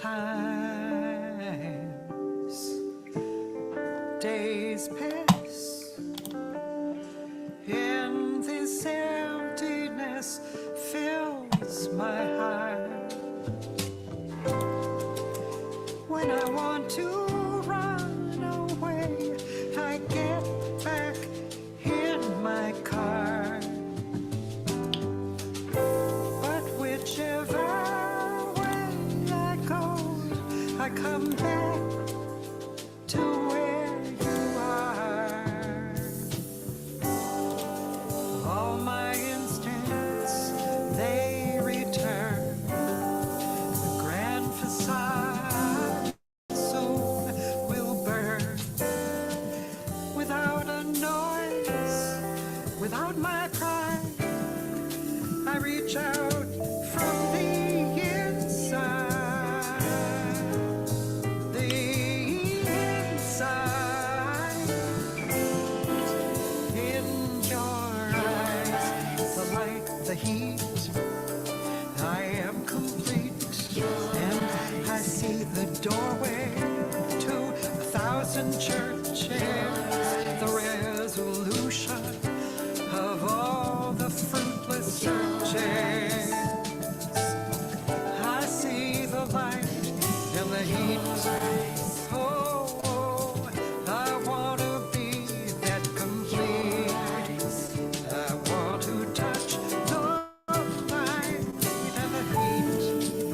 times, days pass in this emptiness fills my heart. When I want to run away, I get back in my car. But whichever way I go, I come back to where you are. All my instincts, they return. The grand facade soon will burn. Without a noise, without my pride, I reach out from the inside. The inside. In your eyes, the light, the heat, I am complete. And I see the doorway to 1,000 churches, the resolution of all the fruitless searches. I see the light and the heat. Oh, I want to be that complete. I want to touch the light and the heat.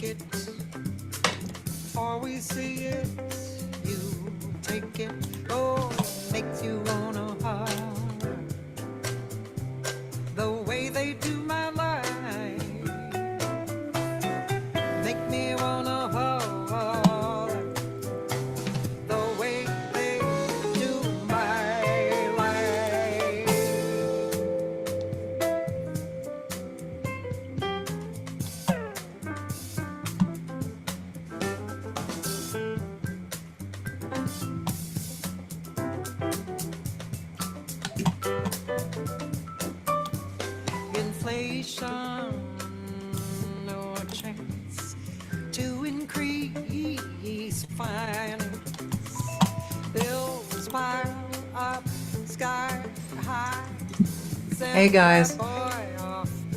make it, always see it, you take it, oh, makes you wanna holler, the way they do my life, make me wanna holler, the way they do my life. Inflation, no chance to increase finance. Bills pile up sky high. Hey guys,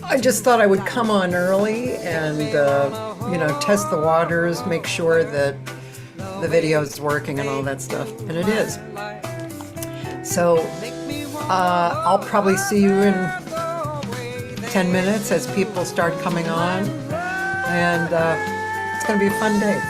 I just thought I would come on early and, test the waters, make sure that the video is working and all that stuff, and it is. So I'll probably see you in 10 minutes as people start coming on, and it's going to be a fun day.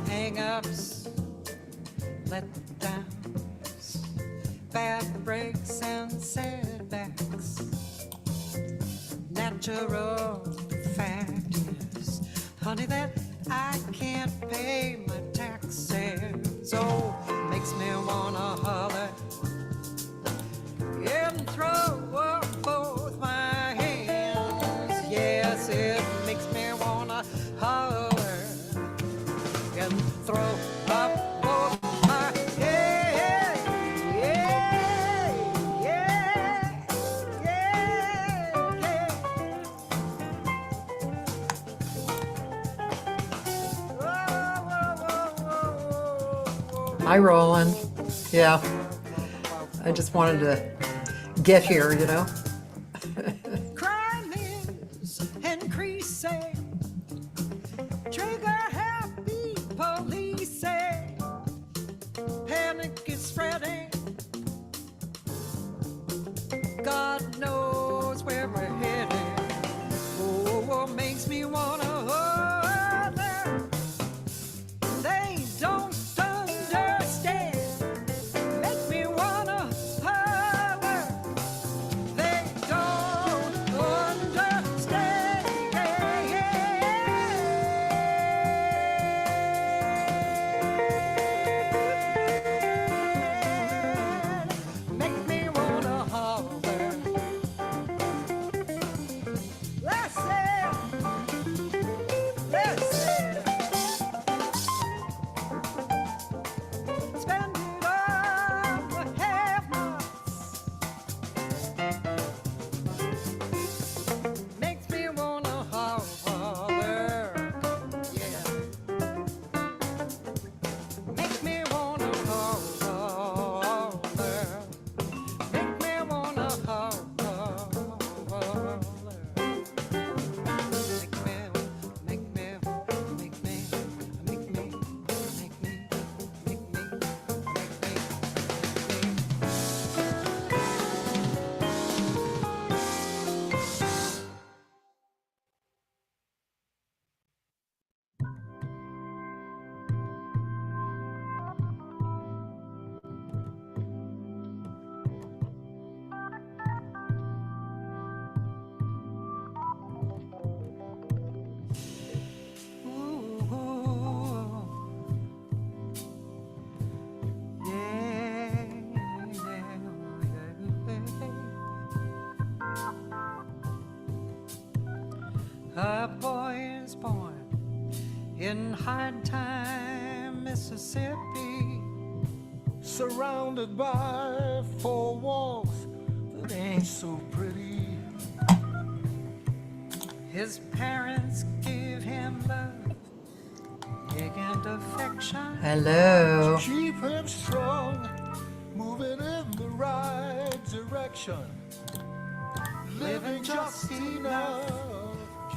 Hang-ups, letdowns, bad breaks and setbacks. Natural fact is, honey, that I can't pay my taxes. Oh, makes me wanna holler and throw up both my hands. Yes, it makes me wanna holler and throw up both my hands. Yeah, yeah, yeah, yeah. Hi, Roland. Yeah, I just wanted to get here, Crime is increasing. Trigger happy police. Panic is spreading. God knows where we're heading. Oh, makes me wanna holler. They don't understand. Make me wanna holler. They don't understand. was born in High Time, Mississippi, surrounded by four walls that ain't so pretty. His parents give him love, and affection. Hello. Keep him strong, moving in the right direction, living just enough,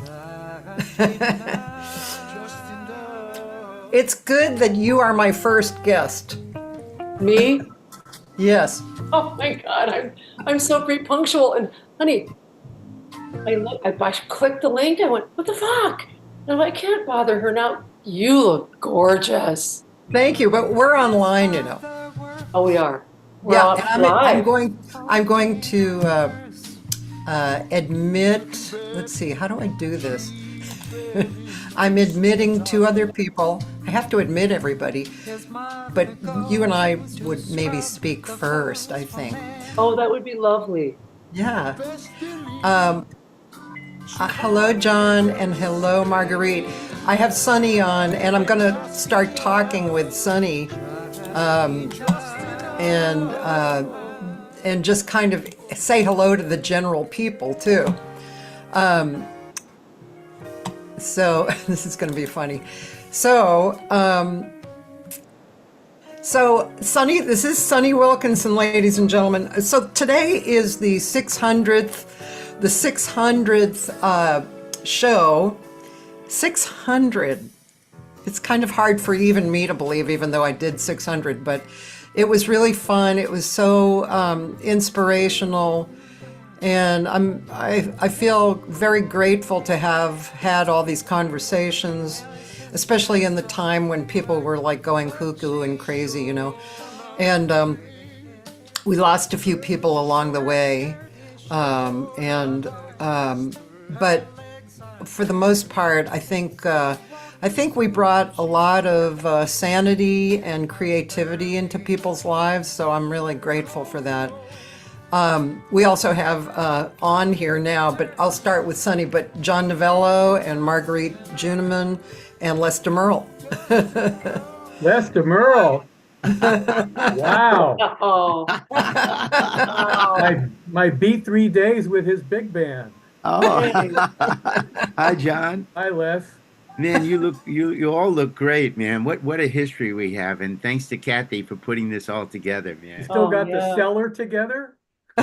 just enough, just enough. It's good that you are my first guest. Me? Yes. Oh my God, I'm so pre-punctual. And honey, I clicked the link. I went, what the fuck? And I can't bother her now. You look gorgeous. Thank you, but we're online, you know. Oh, we are. We're Yeah, on and live. I'm going to admit. Let's see, how do I do this? I'm admitting two other people. I have to admit everybody, but you and I would maybe speak first, I think. Oh, that would be lovely. Yeah. Hello, John, and hello, Marguerite. I have Sunny on, and I'm going to start talking with Sunny, and just kind of say hello to the general people too. So this is going to be funny. So Sunny, this is Sunny Wilkinson, ladies and gentlemen. So today is the 600th show. 600. It's kind of hard for even me to believe, even though I did 600, but it was really fun. It was so inspirational, and I feel very grateful to have had all these conversations, especially in the time when people were like going cuckoo and crazy, you know. And we lost a few people along the way, but for the most part, I think we brought a lot of sanity and creativity into people's lives. So I'm really grateful for that. We also have on here now, but I'll start with Sunny, but John Novello and Marguerite Juneman and Lester Merle. Lester Merle. Wow. Oh, My B3 days with his big band. Oh, hi, John. Hi, Les. Man, you all look great, man. What a history we have, and thanks to Cathy for putting this all together, You man. still Oh, got the yeah. cellar together?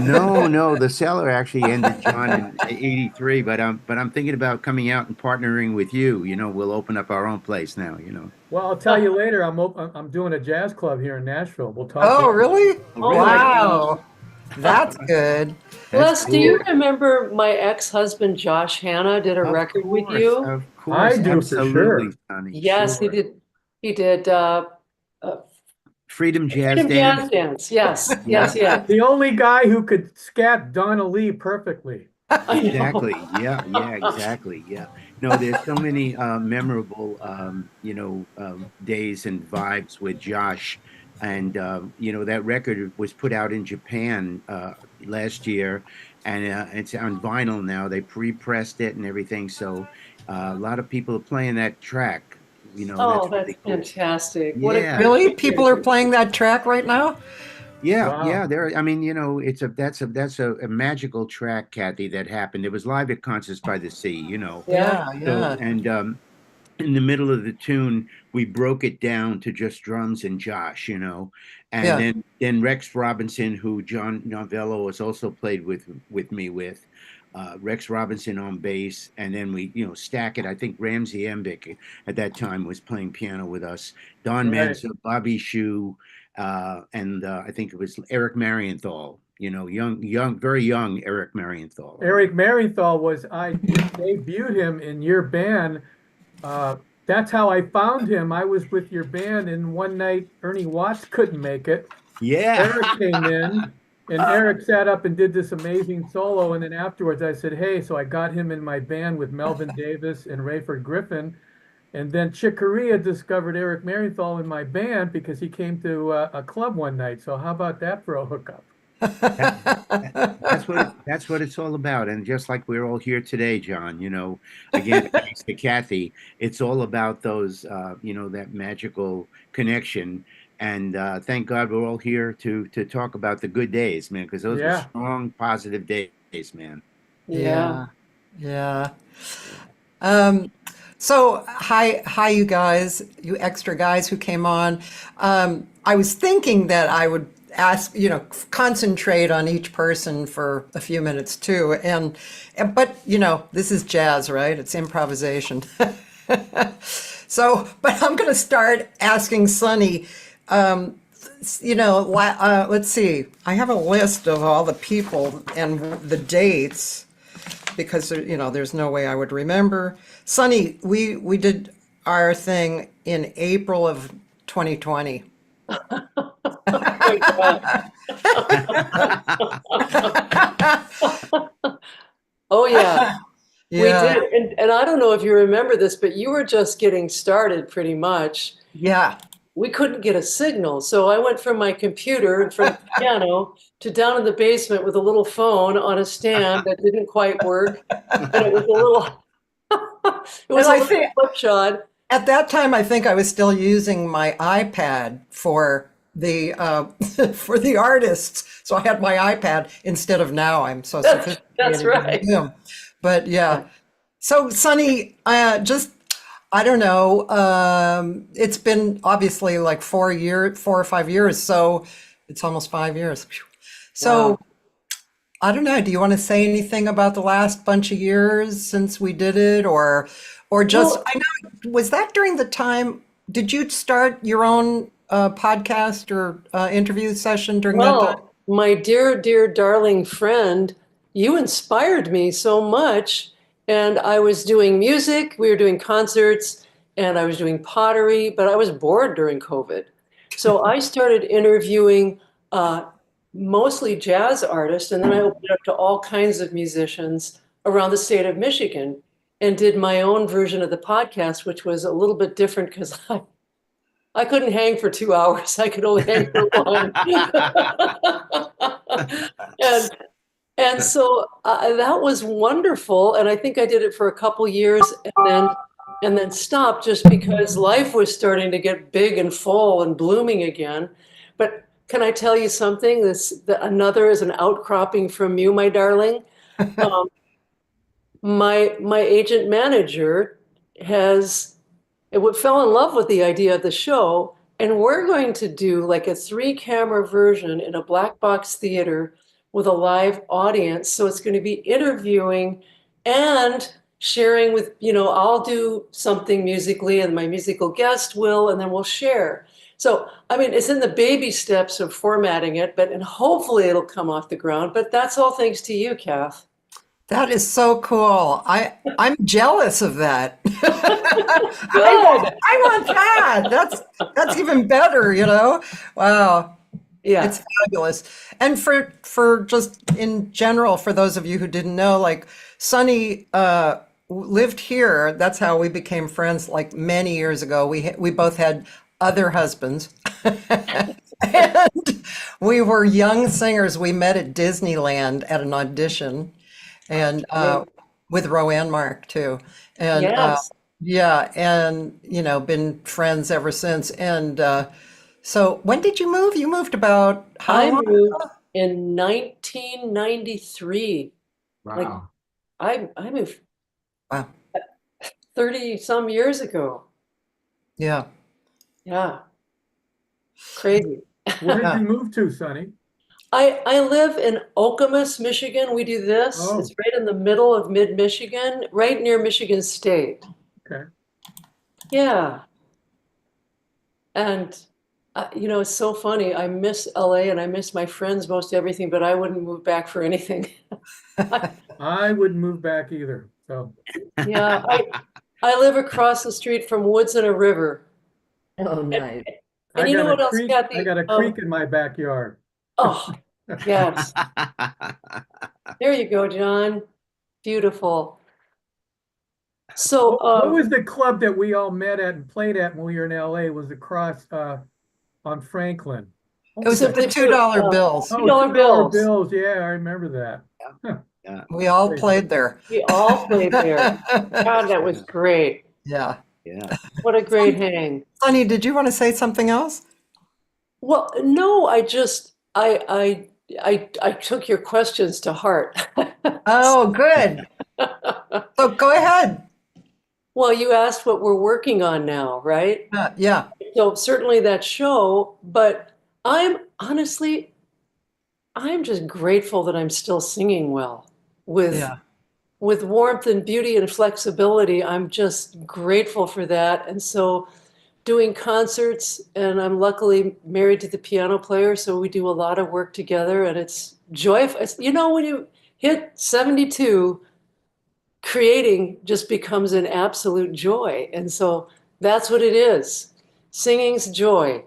No, the cellar actually ended, John, in '83. But I'm thinking about coming out and partnering with you. You know, we'll open up our own place now. You know. Well, I'll tell you later. I'm doing a jazz club here in Nashville. We'll talk. Oh, later. really? Oh, Wow. That's good. Les, That's do you cool. remember my ex-husband Josh Hanna did a Of record with course, you? Of I course, do for absolutely, sure. Sonny. Yes, Sure. he did. He did Freedom Jazz Freedom Dance. Jazz Dance. Yes, Yeah. yes. The only guy who could scat Donna Lee perfectly. I know. Exactly. Yeah, exactly. Yeah. No, there's so many memorable, days and vibes with Josh. And, that record was put out in Japan last year, and it's on vinyl now. They pre-pressed it and everything. So a lot of people are playing that track. Oh, That's that's really cool. fantastic. What a Yeah. Really? People are playing that track right now? Yeah, Wow. yeah. There. I mean, that's a magical track, Cathy, that happened. It was live at Concerts by the Sea. Yeah. Yeah. And in the middle of the tune, we broke it down to just drums and Josh, and Yeah. then Rex Robinson, who John Novello has also played with me with. Rex Robinson on bass, and then we, stack it. I think Ramsey Embick at that time was playing piano with us. Don Right. Manzo, Bobby Shue, and I think it was Eric Marienthal. Young, very young Eric Marienthal. Eric Marienthal I debuted him in your band. That's how I found him. I was with your band, and one night Ernie Watts couldn't make it. Yeah. Eric came in, and Eric sat up and did this amazing solo. And then afterwards I said, hey, so I got him in my band with Melvin Davis and Rayford Griffin. And then Chick Corea discovered Eric Marienthal in my band because he came to a club one night. So how about that for a hookup? That's what it's all about. And just like we're all here today, John, again, thanks to Kathy, it's all about those, that magical connection. And thank God we're all here to talk about the good days, man, because those were Yeah. strong, positive days, man. Yeah. Yeah. Yeah. Um, so hi, you guys, you extra guys who came on. I was thinking that I would ask, concentrate on each person for a few minutes too. But this is jazz, right? It's improvisation. So, but I'm going to start asking Sonny, let's see. I have a list of all the people and the dates because there's no way I would remember. Sonny, we did our thing in April of 2020. Oh my God. Oh yeah, we Yeah, did. And I don't know if you remember this, but you were just getting started pretty much. yeah. We couldn't get a signal. So I went from my computer in front of the piano to down in the basement with a little phone on a stand that didn't quite work. And it was a little it And was a I little think slipshod. at that time, I think I was still using my iPad for the for the artists. So I had my iPad instead of now. I'm so That's sophisticated using right. Zoom. But yeah. Yeah. So Sonny, just I don't know. It's been obviously like 4 or 5 years. So it's almost 5 years. Phew. So Wow. I don't know. Do you want to say anything about the last bunch of years since we did it, or just Well, I know was that during the time? Did you start your own podcast or interview session during that time? well, my dear, dear, darling friend, you inspired me so much. And I was doing music, we were doing concerts, and I was doing pottery, but I was bored during COVID. So I started interviewing uh, mostly jazz artists, and then I opened it up to all kinds of musicians around the state of Michigan and did my own version of the podcast, which was a little bit different because I couldn't hang for 2 hours. I could only hang for one. and and so that was wonderful. And I think I did it for a couple years, and then stopped just because life was starting to get big and full and blooming again. But can I tell you something? Another is an outcropping from you, my darling. Um, my agent manager has it fell in love with the idea of the show, and we're going to do like a three-camera version in a black box theater with a live audience. So it's going to be interviewing and sharing with, I'll do something musically and my musical guest will, and then we'll share. So, I mean, it's in the baby steps of formatting it, and hopefully it'll come off the ground. But that's all thanks to you, Kath. That is so cool. I'm jealous of that. Good. I want that. That's even better, you know? Wow. Yeah. It's fabulous. And for just in general, for those of you who didn't know, like Sonny lived here. That's how we became friends like many years ago. We both had other husbands. And we were young singers. We met at Disneyland at an audition and with Roanne Mark too. And Yes. yeah, and been friends ever since. And so when did you move? You moved about how I long? moved in 1993. Like Wow. I moved Wow. 30 some years ago. Yeah. Yeah, crazy. Where did Yeah. you move to, Sonny? I live in Okemos, Michigan. We do this. It's Oh, right in the middle of mid-Michigan, right near Michigan State. okay. Yeah. And it's so funny. I miss LA and I miss my friends, most everything, but I wouldn't move back for anything. I wouldn't move back either. So Yeah, I live across the street from woods and a river. Oh, nice. And I you know got a what else, creek. I Kathy? got a creek in my backyard. Oh, yes. There you go, John. Beautiful. So, What was the club that we all met at and played at when we were in LA? Was across on Franklin. It was the Simply $2 put, bills. Oh, $2 $2 bills. bills. Yeah, I remember that. Huh. Yeah, We all played there. We all played there. God, that was great. Yeah. yeah. What a great hang. Sonny, did you want to say something else? Well, no, I took your questions to heart. Oh, good. So go ahead. Well, you asked what we're working on now, right? Yeah. So certainly that show, but I'm honestly, I'm just grateful that I'm still singing well with Yeah. with warmth and beauty and flexibility. I'm just grateful for that. And so doing concerts, and I'm luckily married to the piano player, so we do a lot of work together, and it's joyful. You know, when you hit 72, creating just becomes an absolute joy. And so that's what it is. Singing's joy.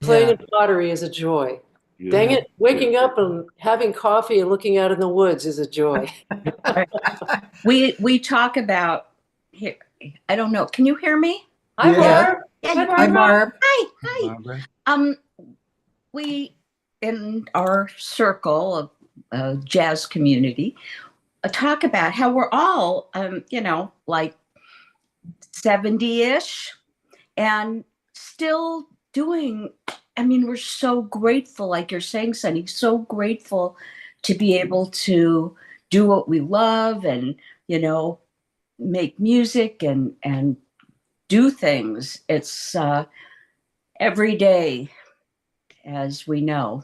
Playing Yeah. in pottery is a joy. Dang Beautiful. it, waking up and having coffee and looking out in the woods is a joy. We talk about here. I don't know. Can you hear me? Hi, Yeah. Barb. Yeah, Hi, you Hi, Barbara. Barb. Hi. Barbara. We in our circle of jazz community talk about how we're all, like 70-ish and still doing. I mean, we're so grateful, like you're saying, Sonny, so grateful to be able to do what we love and, make music and do things. It's every day, as we know,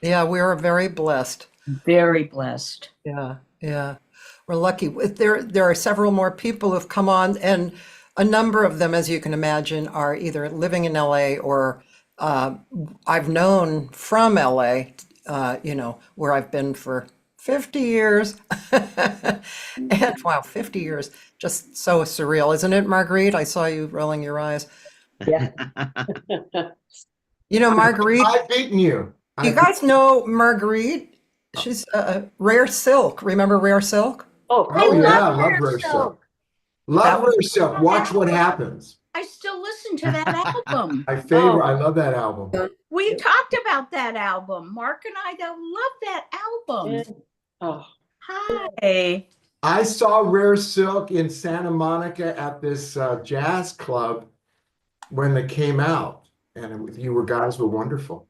Yeah, we are very blessed. very blessed. Yeah. Yeah. We're lucky. There are several more people who've come on, and a number of them, as you can imagine, are either living in LA or I've known from LA, where I've been for 50 years. And wow, 50 years. Just so surreal, isn't it, Marguerite? I saw you rolling your eyes. Yeah. Marguerite, I've beaten you. you guys know Marguerite? She's Rare Silk. Remember Rare Silk? Oh, Oh I yeah, love love Rare Rare Silk. Silk. Love That was- Rare Silk. Watch what happens. I still listen to that album. My favorite. Oh. I love that album. We talked about that album. Mark and I love that album. oh, Hi. I saw Rare Silk in Santa Monica at this jazz club when they came out, and you guys were wonderful.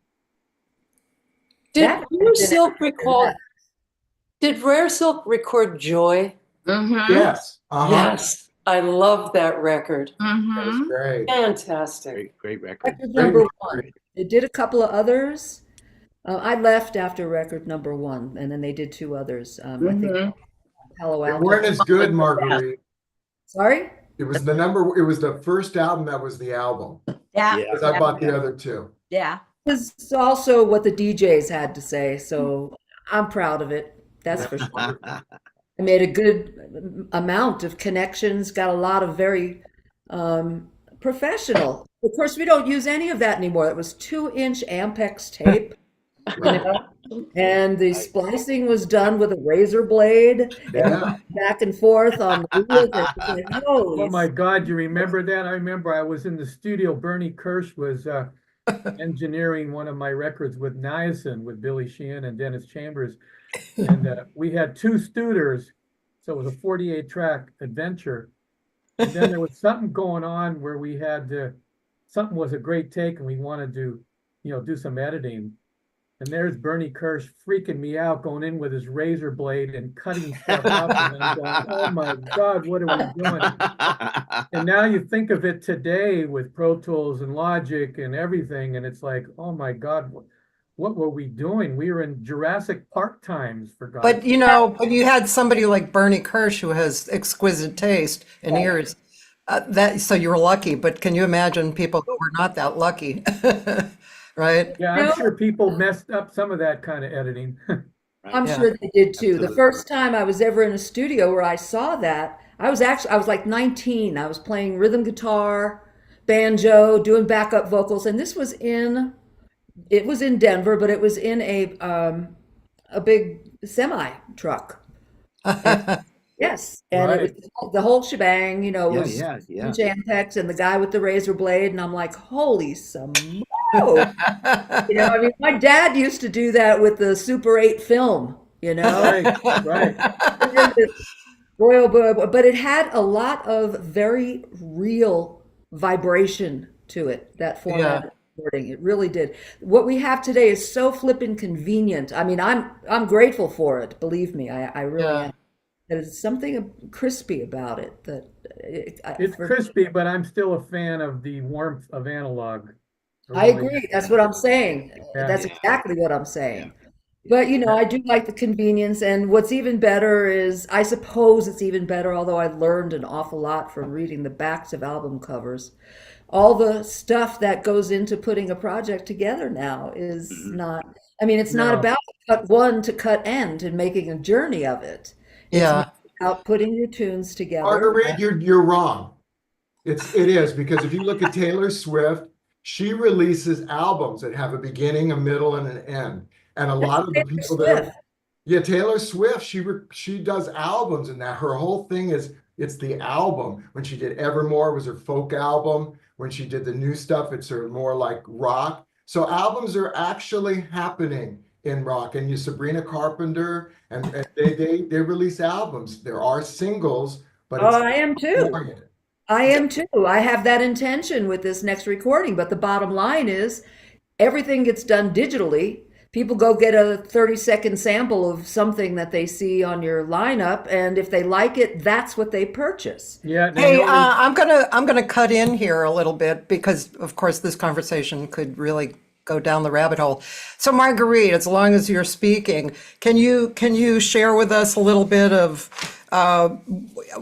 did Rare Silk record? Did Rare Silk record Joy? Mm-hmm. Yes. Uh-huh. Yes, I love that record. Mm-hmm. That's great. Fantastic. Great record. Record Great number record. one. They did a couple of others. I left after record number one, and then they did two others. I think Palo They Alto. weren't as good, Marguerite. Sorry? It was the first album that was the album. Yeah. Because I bought the other two. Yeah. It was also what the DJs had to say, so I'm proud of it. That's for sure. I made a good amount of connections, got a lot of very professional. Of course, we don't use any of that anymore. It was 2-inch Ampex tape, and the splicing was done with a razor blade, Yeah. back and forth on the wheels. It was like, holy Oh my God, you remember that? I remember I was in the studio. Bernie Kirsch was engineering one of my records with Niacin, with Billy Sheehan and Dennis Chambers. And we had two Studers, so it was a 48-track adventure. And then there was something going on where we had something was a great take and we wanted to, do some editing. And there's Bernie Kirsch freaking me out, going in with his razor blade and cutting stuff up. And I'm going, oh my God, what are we doing? And now you think of it today with Pro Tools and Logic and everything, and it's like, oh my God, what were we doing? We were in Jurassic Park times, for God's But but you had somebody like Bernie Kirsch who has exquisite taste and ears. So you were lucky. But can you imagine people who were not that lucky, right? Yeah, I'm sure people messed up some of that kind of editing. I'm Yeah. sure they did too. The Absolutely. first time I was ever in a studio where I saw that, I was like 19. I was playing rhythm guitar, banjo, doing backup vocals, and this was in Denver, but it was in a big semi truck. Yes, and Right. it was the whole shebang, Yeah, was yeah. Ampex and the guy with the razor blade, and I'm like, holy smokes! Oh, I mean, my dad used to do that with the Super 8 film, Right, right. Boy, oh boy, oh boy. But it had a lot of very real vibration to it, that Yeah. format of recording. It really did. What we have today is so flippin' convenient. I mean, I'm grateful for it. Believe me, I really Yeah. am. There's something crispy about it that It's crispy, but I'm still a fan of the warmth of analog. I I really agree. That's what I'm saying. am. That's exactly what I'm Yeah. saying. But I do like the convenience, and what's even better is, I suppose it's even better, although I learned an awful lot from reading the backs of album covers. All the stuff that goes into putting a project together now is Mhm. not, I mean, it's not No, about cut one to cut end and making a journey of it. It's more Yeah. about putting your tunes together. Marguerite, you're wrong. It is because if you look at Taylor Swift, she releases albums that have a beginning, a middle, and an end. And a That's lot of the Taylor people that are, Swift. yeah, Taylor Swift, she does albums, and that her whole thing is it's the album. When she did Evermore, it was her folk album. When she did the new stuff, it's her more like rock. So albums are actually happening in rock. And you Sabrina Carpenter, and they release albums. There are singles, but Oh, it's I am too. oriented. I am too. I have that intention with this next recording, but the bottom line is everything gets done digitally. People go get a 30-second sample of something that they see on your lineup, and if they like it, that's what they purchase. yeah, Hey, Naomi. I'm gonna cut in here a little bit because, of course, this conversation could really go down the rabbit hole. So, Marguerite, as long as you're speaking, can you share with us a little bit of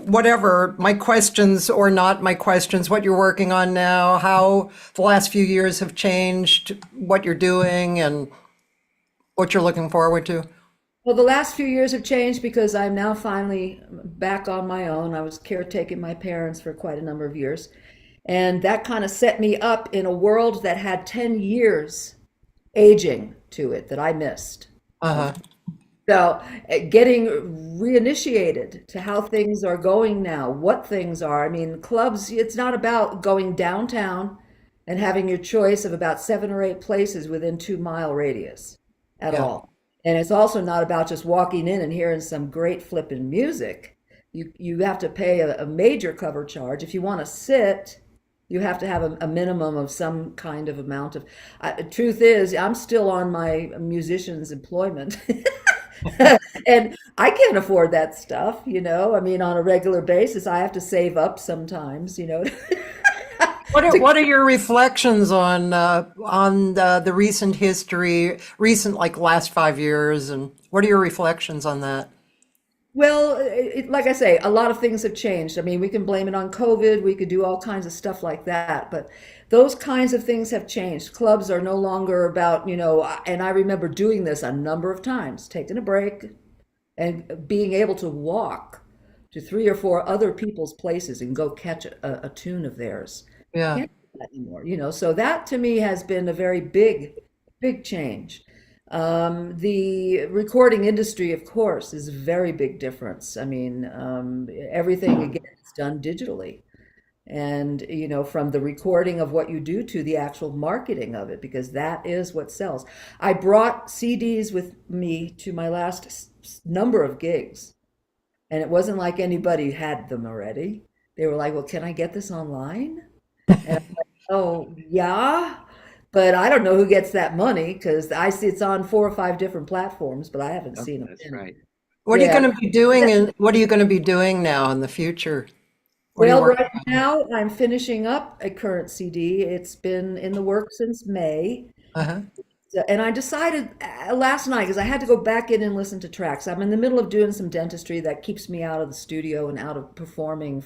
whatever my questions or not my questions, what you're working on now, how the last few years have changed, what you're doing, and what you're looking forward to? Well, the last few years have changed because I'm now finally back on my own. I was caretaking my parents for quite a number of years. And that kind of set me up in a world that had 10 years aging to it that I missed. Uh-huh. So, getting reinitiated to how things are going now, what things are. I mean, clubs, it's not about going downtown and having your choice of about 7 or 8 places within 2 mile radius at Yeah. all. And it's also not about just walking in and hearing some great flipping music. You have to pay a major cover charge. If you want to sit, you have to have a minimum of some kind of amount of. Truth is, I'm still on my musician's employment. And I can't afford that stuff. I mean, on a regular basis, I have to save up sometimes. What are your reflections on the recent history, recent like last 5 years, and what are your reflections on that? Well, like I say, a lot of things have changed. I mean, we can blame it on COVID. We could do all kinds of stuff like that. But those kinds of things have changed. Clubs are no longer about, and I remember doing this a number of times, taking a break and being able to walk to 3 or 4 other people's places and go catch a tune of theirs. Yeah. Can't do that anymore. So that to me has been a very big, big change. The recording industry, of course, is a very big difference. I mean, everything again is done digitally. And from the recording of what you do to the actual marketing of it, because that is what sells. I brought CDs with me to my last number of gigs, and it wasn't like anybody had them already. They were like, well, can I get this online? And I'm like, oh, yeah. But I don't know who gets that money because I see it's on 4 or 5 different platforms, but I haven't Oh, seen them. that's right. What are you Yeah. going to be doing and what are you going to be doing now in the future? What are you Well, working right now I'm finishing up a current CD. It's been in the works since May. on? Uh-huh. And I decided last night, because I had to go back in and listen to tracks. I'm in the middle of doing some dentistry that keeps me out of the studio and out of performing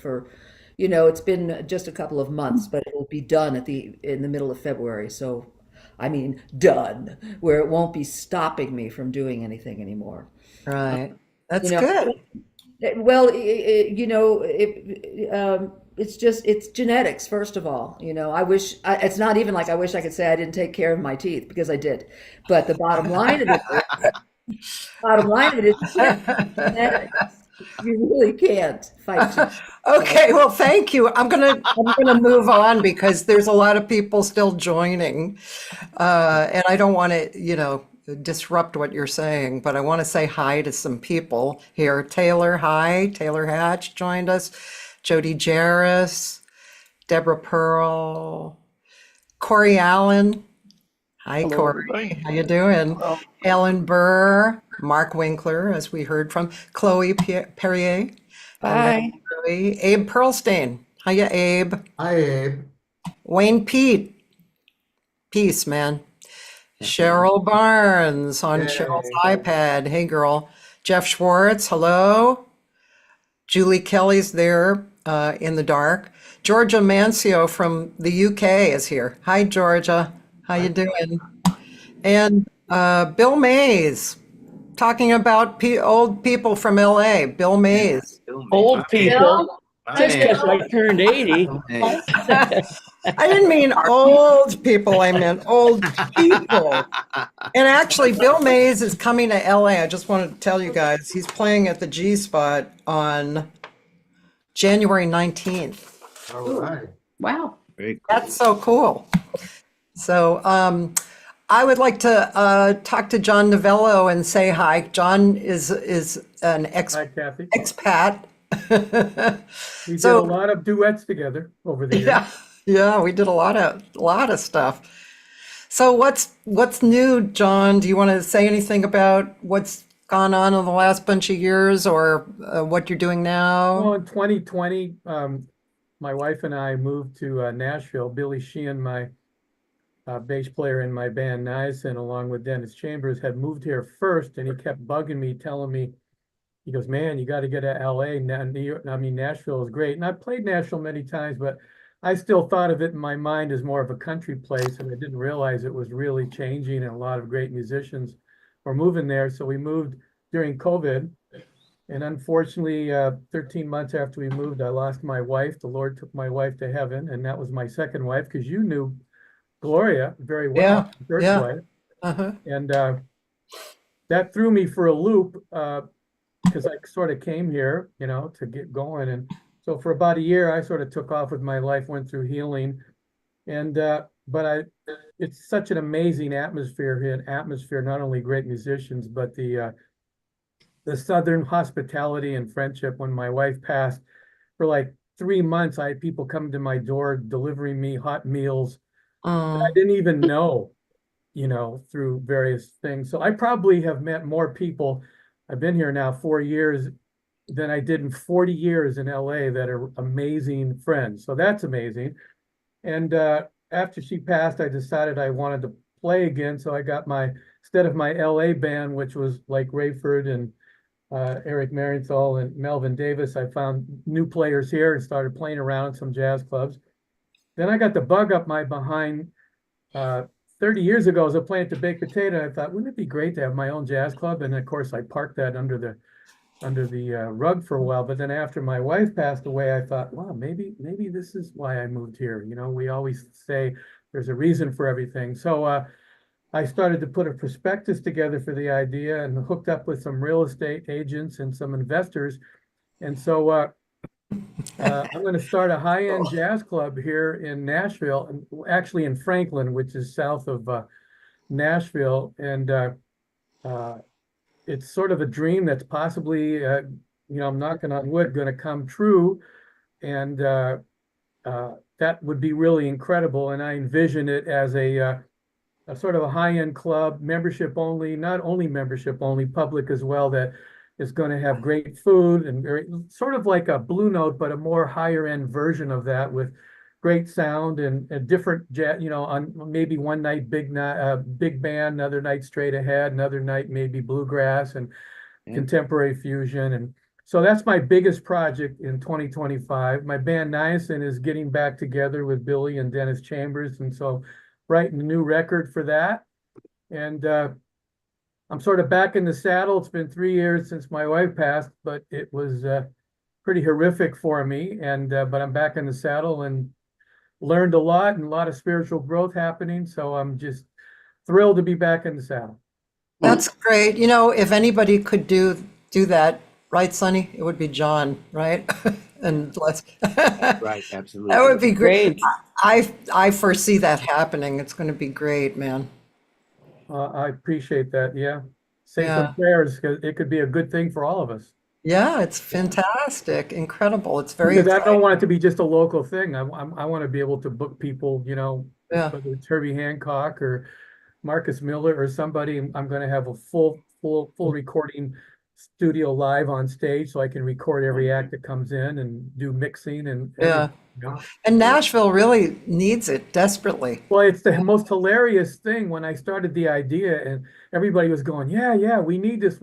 it's been just a couple of months, but it'll be done in the middle of February. So, I mean, done, where it won't be stopping me from doing anything anymore. Right. That's You know, good. Well, it's genetics, first of all. It's not even like I wish I could say I didn't take care of my teeth because I did. But the bottom line of it is genetics. You really can't fight you. Okay, well, thank you. I'm gonna move on because there's a lot of people still joining, and I don't want to, disrupt what you're saying. But I want to say hi to some people here. Taylor, hi. Taylor Hatch joined us. Jody Jarris, Deborah Pearl, Corey Allen. Hi, Hello, Corey. everybody. How you doing? Well, Ellen Burr, Mark Winkler, as we heard from, Chloe Perrier. Hello, Bye. Chloe. Abe Pearlstein. Hiya, Abe. Hi, Abe. Wayne Pete. Peace, man. Cheryl Barnes on Cheryl's Hey. iPad. Hey, girl. Jeff Schwartz. Hello. Julie Kelly's there in the dark. Georgia Mancio from the UK is here. Hi, Georgia. How you doing? And Bill Mays talking about old people from LA. Bill Mays. old people, just Bill? because I turned 80. Hey. I didn't mean old people, I meant old people. And actually, Bill Mays is coming to LA. I just wanted to tell you guys, he's playing at the G Spot on January 19th. All right. Wow. Very cool. That's so cool. So I would like to talk to John Novello and say hi. John is an Hi, Kathy. expat. We did So- a lot of duets together over the years. Yeah, we did a lot of stuff. So what's new, John? Do you want to say anything about what's gone on in the last bunch of years, or what you're doing now? Well, in 2020, my wife and I moved to Nashville. Billy Sheehan, my bass player in my band Niacin, along with Dennis Chambers, had moved here first, and he kept bugging me, telling me, he goes, man, you got to get to LA. Nashville is great. And I've played Nashville many times, but I still thought of it in my mind as more of a country place, and I didn't realize it was really changing, and a lot of great musicians were moving there. So we moved during COVID. And unfortunately, 13 months after we moved, I lost my wife. The Lord took my wife to heaven, and that was my second wife, because you knew Gloria very well, Yeah, first yeah. wife. Uh-huh. And that threw me for a loop, because I sort of came here, to get going. And so for about a year, I sort of took off with my life, went through healing. And it's such an amazing atmosphere here, not only great musicians, but the Southern hospitality and friendship. When my wife passed, for like 3 months, I had people come to my door delivering me hot meals that I didn't even know, through various things. So I probably have met more people. I've been here now 4 years than I did in 40 years in LA that are amazing friends. So that's amazing. And after she passed, I decided I wanted to play again. So I got instead of my LA band, which was like Rayford and Eric Marienthal and Melvin Davis, I found new players here and started playing around in some jazz clubs. Then I got the bug up my behind 30 years ago. I was playing at the Baked Potato, and I thought, wouldn't it be great to have my own jazz club? And of course, I parked that under the rug for a while. But then after my wife passed away, I thought, wow, maybe this is why I moved here. We always say there's a reason for everything. So I started to put a prospectus together for the idea and hooked up with some real estate agents and some investors. And so I'm going to start a high-end jazz club here in Nashville, actually in Franklin, which is south of Nashville. And it's sort of a dream that's possibly, I'm knocking on wood, going to come true. And that would be really incredible. And I envision it as a sort of a high-end club, membership only, not only membership only, public as well, that is going to have great food and sort of like a Blue Note, but a more higher end version of that, with great sound and a different jet, on maybe one night big band, another night straight ahead, another night maybe bluegrass and contemporary fusion. And so that's my biggest project in 2025. My band Niacin is getting back together with Billy and Dennis Chambers, and so writing a new record for that. And I'm sort of back in the saddle. It's been 3 years since my wife passed, but it was pretty horrific for me. And but I'm back in the saddle and learned a lot, and a lot of spiritual growth happening. So I'm just thrilled to be back in the saddle. That's great. If anybody could do that right, Sonny? It would be John, right? And let's. Right, absolutely. That would be great. Great. I foresee that happening. It's going to be great, man. I appreciate that. Yeah. Say Yeah. some prayers because it could be a good thing for all of us. Yeah, it's fantastic, incredible. It's very Because I exciting. don't want it to be just a local thing. I want to be able to book people, Yeah. whether it's Herbie Hancock or Marcus Miller or somebody. I'm going to have a full recording studio live on stage so I can record every act that comes in and do mixing and Yeah. everything. And Nashville really needs it desperately. Well, it's the most hilarious thing when I started the idea and everybody was going, yeah, we need this.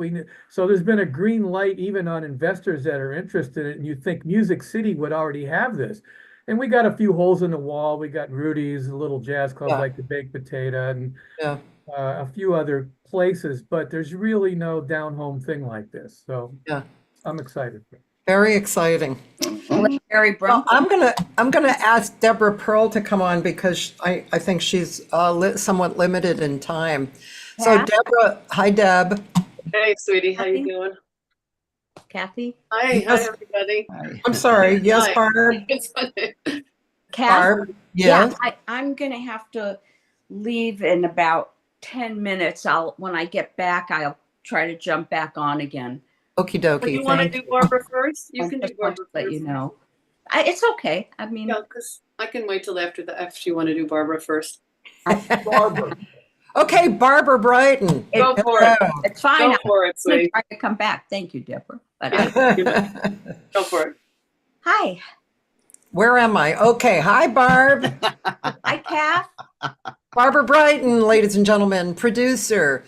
So there's been a green light even on investors that are interested in it. And you think Music City would already have this. And we got a few holes in the wall. We got Rudy's, a little jazz club Yeah. like the Baked Potato and Yeah. a few other places, but there's really no down home thing like this. So Yeah. I'm excited. Very exciting. Barry Well, Brown. I'm gonna ask Deborah Pearl to come on because I think she's somewhat limited in time. So Yeah. Deborah, hi Deb. Hey, sweetie, how Kathy? you doing? Kathy? Hi, Yes. everybody. I'm sorry. Yes, Hi. Barb. Kathy? Barb. Yes. I'm gonna have to leave in about 10 minutes. When I get back, I'll try to jump back on again. Okie Well, dokie. you want to Thank do Barbara first? You I can do just want Barbara to let first. you know. It's okay. I mean, Yeah, because I can wait till after you want to do Barbara first. Barbara. Okay, Barbara Brighton. Go for it. it's fine. Go for it, I'm gonna sweetie. try to come back. Thank you, Deborah. But Go for it. hi. Where am I? Okay. Hi, Barb. Hi, Kath. Barbara Brighton, ladies and gentlemen, producer,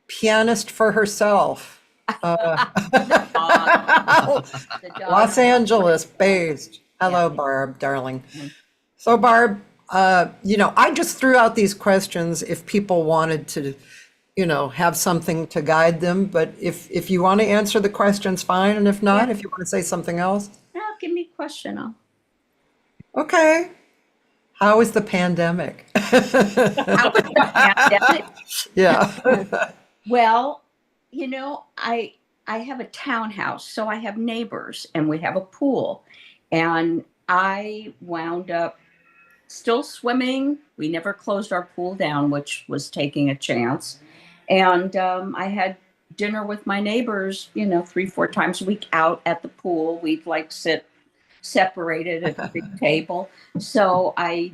pianist for herself. The dog. Los Angeles based. Hello, Barb, darling. So, Barb, I just threw out these questions if people wanted to, have something to guide them. But if you want to answer the questions, fine. And if not, if you want to say something else, No, give me a question. okay. How is the pandemic? How was the pandemic? Yeah. Well, I have a townhouse, so I have neighbors and we have a pool. And I wound up still swimming. We never closed our pool down, which was taking a chance. And I had dinner with my neighbors, 3-4 times a week out at the pool. We'd sit separated at the big table. So I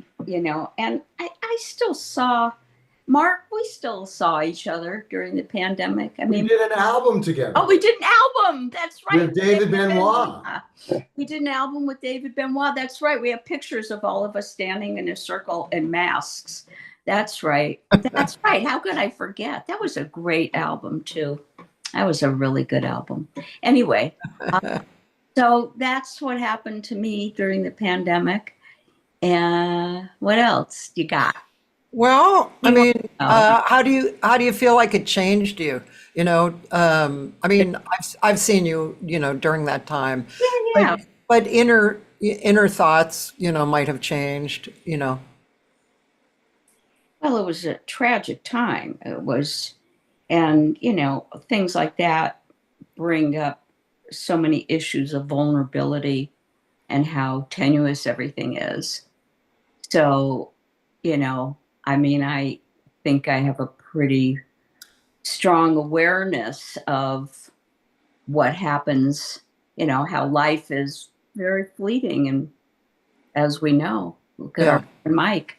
still saw Mark, we still saw each other during the pandemic. I We mean, did an album together. oh, we did an album. That's right. With David Benoit. We did an album with David Benoit. That's right. We have pictures of all of us standing in a circle in masks. That's right. That's right. How could I forget? That was a great album, too. That was a really good album. Anyway, so that's what happened to me during the pandemic. And what else you got? Well, I mean, how do you feel like it changed you? I mean, I've seen you, during that time. Yeah. But inner thoughts, might have changed. Well, it was a tragic time. It was, and things like that bring up so many issues of vulnerability and how tenuous everything is. So, I mean, I think I have a pretty strong awareness of what happens, how life is very fleeting. And as we know, look at our friend Mike.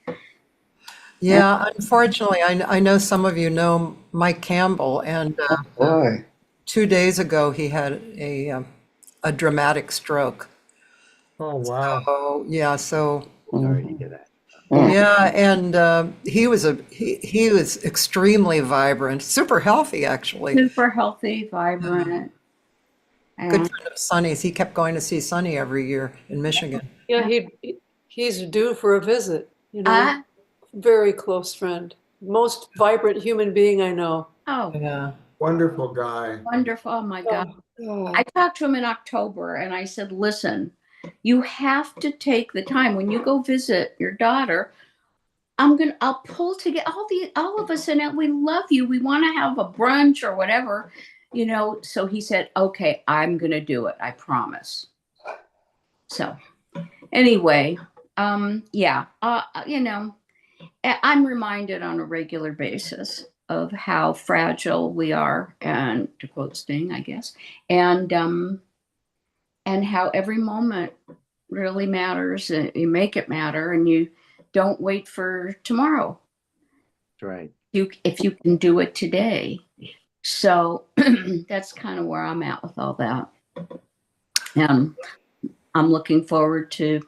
Yeah, unfortunately, I know some of you know Mike Campbell, and 2 days ago he had a dramatic stroke. Oh, wow. Oh, yeah, so. Sorry to hear that. Yeah, and he was extremely vibrant, super healthy actually. Super healthy, vibrant. Good friend of Sonny's. He kept going to see Sonny every year in Michigan. Yeah, he's due for a visit. Very close friend, most vibrant human being I know. Oh, Yeah. Wonderful guy. wonderful. Oh my God. Oh. I talked to him in October and I said, listen, you have to take the time when you go visit your daughter. I'll pull together all of us in it. We love you. We want to have a brunch or whatever. you know, so he said, okay, I'm going to do it. I promise. So anyway, yeah, you know, I'm reminded on a regular basis of how fragile we are, and to quote Sting, I guess, and how every moment really matters. And you make it matter, and you don't wait for tomorrow. That's right. If you can do it today. So that's kind of where I'm at with all that. And I'm looking forward to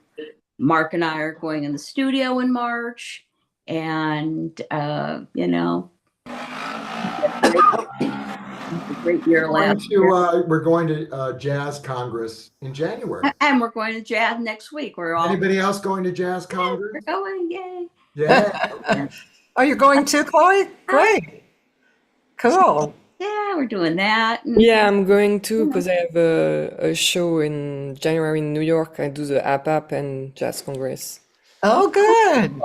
Mark and I are going in the studio in March, and you know, a great year last year. We're going to Jazz Congress in January. And we're going to Jazz next week. We're all Anybody else going to Jazz Congress? we're going, yay. Yeah. Are you going too, Chloe? Great. Cool. Yeah, we're doing that. And Yeah, I'm going to because I have a show in January in New York. I do the APAP and Jazz Congress. Oh, good.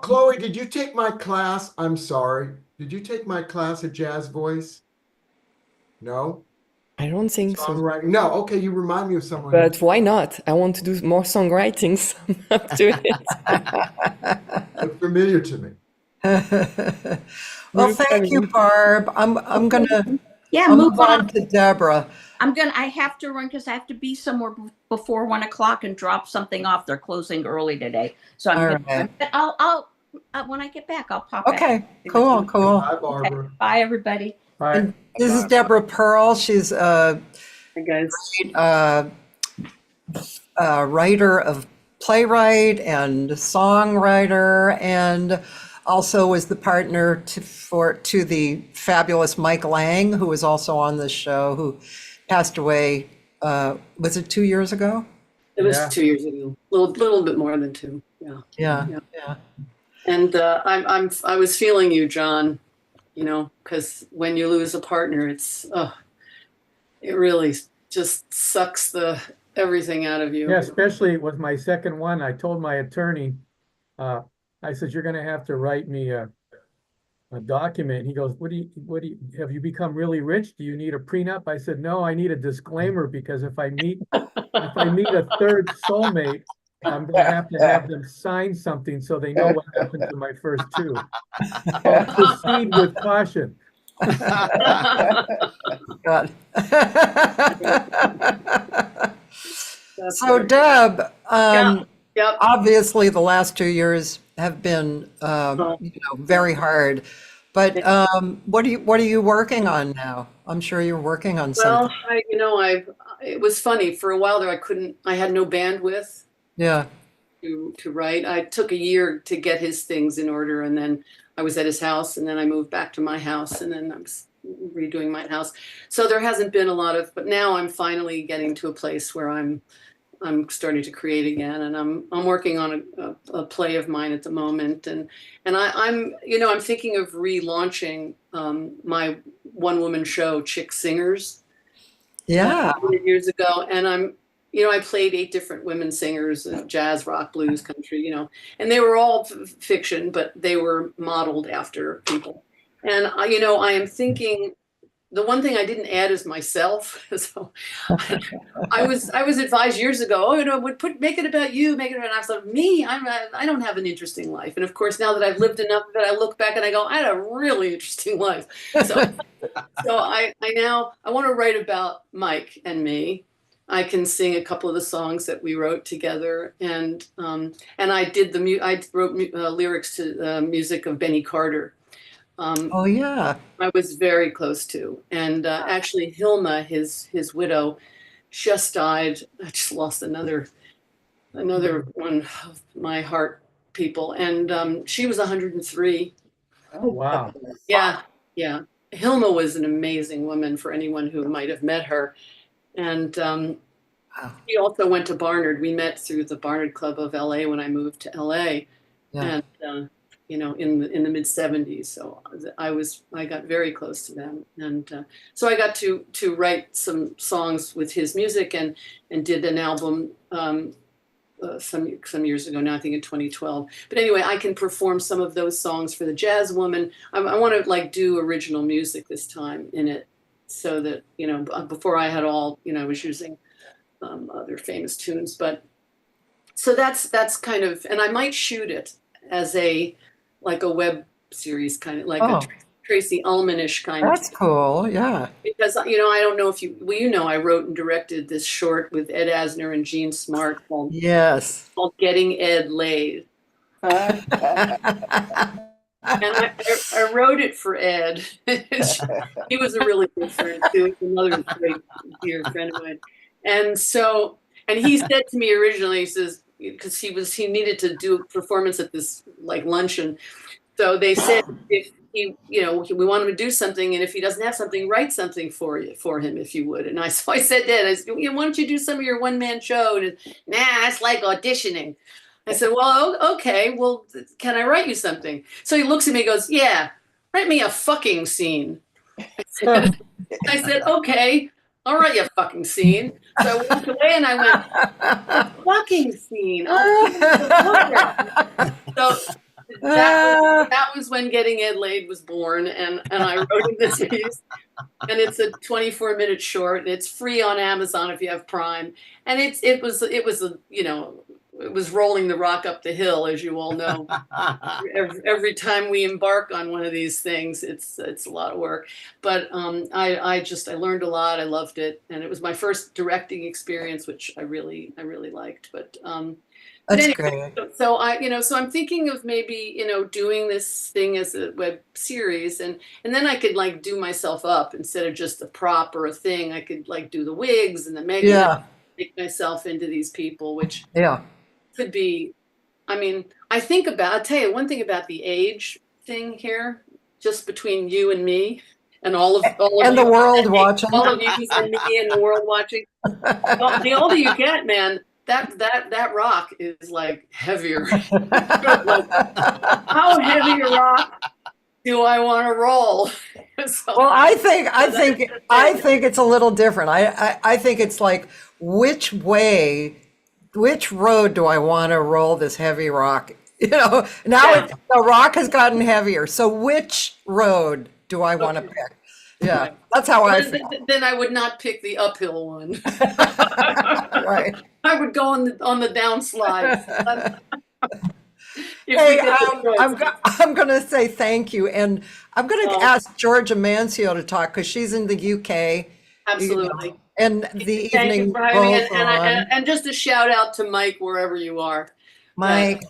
Chloe, did you take my class? I'm sorry. Did you take my class at Jazz Voice? No? I don't think so. Songwriting? No. Okay, you remind me of someone. But why not? I want to do more songwriting, so I'm up to it. It's familiar to me. Well, thank you, Barb. I'm gonna yeah, I'll move move on on. to Deborah. I have to run because I have to be somewhere before 1 o'clock and drop something off. They're closing early today. So All right. I'll when I get back, I'll pop back. Okay, cool. Bye, Barbara. Okay, bye, everybody. Bye. And this is Deborah Pearl. She's a Hey, guys. writer of playwright and songwriter, and also was the partner to the fabulous Mike Lang, who was also on this show, who passed away. Was it 2 years ago? It was Yeah. 2 years ago, little bit more than two. Yeah. Yeah. And I was feeling you, John, you know, because when you lose a partner, it really just sucks everything out of you. Yeah, especially with my second one. I told my attorney, I said, you're gonna have to write me a document. He goes, what do you, have you become really rich? Do you need a prenup? I said, no, I need a disclaimer because if I meet a third soulmate, I'm gonna have them sign something so they know what happened to my first two. So proceed with caution. God. That's So right. Deb, Yep. obviously the last 2 years have been very hard, but what are you working on now? I'm sure you're working on Well, something. it was funny for a while there. I had no bandwidth Yeah. to write. I took a year to get his things in order, and then I was at his house, and then I moved back to my house, and then I was redoing my house. So there hasn't been a lot but now I'm finally getting to a place where I'm starting to create again, and I'm working on a play of mine at the moment, and I'm thinking of relaunching my one woman show, Chick Singers. Yeah. 100 years ago, and I played 8 different women singers, jazz, rock, blues, country, and they were all fiction, but they were modeled after people. And I am thinking the one thing I didn't add is myself. So I was advised years ago, make it about you, make it about. And I thought, me, I don't have an interesting life. And of course, now that I've lived enough of it, I look back and I go, I had a really interesting life. So I want to write about Mike and me. I can sing a couple of the songs that we wrote together, and I wrote lyrics to the music of Benny Carter. Oh yeah. I was very close to, and actually Hilma, his widow, just died. I just lost another one of my heart people, and she was 103. Oh, wow. Yeah. Hilma was an amazing woman for anyone who might have met her, and she also went to Barnard. We met through the Barnard Club of LA when I moved to LA, Yeah. and in the mid 70s. So I got very close to them, and so I got to write some songs with his music, and did an album some years ago now, I think in 2012. But anyway, I can perform some of those songs for the Jazz Woman. I want to do original music this time in it. so that, you know, before I had all, you know, I was using other famous tunes, but so that's kind of, and I might shoot it as like a web series, kind of like a Oh, Tracy Ullman-ish kind of, that's cool. Yeah. because, you know, I don't know if you, well, you know, I wrote and directed this short with Ed Asner and Gene Smart Yes. called Getting Ed Laid. And I wrote it for Ed. He was a really good friend too. Another great dear friend of mine. And so, and he said to me originally, he says, because he needed to do a performance at this like luncheon. So they said if he, you know, we want him to do something, and if he doesn't have something, write something for him if you would. And so I said that, I said, you know, why don't you do some of your one-man show? And nah, that's like auditioning. I said, well, okay, well, can I write you something? So he looks at me and goes, yeah, write me a fucking scene. I said, okay, I'll write you a fucking scene. So I walked away and I went, a fucking scene. I'll put it in the book. So that was when Getting Ed Laid was born, and I wrote in this piece. And it's a 24-minute short, and it's free on Amazon if you have Prime. And it was a, you know, it was rolling the rock up the hill, as you all know. Every time we embark on one of these things, it's a lot of work. But I learned a lot. I loved it, and it was my first directing experience, which I really liked. But That's anyway, great. so so I'm thinking of maybe, you know, doing this thing as a web series, and then I could like do myself up instead of just a prop or a thing. I could like do the wigs and the makeup, Yeah. make myself into these people, which Yeah. could be, I mean, I'll tell you one thing about the age thing here, just between you and me and all of And the you, world watching. all of you and me and the world watching. The older you get, man, that rock is like heavier. Like, how heavy a rock do I want to roll? So, Well, I think it's a little different. I think it's like which road do I want to roll this heavy rock? You know, now Yeah. the rock has gotten heavier. So which road do I want to pick? Yeah, Right. that's how I Then, feel. then I would not pick the uphill one. Right. I would go on the downslide. Hey, I'm going to say thank you, and I'm going to ask Georgia Mancio to talk because she's in the UK. Absolutely. And the Thank you evening for having me. rolls on. And just a shout out to Mike wherever you are. Mike,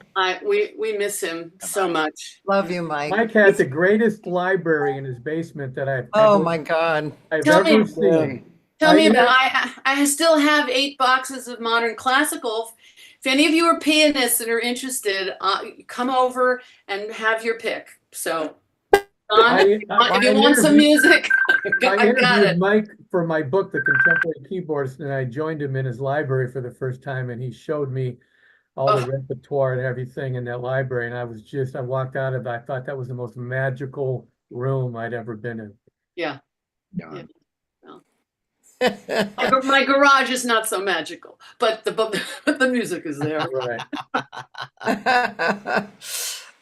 We miss him so much. love you, Mike. Mike has the greatest library in his basement that Oh my God. I've Tell ever me- seen. Tell me I- about. I still have 8 boxes of modern classical. If any of you are pianists and are interested, come over and have your pick. So, Don, if you want some music, I I got interviewed it. Mike for my book, The Contemporary Keyboardist, and I joined him in his library for the first time, and he showed me all the repertoire and everything in that library. And I walked out of it, I thought that was the most magical room I'd ever been in. Yeah. Yeah. My garage is not so magical, but the music is there. Right.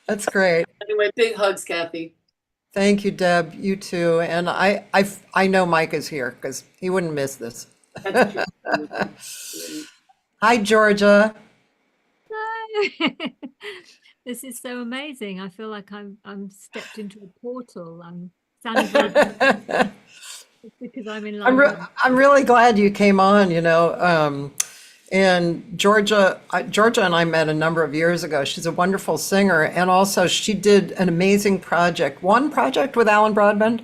That's great. Anyway, big hugs, Cathy. Thank you, Deb. You too. And I know Mike is here because he wouldn't miss this. That's true. Hi, Georgia. Hi. This is so amazing. I feel like I'm stepped into a portal. I'm sounding very because I'm in London. I'm really glad you came on, you know. And Georgia and I met a number of years ago. She's a wonderful singer, and also she did an amazing one project with Alan Broadbent.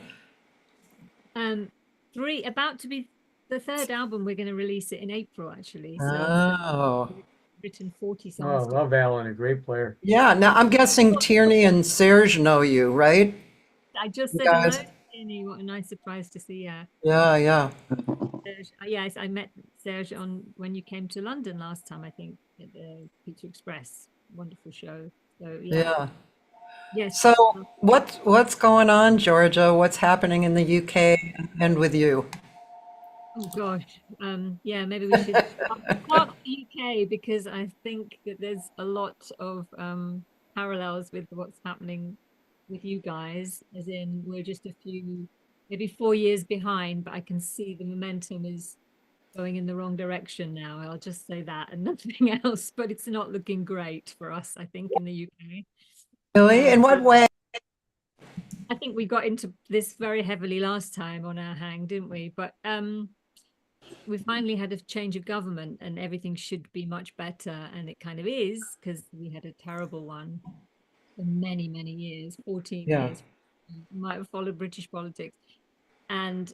3 about to be the 3rd album. We're going to release it in April, actually. So Oh. written 40 Oh, songs. I love Alan, a great player. Yeah, now I'm guessing Tierney and Serge know you, right? I just You said hello guys- to Jenny. What a nice surprise to see. Yeah. Yeah. Serge, yes, I met Serge when you came to London last time, I think, at the Pizza Express. Wonderful show. So Yeah. yes. So what's going on, Georgia? What's happening in the UK and with you? Oh gosh, yeah, maybe we should start UK because I think that there's a lot of parallels with what's happening with you guys, as in we're just a few maybe 4 years behind, but I can see the momentum is going in the wrong direction now. I'll just say that and nothing else, but it's not looking great for us, I think, in the UK. Really? In what way? I think we got into this very heavily last time on our hang, didn't we? But we finally had a change of government and everything should be much better. And it kind of is, because we had a terrible one for many, many years, 14 Yeah. years. You might have followed British politics. And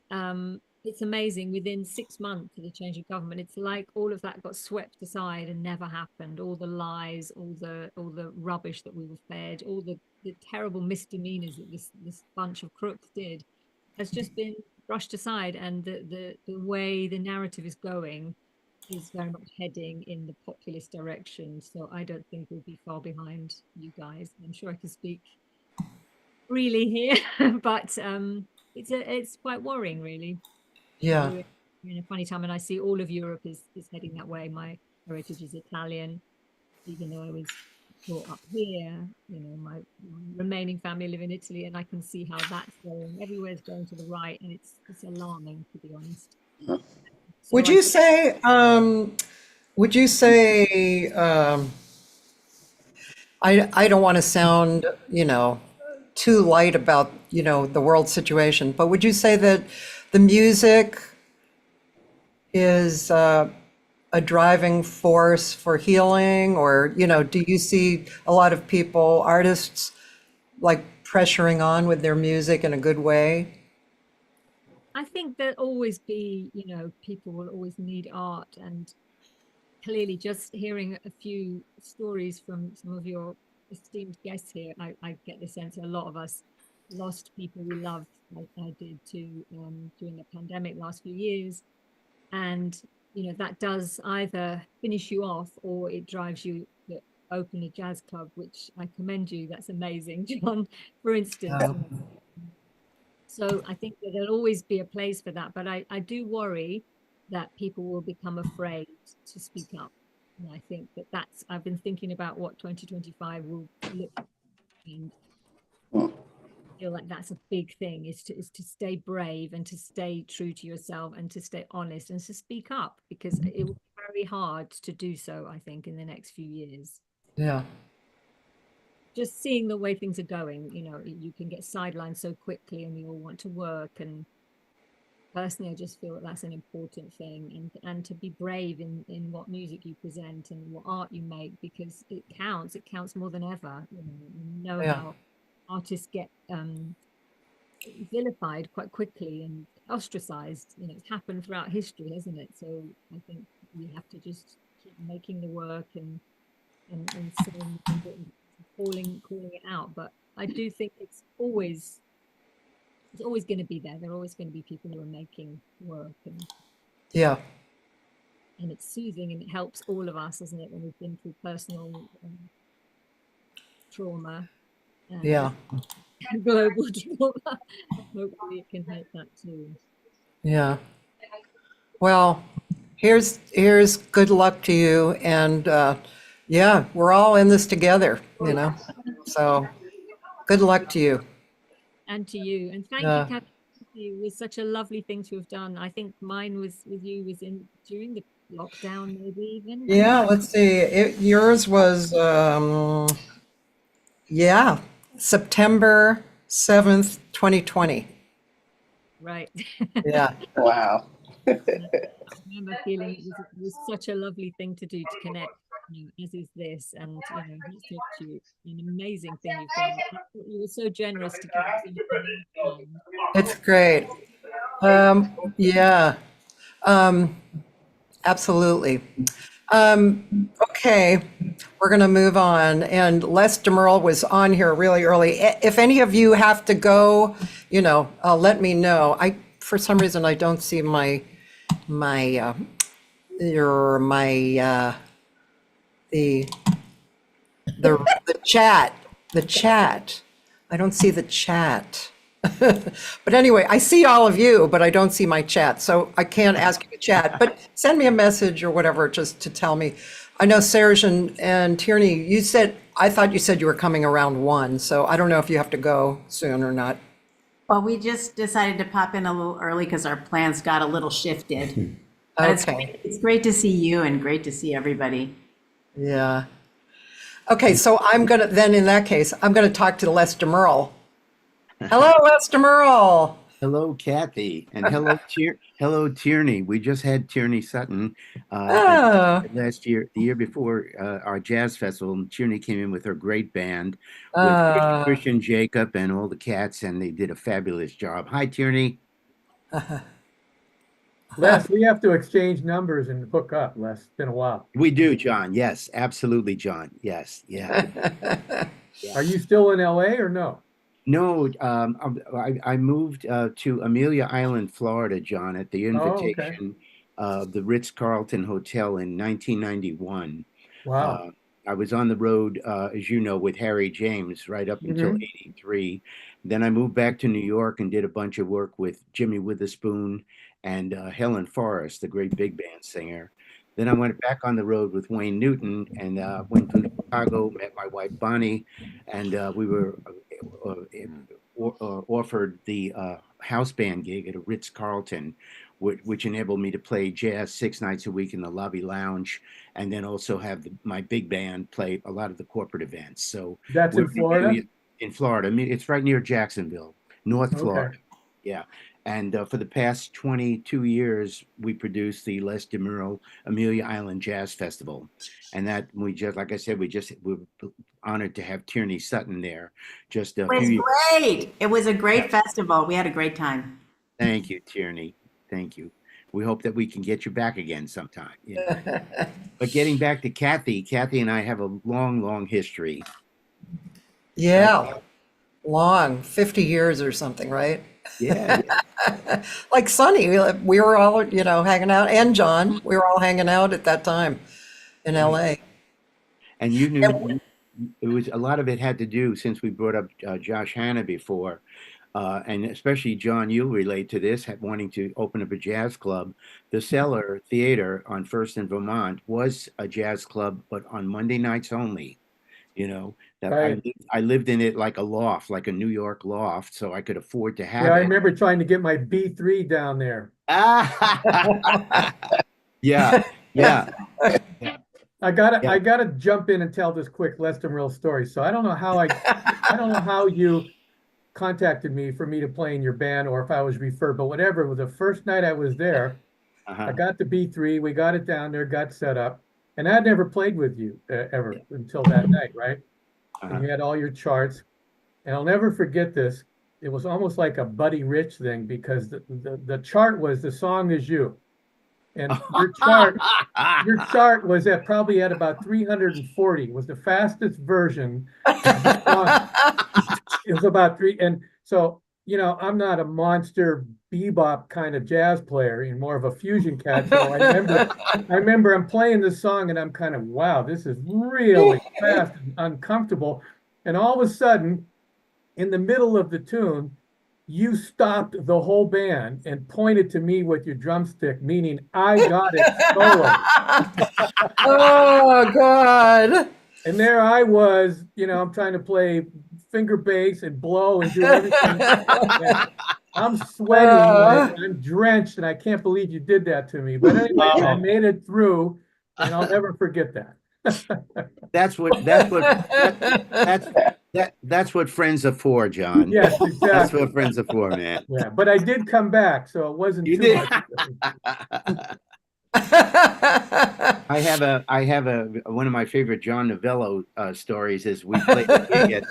it's amazing, within 6 months of the change of government, it's like all of that got swept aside and never happened. All the lies, all the rubbish that we were fed, all the terrible misdemeanors that this bunch of crooks did has just been brushed aside. And the way the narrative is going is very much heading in the populist direction. So I don't think we'll be far behind you guys. I'm sure I can speak freely here, but it's quite worrying, really. Yeah. We're in a funny time, and I see all of Europe is heading that way. My heritage is Italian, even though I was brought up here. You know, my remaining family live in Italy, and I can see how that's going. Everywhere's going to the right, and it's alarming, to be honest. So Would I you think- say, would you say, I don't want to sound, too light about, the world situation, but would you say that the music is a driving force for healing? Or, do you see a lot of people, artists, like pressuring on with their music in a good way? I think there'll always be, people will always need art, and clearly just hearing a few stories from some of your esteemed guests here, I get the sense a lot of us lost people we loved, like I did too, during the pandemic last few years. And, that does either finish you off or it drives you to open a jazz club, which I commend you. That's amazing, John, for instance. Yeah. So I think that there'll always be a place for that. But I do worry that people will become afraid to speak up. And I think I've been thinking about what 2025 will look like, and feel like that's a big thing, is to stay brave and to stay true to yourself and to stay honest and to speak up, because it will be very hard to do so, I think, in the next few years. Yeah. Just seeing the way things are going, you can get sidelined so quickly and we all want to work. And personally, I just feel that that's an important thing, and to be brave in what music you present and what art you make, because it counts more than ever. Yeah. How artists get vilified quite quickly and ostracized. It's happened throughout history, hasn't it? So I think we have to just keep making the work and saying calling it out. But I do think it's always going to be there. There are always going to be people who are making work, Yeah. and it's soothing and it helps all of us, isn't it, when we've been through personal trauma and Yeah. global trauma. Hopefully it can help that too. Yeah. Well, here's good luck to you. And yeah, we're all in this together, So good luck to you. And to you, and thank Yeah. you, Cathy. It was such a lovely thing to have done. I think mine was with you was during the lockdown, maybe even. Yeah, let's see. Yours was, September 7th, 2020. Right. Yeah. Wow. I remember feeling it was such a lovely thing to do, to connect, as is this. And, he's talked to you, an amazing thing you've done. I thought you were so generous to give us time. It's great. Yeah. Absolutely. Okay, we're going to move on. And Les Demerle was on here really early. If any of you have to go, let me know. For some reason, I don't see the chat. I don't see the chat. But anyway, I see all of you, but I don't see my chat, so I can't ask you to chat. But send me a message or whatever, just to tell me. I know Serge and Tierney, I thought you said you were coming around 1, so I don't know if you have to go soon or not. Well, we just decided to pop in a little early because our plans got a little shifted. But Okay. it's great to see you and great to see everybody. Yeah. Okay, so in that case, I'm gonna talk to Lester Merle. Hello, Lester Merle. Hello, Kathy, and hello, Tierney. We just had Tierney Sutton Oh, last year, the year before our jazz festival. And Tierney came in with her great band with uh, Christian Jacob and all the cats, and they did a fabulous job. Hi, Tierney. Les, we have to exchange numbers and hook up, Les. It's been a while. We do, John. Yes, absolutely, John. Yes, yeah. Are you still in LA or no? No, I moved to Amelia Island, Florida, John, at the Oh, okay. invitation of the Ritz-Carlton Hotel in 1991. Wow. I was on the road, as you know, with Harry James right up until Mhm. 83. Then I moved back to New York and did a bunch of work with Jimmy Witherspoon and Helen Forrest, the great big band singer. Then I went back on the road with Wayne Newton and went to Chicago, met my wife Bonnie, and we were offered the house band gig at a Ritz-Carlton, which enabled me to play jazz 6 nights a week in the lobby lounge, and then also have my big band play a lot of the corporate events. So That's in Florida? In Florida. I mean, it's right near Jacksonville, North Okay. Florida. Yeah. And for the past 22 years, we produced the Les DeMuro Amelia Island Jazz Festival. And that like I said, we're honored to have Tierney Sutton there. Just a It was few years. great. It was a great festival. We had a great time. Thank you, Tierney. Thank you. We hope that we can get you back again sometime. Yeah. But getting back to Kathy and I have a long, long history. yeah, long, 50 years or something, right? Yeah. Like Sonny, we were all, hanging out, and John, we were all hanging out at that time in LA. And you knew it was a lot of it had to do, since we brought up Josh Hanna before, and especially John, you'll relate to this, wanting to open up a jazz club. The Cellar Theater on First and Vermont was a jazz club, but on Monday nights only. That Right. I lived in it like a loft, like a New York loft, so I could afford to have Yeah, I it. remember trying to get my B3 down there. Yeah, yeah. I gotta jump in and tell this quick Lester Merle story. So I don't know how you contacted me for me to play in your band or if I was referred, but whatever. It was the first night I was there. I got the B3, we got it down there, got set up, and I'd never played with you ever until that night, right? And you had all your charts, and I'll never forget this. It was almost like a Buddy Rich thing because the chart was "The Song Is You," and your chart was probably at about 340. It was the fastest version of the song. It was about three, and so I'm not a monster bebop kind of jazz player, and more of a fusion cat. So I remember I'm playing this song and I'm kind of, wow, this is really fast and uncomfortable. And all of a sudden, in the middle of the tune, you stopped the whole band and pointed to me with your drumstick, meaning I got it solo. Oh, God. And there I was, I'm trying to play finger bass and blow and do everything. I'm sweating, I'm drenched, and I can't believe you did that to me. But anyway, I made it through, and I'll never forget that. That's what friends are for, John. Yes, exactly. That's what friends are for, man. Yeah, but I did come back, so it wasn't You too did. much. I have one of my favorite John Novello stories is we played a gig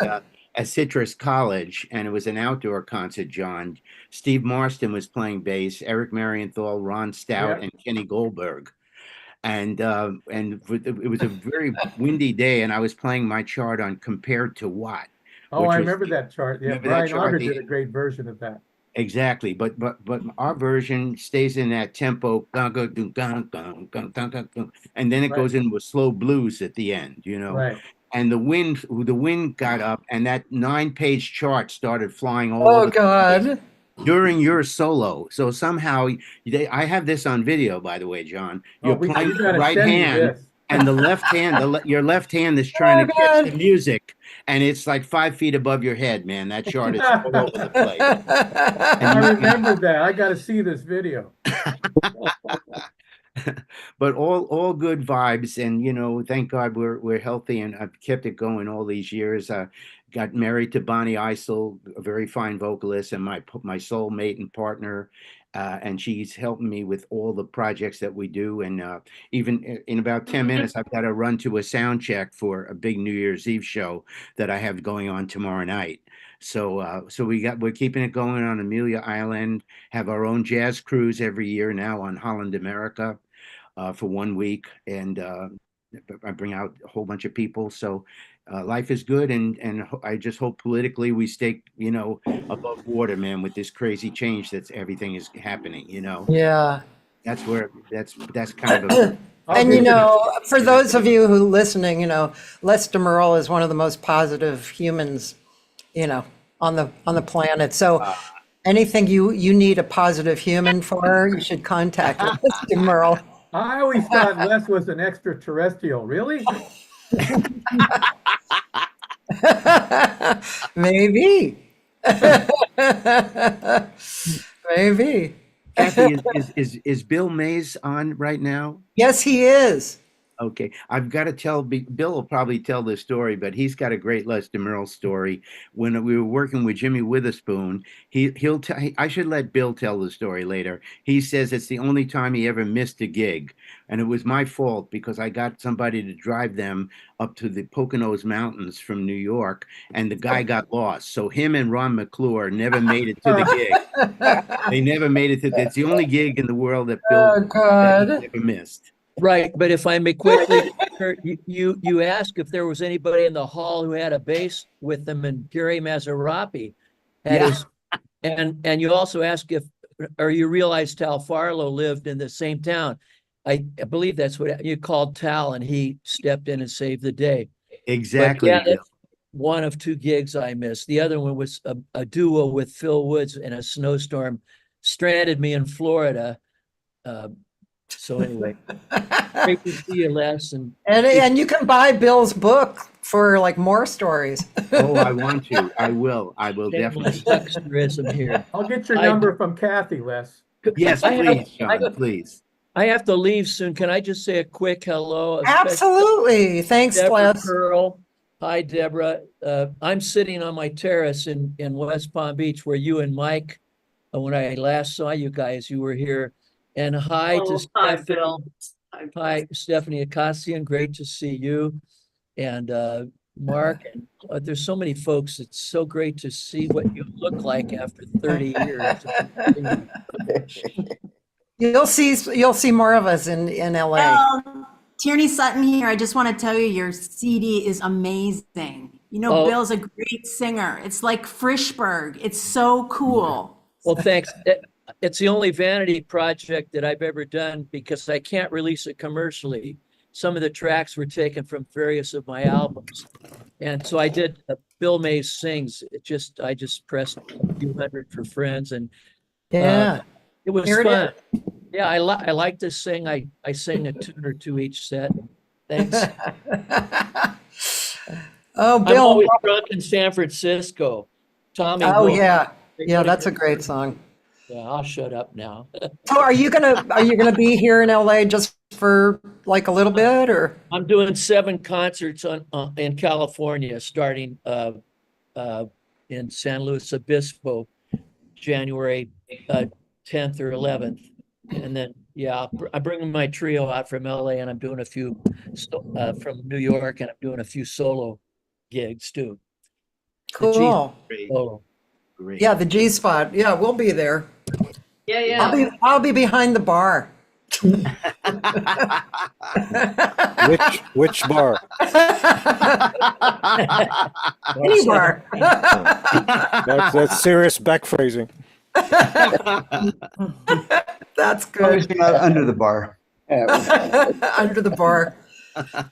at Citrus College, and it was an outdoor concert, John. Steve Marston was playing bass, Eric Marienthal, Ron Stout, and Kenny Goldberg. And it was a very windy day, and I was playing my chart on Compared to What. Oh, I remember that chart. Yeah, remember that Brian Auger chart? did a great version of that. Exactly, but our version stays in that tempo, and then it goes into a slow blues at the end, Right. And the wind got up, and that 9-page chart started flying all Oh, over God. during your solo. So somehow I have this on video, by the way, John. You're playing with the right hand. and the left hand, your left hand is trying to catch the God. music, and it's like 5 feet above your head, man. That chart is all over the place. I remember that. I got to see this video. But all good vibes, and thank God we're healthy, and I've kept it going all these years. Got married to Bonnie Eisel, a very fine vocalist, and my soulmate and partner, and she's helping me with all the projects that we do. And even in about 10 minutes, I've got to run to a sound check for a big New Year's Eve show that I have going on tomorrow night. So we're keeping it going on Amelia Island. Have our own jazz cruise every year now on Holland America. For 1 week, and I bring out a whole bunch of people. So life is good, and I just hope politically we stay, above water, man, with this crazy change everything is happening. Yeah. That's kind of a. And for those of you who listening, Les DeMerle is one of the most positive humans, on the planet. So anything you need a positive human for, you should contact Les DeMerle. I always thought Les was an extraterrestrial. Really? Maybe. Maybe. Cathy, is Bill Mays on right now? Yes, he is. Okay, I've got to tell. Bill will probably tell this story, but he's got a great Les DeMerle story. When we were working with Jimmy Witherspoon, he'll tell. I should let Bill tell the story later. He says it's the only time he ever missed a gig, and it was my fault because I got somebody to drive them up to the Poconos Mountains from New York, and the guy got lost. So him and Ron McClure never made it to the gig. They never made it to. It's the only gig in the world that Bill that he never missed. Right, but if I may quickly, you asked if there was anybody in the hall who had a bass with them, and Gary Mazarapi had his, and you also asked you realized Tal Farlow lived in the same town. I believe that's what you called Tal, and he stepped in and saved the day. Exactly. But that's one of 2 gigs I missed. The other one was a duo with Phil Woods in a snowstorm, stranded me in Florida. So anyway, great to see you, Les. And you can buy Bill's book for like more stories. Oh, I want to. I will definitely. Here. I'll get your number from Cathy, Les. Yes, please, John, please. I have to leave soon. Can I just say a quick hello? Absolutely. Thanks, Deborah Les. Pearl. Hi, Deborah. I'm sitting on my terrace in West Palm Beach where you and Mike, when I last saw you guys, you were here. And hi to Stephanie. Hi, Stephanie Akasian. Great to see you. And Mark. And there's so many folks. It's so great to see what you look like after 30 years. You'll see more of us in LA. Tierney Sutton here. I just want to tell you, your CD is amazing. Bill's a great singer. It's like Frischberg. It's so cool. Well, thanks. It's the only vanity project that I've ever done because I can't release it commercially. Some of the tracks were taken from various of my albums. And so I did Bill Mays Sings. I just pressed a few hundred for friends, and it was fun. Yeah, I like to sing. I sing a tune or 2 each set. Thanks. Oh, Bill. I'm always drunk in San Francisco. Tommy. Oh, yeah. Yeah, that's a great song. Yeah, I'll shut up now. So are you gonna be here in LA just for like a little bit, or? I'm doing 7 concerts in California, starting in San Luis Obispo, January 10th or 11th, and then I'm bringing my trio out from LA, and I'm doing a few from New York, and I'm doing a few solo gigs too. Cool. Great. Yeah, the G Spot. Yeah, we'll be there. Yeah. I'll be behind the bar. Which bar? Any bar. That's serious back phrasing. That's good. Under the bar. Under the bar.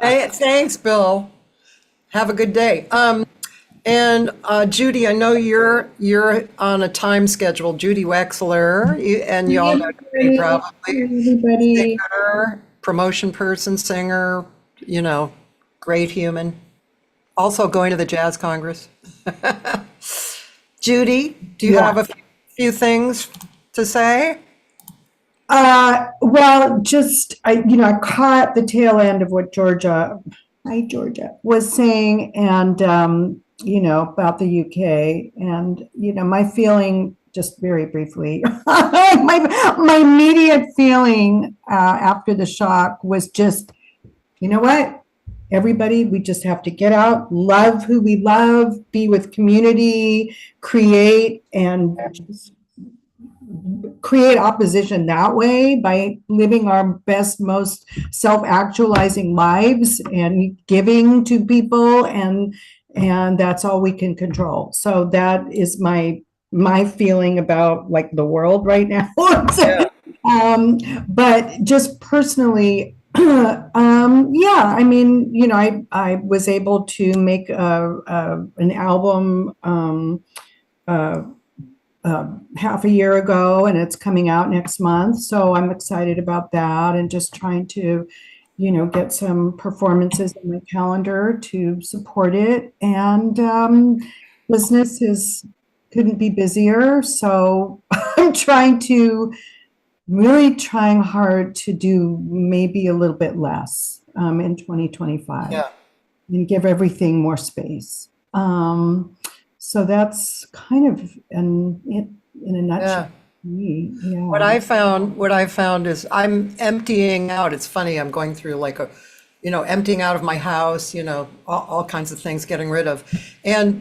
Hey, thanks, Bill. Have a good day. And Judy, I know you're on a time schedule. Judy Wexler, and you all know Judy probably. Singer, promotion person, singer, you know, great human. Also going to the Jazz Congress. Judy, do you have a few things to say? Well, just I caught the tail end of what Georgia, hi Georgia, was saying, and about the UK, and my feeling, just very briefly, my immediate feeling after the shock was just, you know what? Everybody, we just have to get out, love who we love, be with community, create, and just create opposition that way by living our best, most self-actualizing lives and giving to people, and that's all we can control. So that is my feeling about like the world right now. But just personally, yeah, I mean, I was able to make an album half a year ago, and it's coming out next month. So I'm excited about that, and just trying to, get some performances in my calendar to support it. And business couldn't be busier. So I'm really trying hard to do maybe a little bit less in 2025 and give everything more space. So that's kind of in a nutshell. Me. Yeah. What I found is I'm emptying out. It's funny, I'm going through like emptying out of my house, all kinds of things, getting rid of.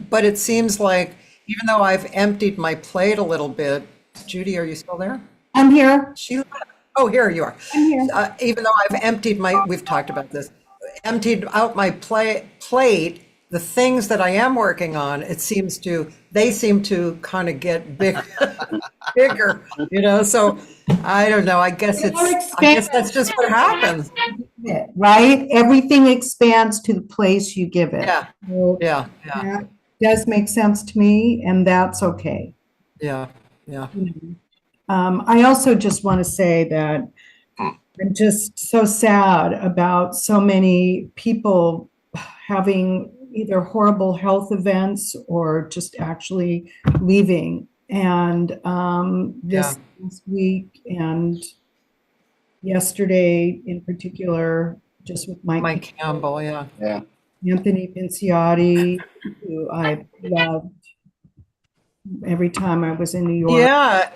But it seems like even though I've emptied my plate a little bit, Judy, are you still there? I'm here. Oh, here you are. I'm here. Even though I've we've talked about this, emptied out my plate, the things that I am working on, they seem to kind of get bigger, so I don't know. I guess that's just what happens. Right? Everything expands to the place you give it. Yeah. So that does make sense to me, and that's okay. Yeah. I also just want to say that I'm just so sad about so many people having either horrible health events or just actually leaving. And this week and yesterday in particular, just with Mike Campbell, Anthony Pinciotti, who I loved every time I was in New York. Yeah.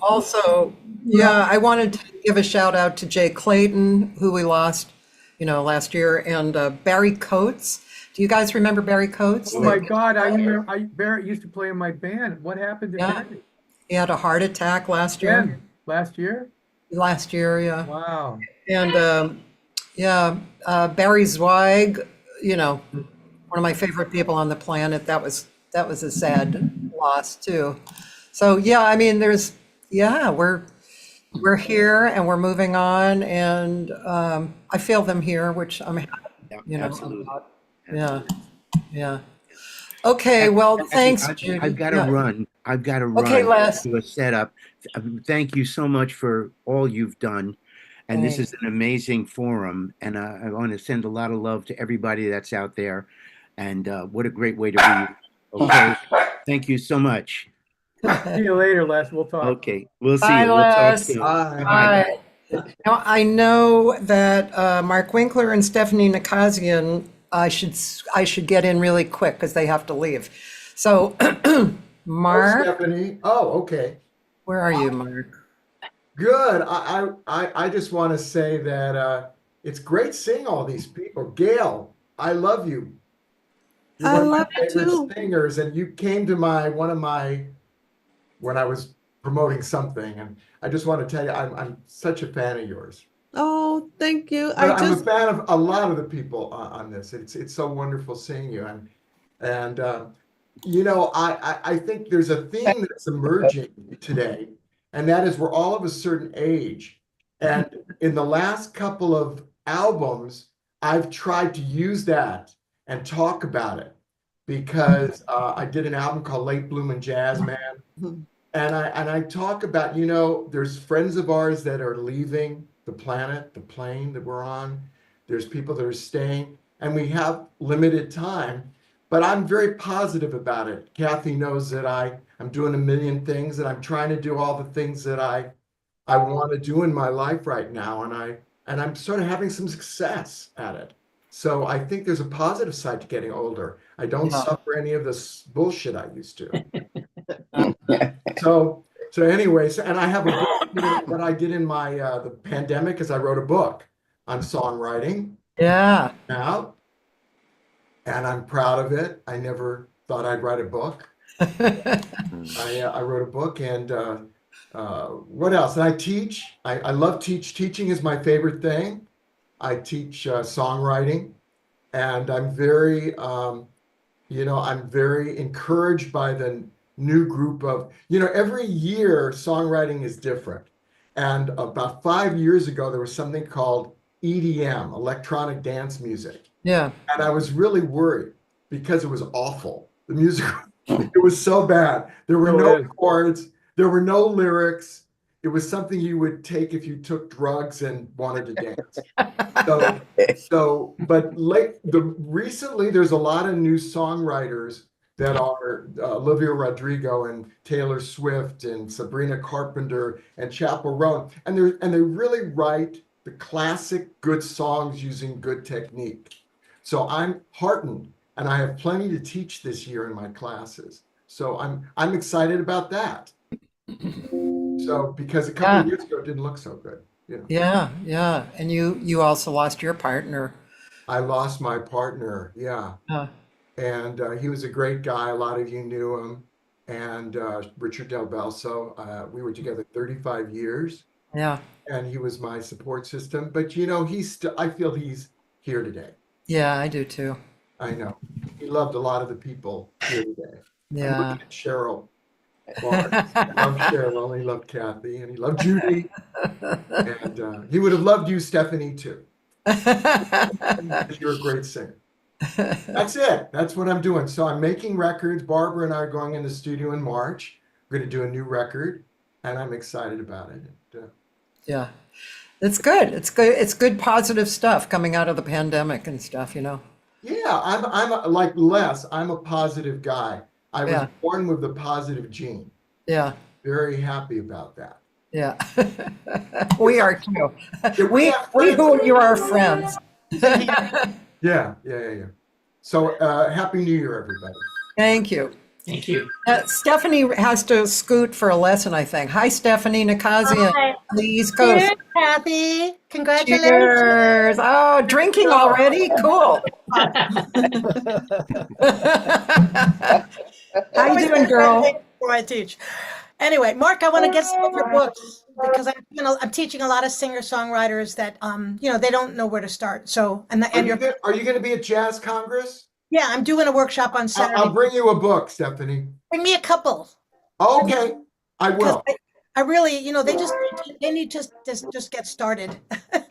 Also, I wanted to give a shout out to Jay Clayton, who we lost, last year, and Barry Coates. Do you guys remember Barry Coates? Oh my God, I remember. Barrett used to play in my band. What happened to Barry? He had a heart attack last year. Last year? Last year, yeah. Wow. And Barry Zweig, one of my favorite people on the planet. That was a sad loss too. So I mean, we're here and we're moving on, and I feel them here, which I'm happy, absolutely. About. Yeah. Okay, well, thanks, Judy. I've got to run. Okay, Les. To a setup. Thank you so much for all you've done. And this is an amazing forum. And I want to send a lot of love to everybody that's out there. And what a great way to be. Okay. Thank you so much. See you later, Les. We'll talk. Okay. We'll see Bye, you. We'll talk soon. Bye. Now, I know that Mark Winkler and Stephanie Nakazian, I should get in really quick because they have to leave. So, Mark. Oh, Stephanie. Oh, okay. Where are you, Mark? Good. I just want to say that it's great seeing all these people. Gail, I love you. You're one of my favorite singers, and you came to when I was promoting something, and I just want to tell you, I'm such a fan of yours. Oh, thank you. I'm a fan of a lot of the people on this. It's so wonderful seeing you, and I think there's a theme that's emerging today, and that is we're all of a certain age, and in the last couple of albums, I've tried to use that and talk about it, because I did an album called Late Bloomin' Jazz Man. And I talk about, there's friends of ours that are leaving the planet, the plane that we're on. There's people that are staying, and we have limited time, but I'm very positive about it. Cathy knows that I'm doing a million things, and I'm trying to do all the things that I want to do in my life right now, and I'm sort of having some success at it. So I think there's a positive side to getting older. I don't suffer any of this bullshit I used to. So anyway, and I have a book. What I did in my the pandemic is I wrote a book on songwriting. Yeah. Now, and I'm proud of it. I never thought I'd write a book. I wrote a book, and what else? And I teach. I love teaching is my favorite thing. I teach songwriting, and I'm very, I'm very encouraged by the new group of, every year songwriting is different. And about 5 years ago, there was something called EDM, electronic dance music. Yeah. And I was really worried because it was awful. The music, it was so bad. There were no chords. There were no lyrics. It was something you would take if you took drugs and wanted to dance. Recently there's a lot of new songwriters that are Olivia Rodrigo and Taylor Swift and Sabrina Carpenter and Chappell Roan, and they really write the classic good songs using good technique. So I'm heartened, and I have plenty to teach this year in my classes. So I'm excited about that. So because a couple of years ago it didn't look so good. Yeah, yeah. And you also lost your partner. I lost my partner, yeah. And he was a great guy. A lot of you knew him. And Richard Del Belso, we were together 35 years. Yeah. And he was my support system. But I feel he's here today. Yeah, I do too. I know. He loved a lot of the people here today. Yeah. I'm looking at Cheryl. Well, I love Cheryl, he loved Cathy, and he loved Judy. And he would have loved you, Stephanie, too. You're a great singer. That's it. That's what I'm doing. So I'm making records. Barbara and I are going in the studio in March. We're going to do a new record, and I'm excited about it. Yeah. It's good. It's good. It's good positive stuff coming out of the pandemic and stuff, Yeah, I'm like Les. I'm a positive guy. I was born with the positive gene. Yeah. Very happy about that. Yeah. We are too. We who you are friends. Yeah. So Happy New Year, everybody. Thank you. Thank you. Stephanie has to scoot for a lesson, I think. Hi, Stephanie Nakazian, Hi. on the East Coast. Cheers, Cathy. Congratulations. Cheers. Oh, drinking already? Cool. How you doing, girl? Before I teach. Anyway, Mark, I want to get some of your books because I'm teaching a lot of singer-songwriters that they don't know where to start. So are you going to be at Jazz Congress? Yeah, I'm doing a workshop on Saturday. I'll bring you a book, Stephanie. Bring me a couple. Okay, I will. I really, they need to just get started.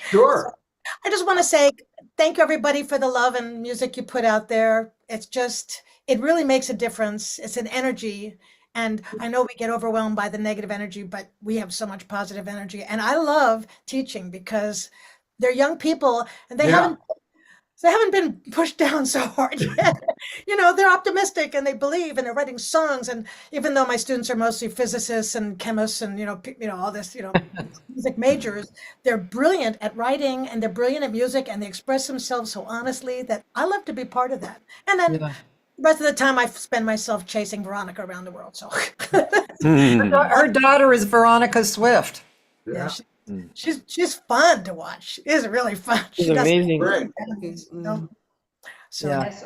Sure. So I just want to say thank you, everybody, for the love and music you put out there. It really makes a difference. It's an energy. And I know we get overwhelmed by the negative energy, but we have so much positive energy. And I love teaching because they're young people and they haven't been pushed down so hard yet. They're optimistic and they believe and they're writing songs. And even though my students are mostly physicists and chemists and, all this, music majors, they're brilliant at writing and they're brilliant at music and they express themselves so honestly that I love to be part of that. And then the rest of the time I spend myself chasing Veronica around the world. So her daughter is Veronica Swift. Yeah. She's fun to watch. She is really fun. She's amazing. So yes,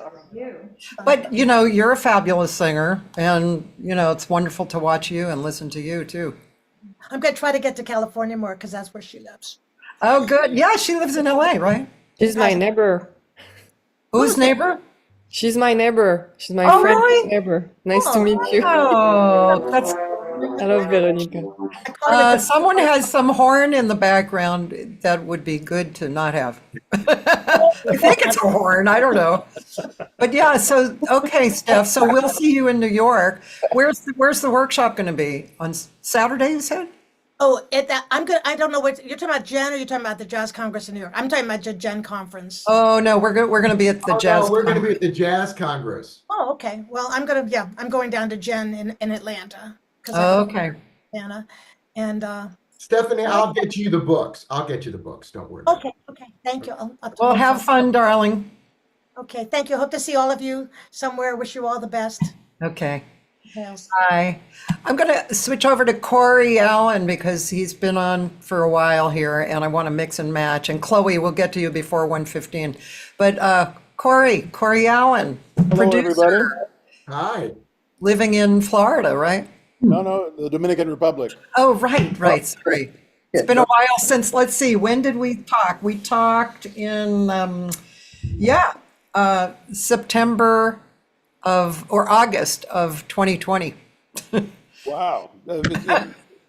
but you're a fabulous singer, and it's wonderful to watch you and listen to you too. I'm gonna try to get to California more because that's where she lives. Oh, good. Yeah, she lives in LA, right? She's my neighbor. Whose neighbor? She's my neighbor. She's my friend's really? neighbor. Nice to meet you. Oh, that's. Hello, Veronica. Someone has some horn in the background that would be good to not have. I think it's a horn. I don't know. But yeah, so, okay, Steph. So we'll see you in New York. Where's the workshop going to be? On Saturday, you said? Oh, I don't know what you're talking about, Jen, or you're talking about the Jazz Congress in New York. I'm talking about the Gen Conference. Oh no, we're gonna be at the Oh, Jazz. no, we're going to be Conference. at the Jazz Congress. Oh, okay. Well, I'm going down to Jen in Atlanta because I Oh, live okay. in Atlanta. And Stephanie, I'll get you the books. I'll get you the books. Don't worry about it. okay. Thank you. I'll Well, have fun, darling. Okay, thank you. Hope to see all of you somewhere. Wish you all the best. Okay. Yes. Hi. I'm going to switch over to Corey Allen because he's been on for a while here and I want to mix and match. And Chloe, we'll get to you before 1:15. But Corey Allen, Hello, producer, everybody. Hi. living in Florida, right? No, the Dominican Republic. Oh, right. Sorry. It's been a while since, let's see, when did we talk? We talked in, September or August of 2020. Wow,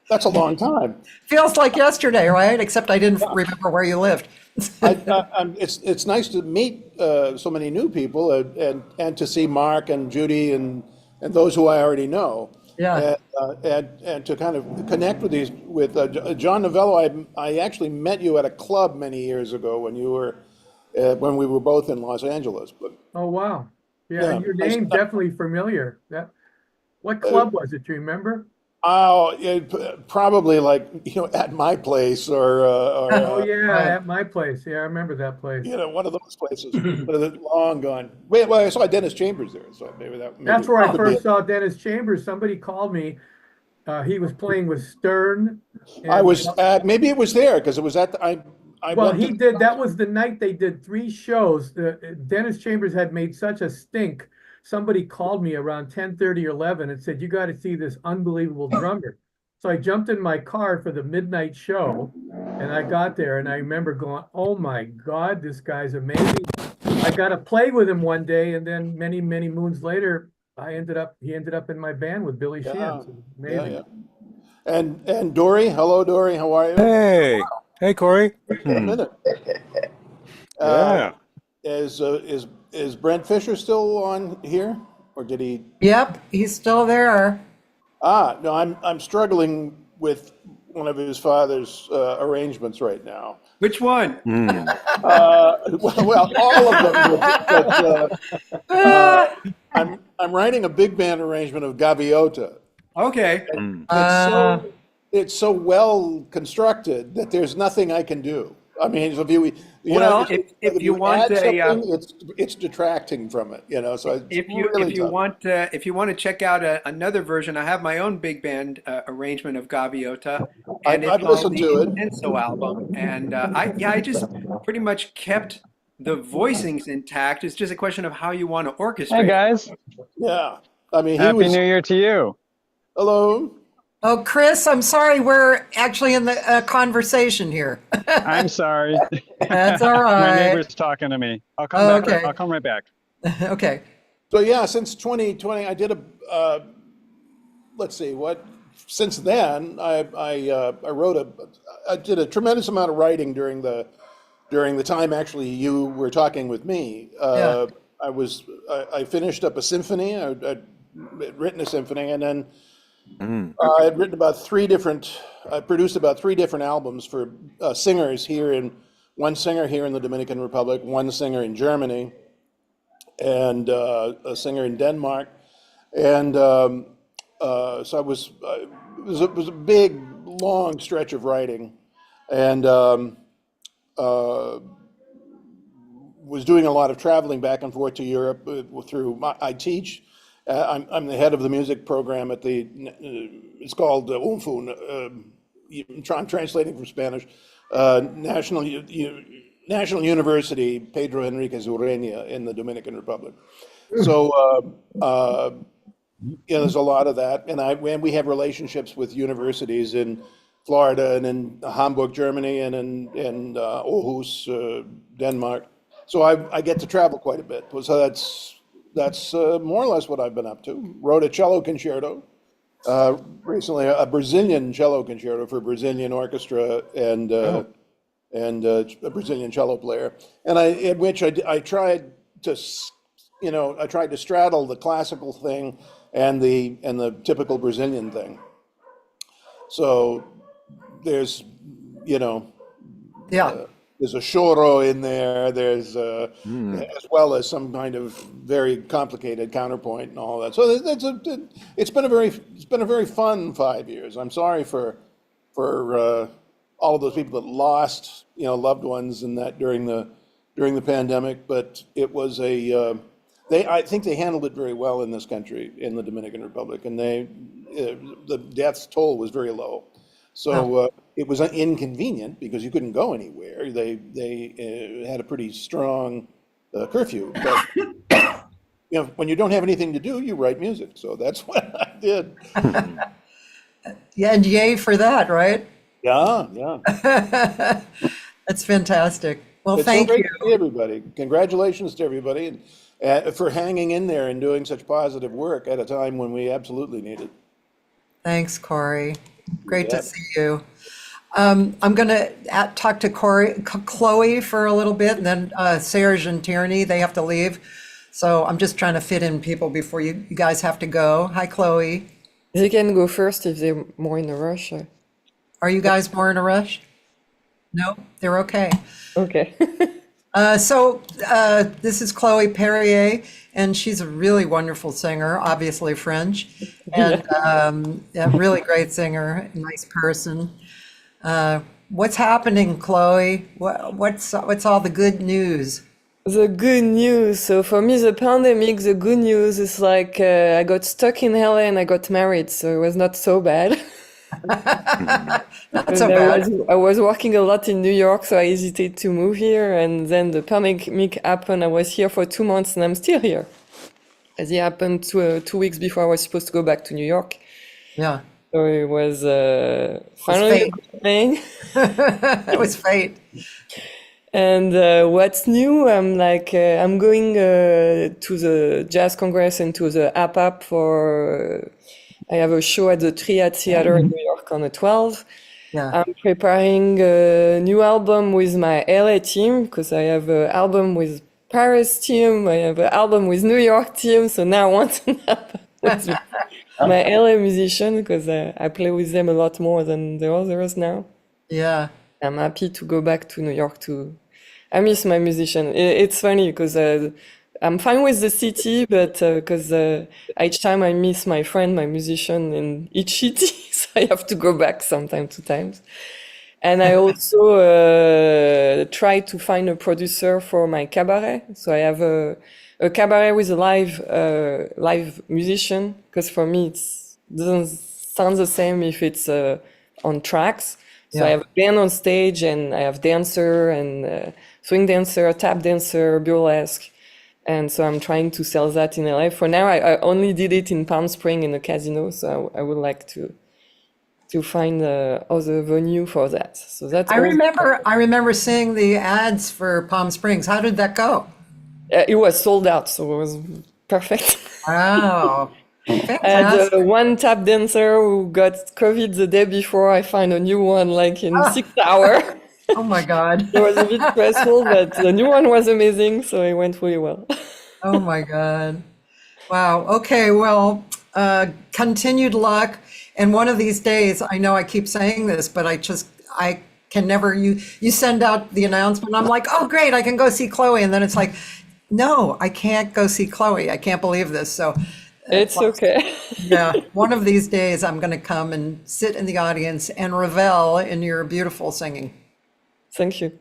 that's a long time. Feels like yesterday, right? Except I didn't remember where you lived. It's nice to meet so many new people and to see Mark and Judy and those who I already know. Yeah. And to kind of connect with John Novello. I actually met you at a club many years ago when we were both in Los Angeles. But Oh, wow. Yeah, your I- name definitely familiar. What club was it? Do you remember? Oh, probably like, at my place or Oh, yeah, at my place. Yeah, I remember that place. one of those places, but it's long gone. Wait, well, I saw Dennis Chambers there, so maybe That's where I could be first it. saw Dennis Chambers. Somebody called me. He was playing with Stern. I and- was maybe it was there because it was at I Well, went he to- did. That was the night they did 3 shows. Dennis Chambers had made such a stink. Somebody called me around 10:30 or 11 and said, "You got to see this unbelievable drummer." So I jumped in my car for the midnight show, and I got there, and I remember going, "Oh my God, this guy's amazing." I got to play with him one day, and then many, many moons later, he ended up in my band with Billy Sheehan. So it was amazing. Yeah. And Dory, hello Dory, how are you? Hey, Corey. A minute. Yeah. Is Brent Fisher still on here, or did he? Yep, he's still there. No, I'm struggling with one of his father's arrangements right now. Which one? Well, all of them. But, I'm writing a big band arrangement of Gaviota. Okay. It's so well constructed that there's nothing I can do. I mean, if if you want add something, it's detracting from it. So it's if you really tough. if you want to check out another version, I have my own big band arrangement of Gaviota, and I've it's listened to it. the Enso album, and I just pretty much kept the voicings intact. It's just a question of how you want to orchestrate. Hey guys. Yeah, I mean, Happy New Year to you. Hello. Oh, Chris, I'm sorry. We're actually in the conversation here. I'm sorry. That's all My right. neighbor's talking to me. I'll come back. Okay. I'll come right back. Okay. So yeah, since 2020, I did let's see what. Since then, I did a tremendous amount of writing during the time actually you were talking with me. Yeah. I finished up a symphony. I'd written a symphony, and then I had written I produced about 3 different albums for singers one singer here in the Dominican Republic, one singer in Germany, and a singer in Denmark. And so it was a big, long stretch of writing, and was doing a lot of traveling back and forth to Europe I teach. I'm the head of the music program at it's called UNFUN. I'm translating from Spanish. National University Pedro Henriquez Urreña in the Dominican Republic. So there's a lot of that, and we have relationships with universities in Florida and in Hamburg, Germany, and in Aarhus, Denmark. So I get to travel quite a bit. So that's more or less what I've been up to. Wrote a cello concerto recently, a Brazilian cello concerto for a Brazilian orchestra and a Brazilian cello player, and in which I tried to straddle the classical thing and the typical Brazilian thing. So there's, you know, Yeah. there's a choro in there. There's as well as some kind of very complicated counterpoint and all that. So it's been a very fun 5 years. I'm sorry for all of those people that lost, you know, loved ones and that during the pandemic. But it was I think they handled it very well in this country, in the Dominican Republic, and the death toll was very low. So it was inconvenient because you couldn't go anywhere. They had a pretty strong curfew. But you know, when you don't have anything to do, you write music. So that's what I did. Yeah, and yay for that, right? Yeah, yeah. That's fantastic. Well, It's thank so great you. to see everybody. Congratulations to everybody and for hanging in there and doing such positive work at a time when we absolutely need it. Thanks, Corey. Great to Yeah. see you. I'm going to talk to Chloe for a little bit, and then Serge and Tierney, they have to leave. So I'm just trying to fit in people before you guys have to go. Hi, Chloe. They can go first if they're more in a rush. Are you guys more in a rush? No, they're okay. Okay. This is Chloe Perrier, and she's a really wonderful singer, obviously French, and a really great singer, nice person. What's happening, Chloe? What's all the good news? The good news. So for me, the pandemic, the good news is like I got stuck in LA and I got married, so it was not so bad. Not so bad. I was working a lot in New York, so I hesitated to move here. And then the pandemic happened. I was here for 2 months and I'm still here. As it happened 2 weeks before I was supposed to go back to New York. Yeah. So it was finally a good thing. It was fate. And what's new? I'm going to the Jazz Congress and to the APAP for. I have a show at the Triad Theater in New York on the 12th. Yeah. I'm preparing a new album with my LA team because I have an album with Paris team. I have an album with New York team. So now I want an album with my LA musician because I play with them a lot more than the others now. Yeah. I'm happy to go back to New York too. I miss my musician. It's funny because I'm fine with the city, but because each time I miss my friend, my musician in each city, so I have to go back sometime, 2 times. And I also try to find a producer for my cabaret. So I have a cabaret with a live musician, because for me it doesn't sound the same if it's on tracks. So I have a band on stage, and I have dancer and swing dancer, tap dancer, burlesque. And so I'm trying to sell that in LA. For now, I only did it in Palm Springs in a casino. So I would like to find other venue for that. So that's. I remember seeing the ads for Palm Springs. How did that go? It was sold out, so it was perfect. Wow. And one tap dancer who got COVID the day before, I find a new one like in 6 hours. Oh my God. It was a bit stressful, but the new one was amazing, so it went really well. Oh my God. Wow. Okay. Well, continued luck. And one of these days, I know I keep saying this, but I can never, you send out the announcement. I'm like, oh, great. I can go see Chloe. And then it's like, no, I can't go see Chloe. I can't believe this. So it's okay. Yeah. One of these days, I'm going to come and sit in the audience and revel in your beautiful singing. Thank you.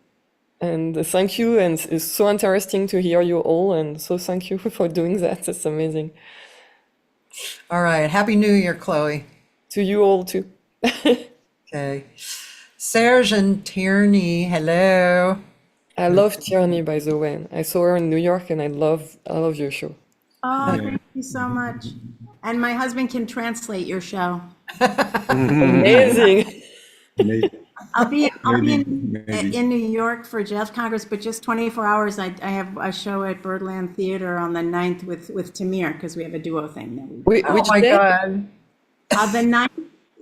And thank you. And it's so interesting to hear you all. And so thank you for doing that. It's amazing. All right. Happy New Year, Chloe. To you all too. Okay. Serge and Tierney, hello. I love Tierney, by the way. I saw her in New York and I love your show. Oh, thank you so much. And my husband can translate your show. Amazing. I'll be in New York for Jazz Congress, but just 24 hours. I have a show at Birdland Theater on the 9th with Tamir, because we have a duo thing. Which day? God.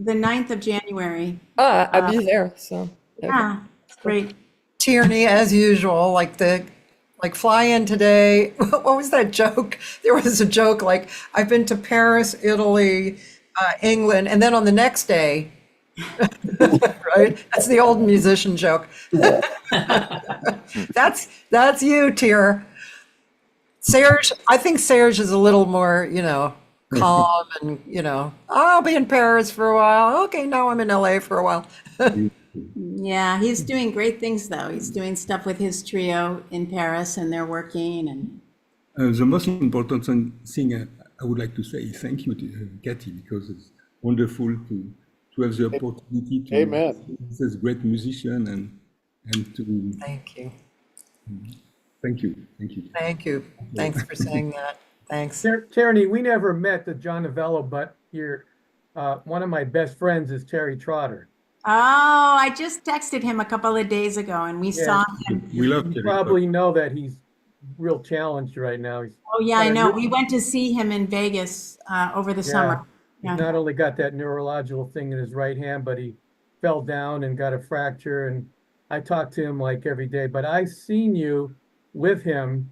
The 9th of January. I'll be there. So yeah, great. Tierney, as usual, like fly in today. What was that joke? There was a joke like, I've been to Paris, Italy, England, and then on the next day, Right? That's the old musician joke. That's you, Tyr. Serge, I think Serge is a little more, calm and, I'll be in Paris for a while. Okay, now I'm in LA for a while. Yeah, he's doing great things though. He's doing stuff with his trio in Paris and they're working and The most important thing I would like to say is thank you to Cathy, because it's wonderful to have the opportunity to Amen. this great musician and to Thank you. thank you. Thank you. Thanks for saying that. Thanks. Tierney, we never met the John Novello, but you're one of my best friends is Terry Trotter. oh, I just texted him a couple of days ago and we saw him. We love You Terry. probably know that he's real challenged right now. Oh yeah, I know. We went to see him in Vegas over the summer. He's not only got that neurological thing in his right hand, but he fell down and got a fracture. And I talk to him like every day, but I seen you with him.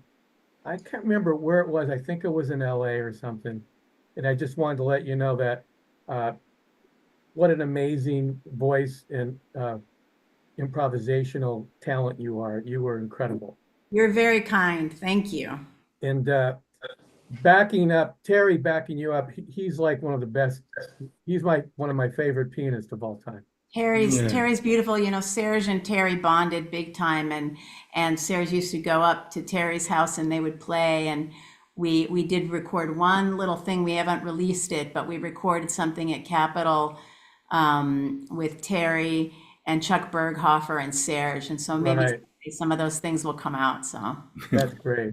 I can't remember where it was. I think it was in LA or something. And I just wanted to let you know that what an amazing voice and improvisational talent you are. You were incredible. You're very kind. Thank you. And backing you up, he's like one of the best. He's one of my favorite pianists of all time. Terry's beautiful. You know, Serge and Terry bonded big time, and Serge used to go up to Terry's house and they would play. And we did record one little thing. We haven't released it, but we recorded something at Capitol with Terry and Chuck Berghofer and Serge. And so maybe some of those things will come out. So that's great.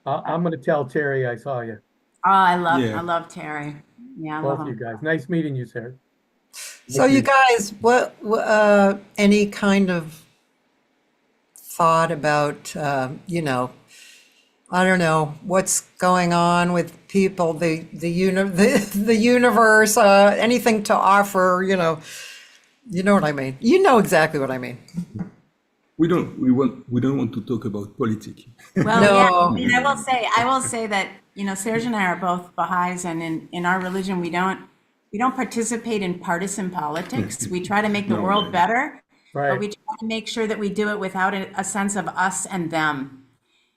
I'm going to tell Terry I saw you. Oh, I love Terry. Yeah, I both love you him. guys. Nice meeting you, Sarah. So you guys, what any kind of thought about, I don't know, what's going on with people, the universe, anything to offer, you know what I mean. You know exactly what I mean. We don't want to talk about politics. Well, No. yeah, I mean, I will say that, Serge and I are both Baha'is, and in our religion, we don't participate in partisan politics. We try to make the world better, but we try to make sure that we do it without a sense of us and them.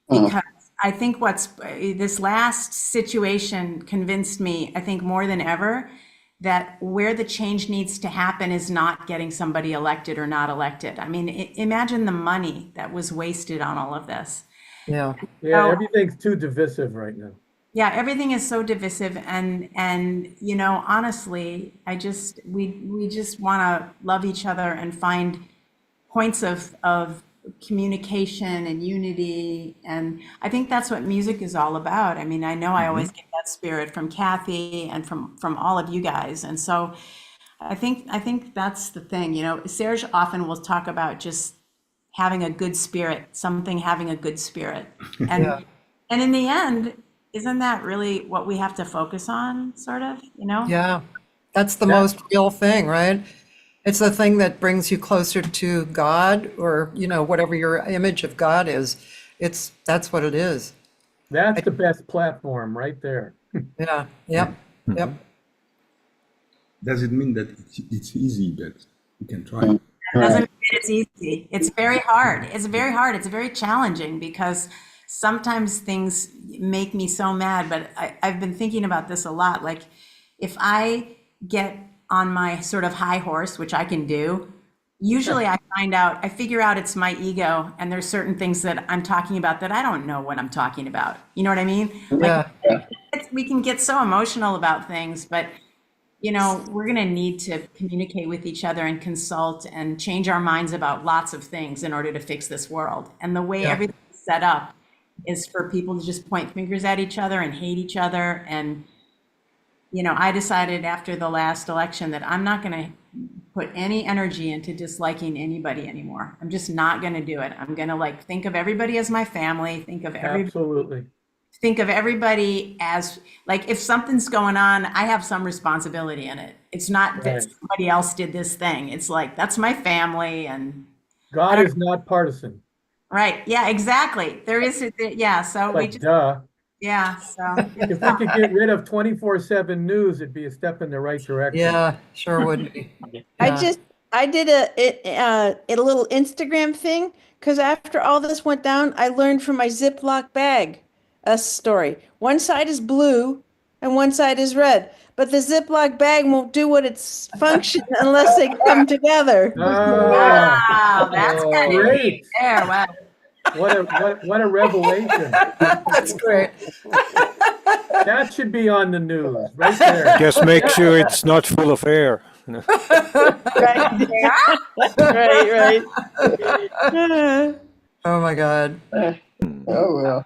Because I think this last situation convinced me, I think more than ever, that where the change needs to happen is not getting somebody elected or not elected. I mean, imagine the money that was wasted on all of this. Yeah. Yeah, everything's too divisive right now. Yeah, everything is so divisive, and honestly, we just want to love each other and find points of communication and unity, and I think that's what music is all about. I mean, I know I always get that spirit from Cathy and from all of you guys, and so I think that's the thing. Serge often will talk about just having a good spirit, having a good spirit, and in the end, isn't that really what we have to focus on, sort of, Yeah, that's the most real thing, right? It's the thing that brings you closer to God, or, whatever your image of God is. That's what it is. That's the best platform right there. Yeah, yep. Does it mean that it's easy, but we can try? It doesn't mean it's easy. It's very hard. It's very challenging, because sometimes things make me so mad, but I've been thinking about this a lot. Like, if I get on my sort of high horse, which I can do, usually I figure out it's my ego, and there's certain things that I'm talking about that I don't know what I'm talking about. You know what I mean? Yeah. We can get so emotional about things, but we're going to need to communicate with each other and consult and change our minds about lots of things in order to fix this world. And the way everything's set up is for people to just point fingers at each other and hate each other. And, I decided after the last election that I'm not going to put any energy into disliking anybody anymore. I'm just not going to do it. I'm going to think of everybody as my family, think of everybody as, if something's going on, I have some responsibility in it. It's not that somebody else did this thing. It's that's my family, and God is not partisan. Right. Yeah, exactly. There is, so we just, duh. Yeah, so If we could get rid of 24/7 news, it'd be a step in the right direction. Yeah, sure would be. I did a little Instagram thing because after all this went down, I learned from my Ziploc bag a story. One side is blue and one side is red, but the Ziploc bag won't do what its function unless they come together. wow, that's kind of Great. there. Wow. What a revelation. That's great. That should be on the news right there. Just make sure it's not full of air. Right. Oh my God. Oh, well.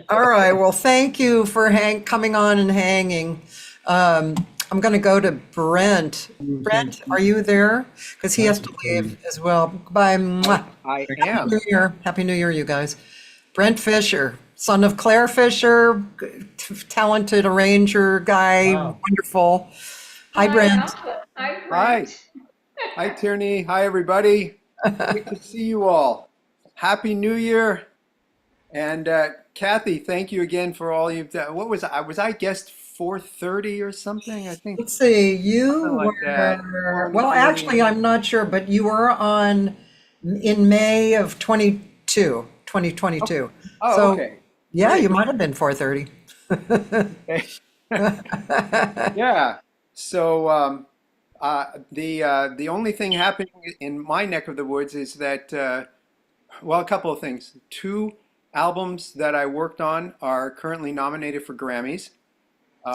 All right. Well, thank you for coming on and hanging. I'm going to go to Brent. Brent, are you there? Because he has to leave as well. Bye. Mwah. I Happy am. New Year. Happy New Year, you guys. Brent Fisher, son of Claire Fisher, talented arranger guy, wonderful. Hi, Brent. Hi. Hi, Tierney. Hi, everybody. Great to see you all. Happy New Year. And Cathy, thank you again for all you've done. What was I? Was I guest 430 or something? I think. Let's see. You Something like that. were, well, actually, I'm not sure, but you were on in May of 2022. Oh, So, okay. yeah, Great. you might have been 430. Yeah. So the only thing happening in my neck of the woods is that well, a couple of things. Two albums that I worked on are currently nominated for Grammys.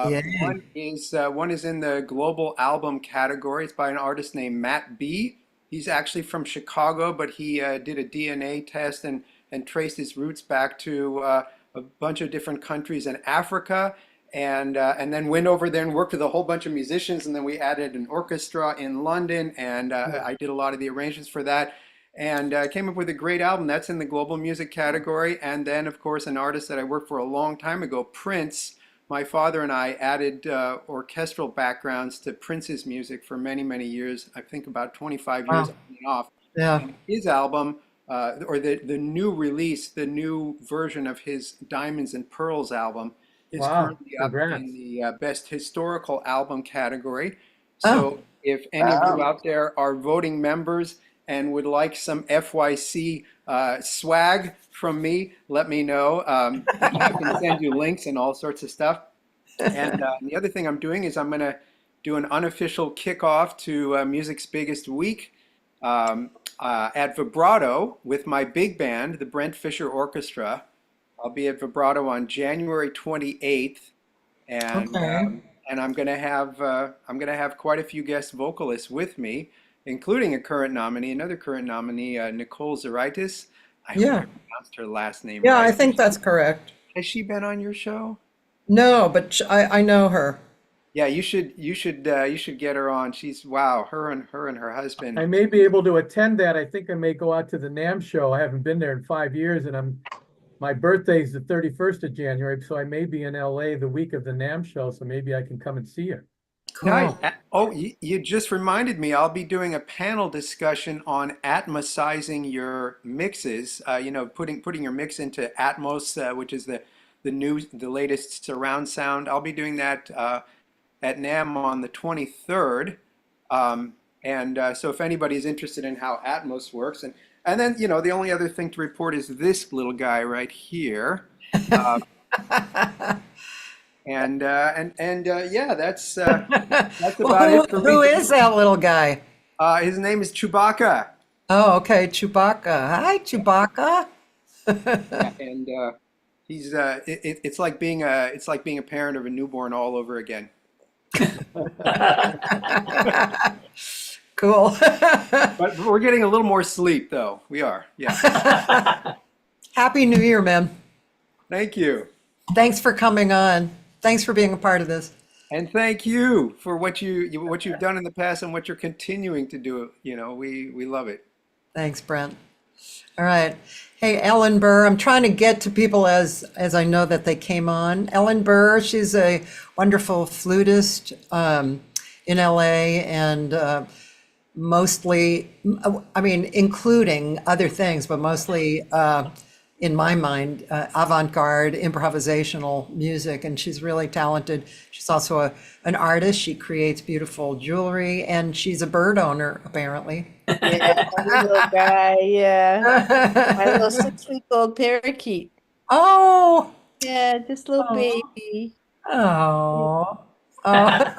Yay. One is in the global album category. It's by an artist named Matt B. He's actually from Chicago, but he did a DNA test and traced his roots back to a bunch of different countries in Africa, and then went over there and worked with a whole bunch of musicians, and then we added an orchestra in London, and I did a lot of the arrangements for that, and came up with a great album that's in the global music category. And then, of course, an artist that I worked for a long time ago, Prince. My father and I added orchestral backgrounds to Prince's music for many, many years. I think about 25 years on and off. Yeah. And his album, or the new release, the new version of his Diamonds and Pearls album, is currently up in the Best Historical Album category. So if any of you out there are voting members and would like some FYC swag from me, let me know. I can send you links and all sorts of stuff. And the other thing I'm doing is I'm going to do an unofficial kickoff to Music's Biggest Week at Vibrato with my big band, the Brent Fisher Orchestra. I'll be at Vibrato on January 28th, and I'm going to have quite a few guest vocalists with me, including another current nominee, Nicole Zeraitis. I hope I pronounced her last name Yeah, right. I think that's correct. Has she been on your show? No, but I know her. Yeah, you should get her on. She's wow, her and her husband. I may be able to attend that. I think I may go out to the NAMM show. I haven't been there in 5 years, and my birthday is the 31st of January, so I may be in LA the week of the NAMM show, so maybe I can come and see her. Cool. Nice. Oh, you just reminded me. I'll be doing a panel discussion on atmosizing your mixes. Putting your mix into Atmos, which is the latest surround sound. I'll be doing that at NAMM on the 23rd. So if anybody's interested in how Atmos works, and then the only other thing to report is this little guy right here. Yeah, that's about it for me. Who is that little guy? His name is Chewbacca. Oh, okay, Chewbacca. Hi, Chewbacca. And he's it's like being a parent of a newborn all over again. Cool. But we're getting a little more sleep, though. We are, yeah. Happy New Year, man. Thank you. Thanks for coming on. Thanks for being a part of this. And thank you for what you've done in the past and what you're continuing to do. We love it. Thanks, Brent. All right. Hey, Ellen Burr. I'm trying to get to people as I know that they came on. Ellen Burr, she's a wonderful flutist in LA, and mostly, including other things, but mostly in my mind, avant-garde improvisational music, and she's really talented. She's also an artist. She creates beautiful jewelry, and she's a bird owner, apparently. Yeah, my little guy. Yeah, my little 6-week-old parakeet. Oh, Yeah, just little baby. oh, oh.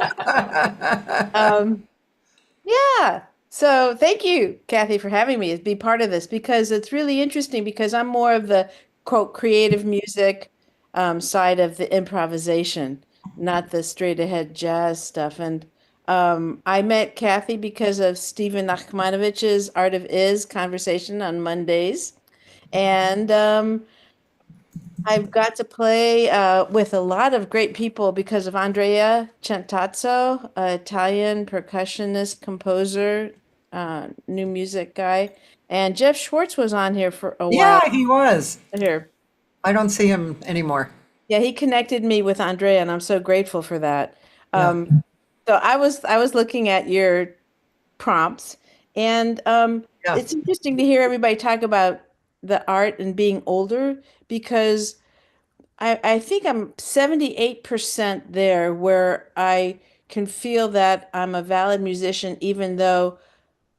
Yeah. So thank you, Kathy, for having me be part of this because it's really interesting because I'm more of the quote creative music side of the improvisation, not the straight ahead jazz stuff. And I met Kathy because of Stephen Nachmanovich's Art of Is conversation on Mondays. And I've got to play with a lot of great people because of Andrea Centazzo, an Italian percussionist, composer, new music guy. And Jeff Schwartz was on here for a while. Yeah, he was. Here. I don't see him anymore. Yeah, he connected me with Andrea, and I'm so grateful for that. Yeah. So I was looking at your prompts, and it's interesting to hear everybody talk about the art and being older because I think I'm 78% there where I can feel that I'm a valid musician even though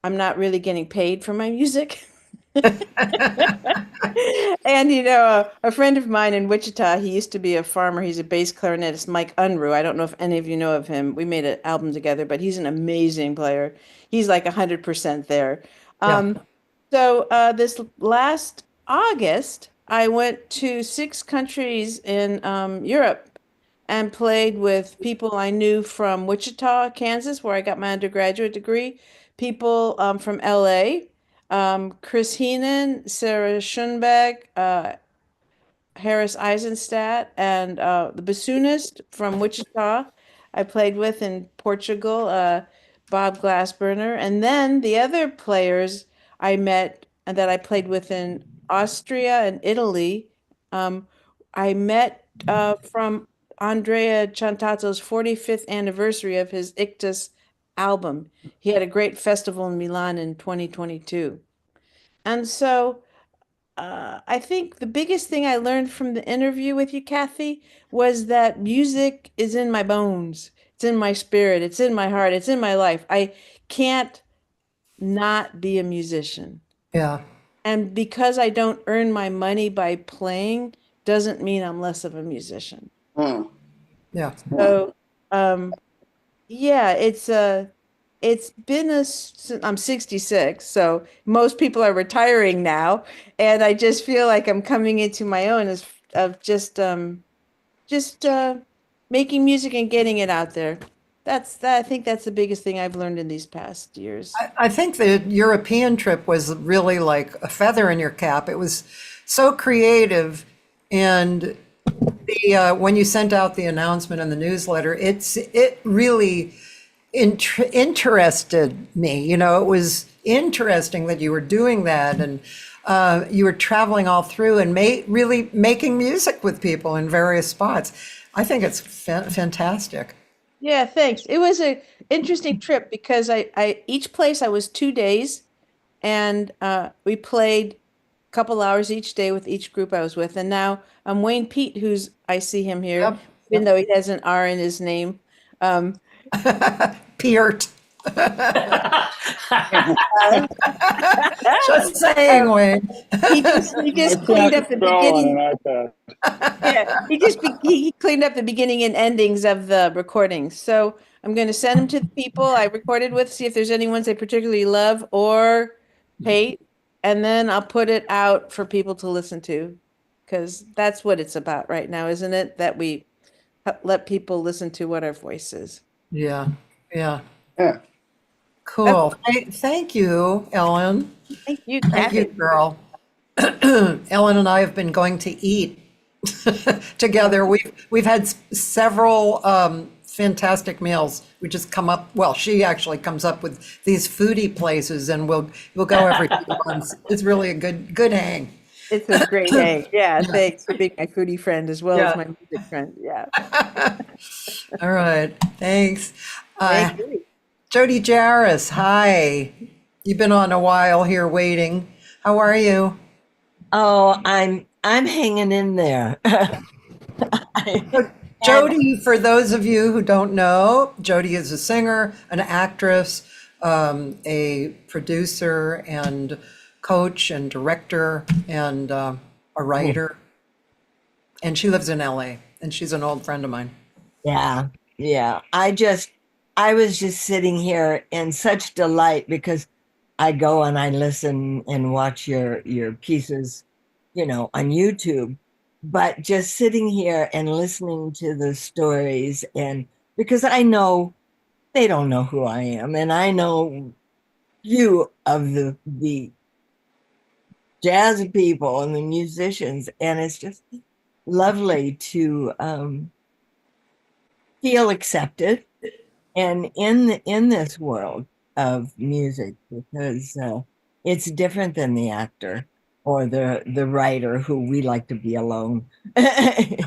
I'm not really getting paid for my music. And a friend of mine in Wichita, he used to be a farmer. He's a bass clarinetist, Mike Unruh. I don't know if any of you know of him. We made an album together, but he's an amazing player. He's like 100% there. So this last August, I went to 6 countries in Europe and played with people I knew from Wichita, Kansas, where I got my undergraduate degree, people from LA, Chris Heenan, Sarah Schoenberg, Harris Eisenstadt, and the bassoonist from Wichita I played with in Portugal, Bob Glassburner. And then the other players I met and that I played with in Austria and Italy, I met from Andrea Chantazzo's 45th anniversary of his Ictus album. He had a great festival in Milan in 2022. And so I think the biggest thing I learned from the interview with you, Kathy, was that music is in my bones. It's in my spirit. It's in my heart. It's in my life. I can't not be a musician. Yeah. And because I don't earn my money by playing, doesn't mean I'm less of a musician. Yeah. So, yeah, it's been I'm 66, so most people are retiring now, and I just feel like I'm coming into my own as of just making music and getting it out there. I think that's the biggest thing I've learned in these past years. I think the European trip was really like a feather in your cap. It was so creative, and the when you sent out the announcement in the newsletter, it really interested me. It was interesting that you were doing that, and you were traveling all through and really making music with people in various spots. I think it's fantastic. Yeah, thanks. It was a interesting trip because I each place I was 2 days, and we played a couple hours each day with each group I was with. And now Wayne Pete, I see him here, even though he has an R in his name. Peart. Just saying, Wayne. He just cleaned up the beginning. Yeah, he cleaned up the beginning and endings of the recordings. So I'm going to send them to the people I recorded with, see if there's any ones they particularly love or hate, and then I'll put it out for people to listen to, because that's what it's about right now, isn't it? That we let people listen to what our voice is. Yeah. Cool. Thank you, Ellen. Thank you, Thank you, girl. Ellen and I have been going to eat together. We've had several fantastic meals. We just come up. Well, she actually comes up with these foodie places, and we'll go every 2 months. It's really a good hang. It's a great hang. Yeah, thanks for being my foodie friend as well as my music friend. Yeah. All right. Thanks. Thank you. Jody Jarris, hi. You've been on a while here waiting. How are you? Oh, I'm I'm hanging in there. Jody, for those of you who don't know, Jody is a singer, an actress, a producer and coach and director and a writer. And she lives in LA and she's an old friend of mine. Yeah, yeah. I was just sitting here in such delight because I go and I listen and watch your pieces, on YouTube. But just sitting here and listening to the stories, and because I know they don't know who I am, and I know few of the jazz people and the musicians, and it's just lovely to feel accepted and in this world of music, because it's different than the actor or the writer who we like to be alone. That's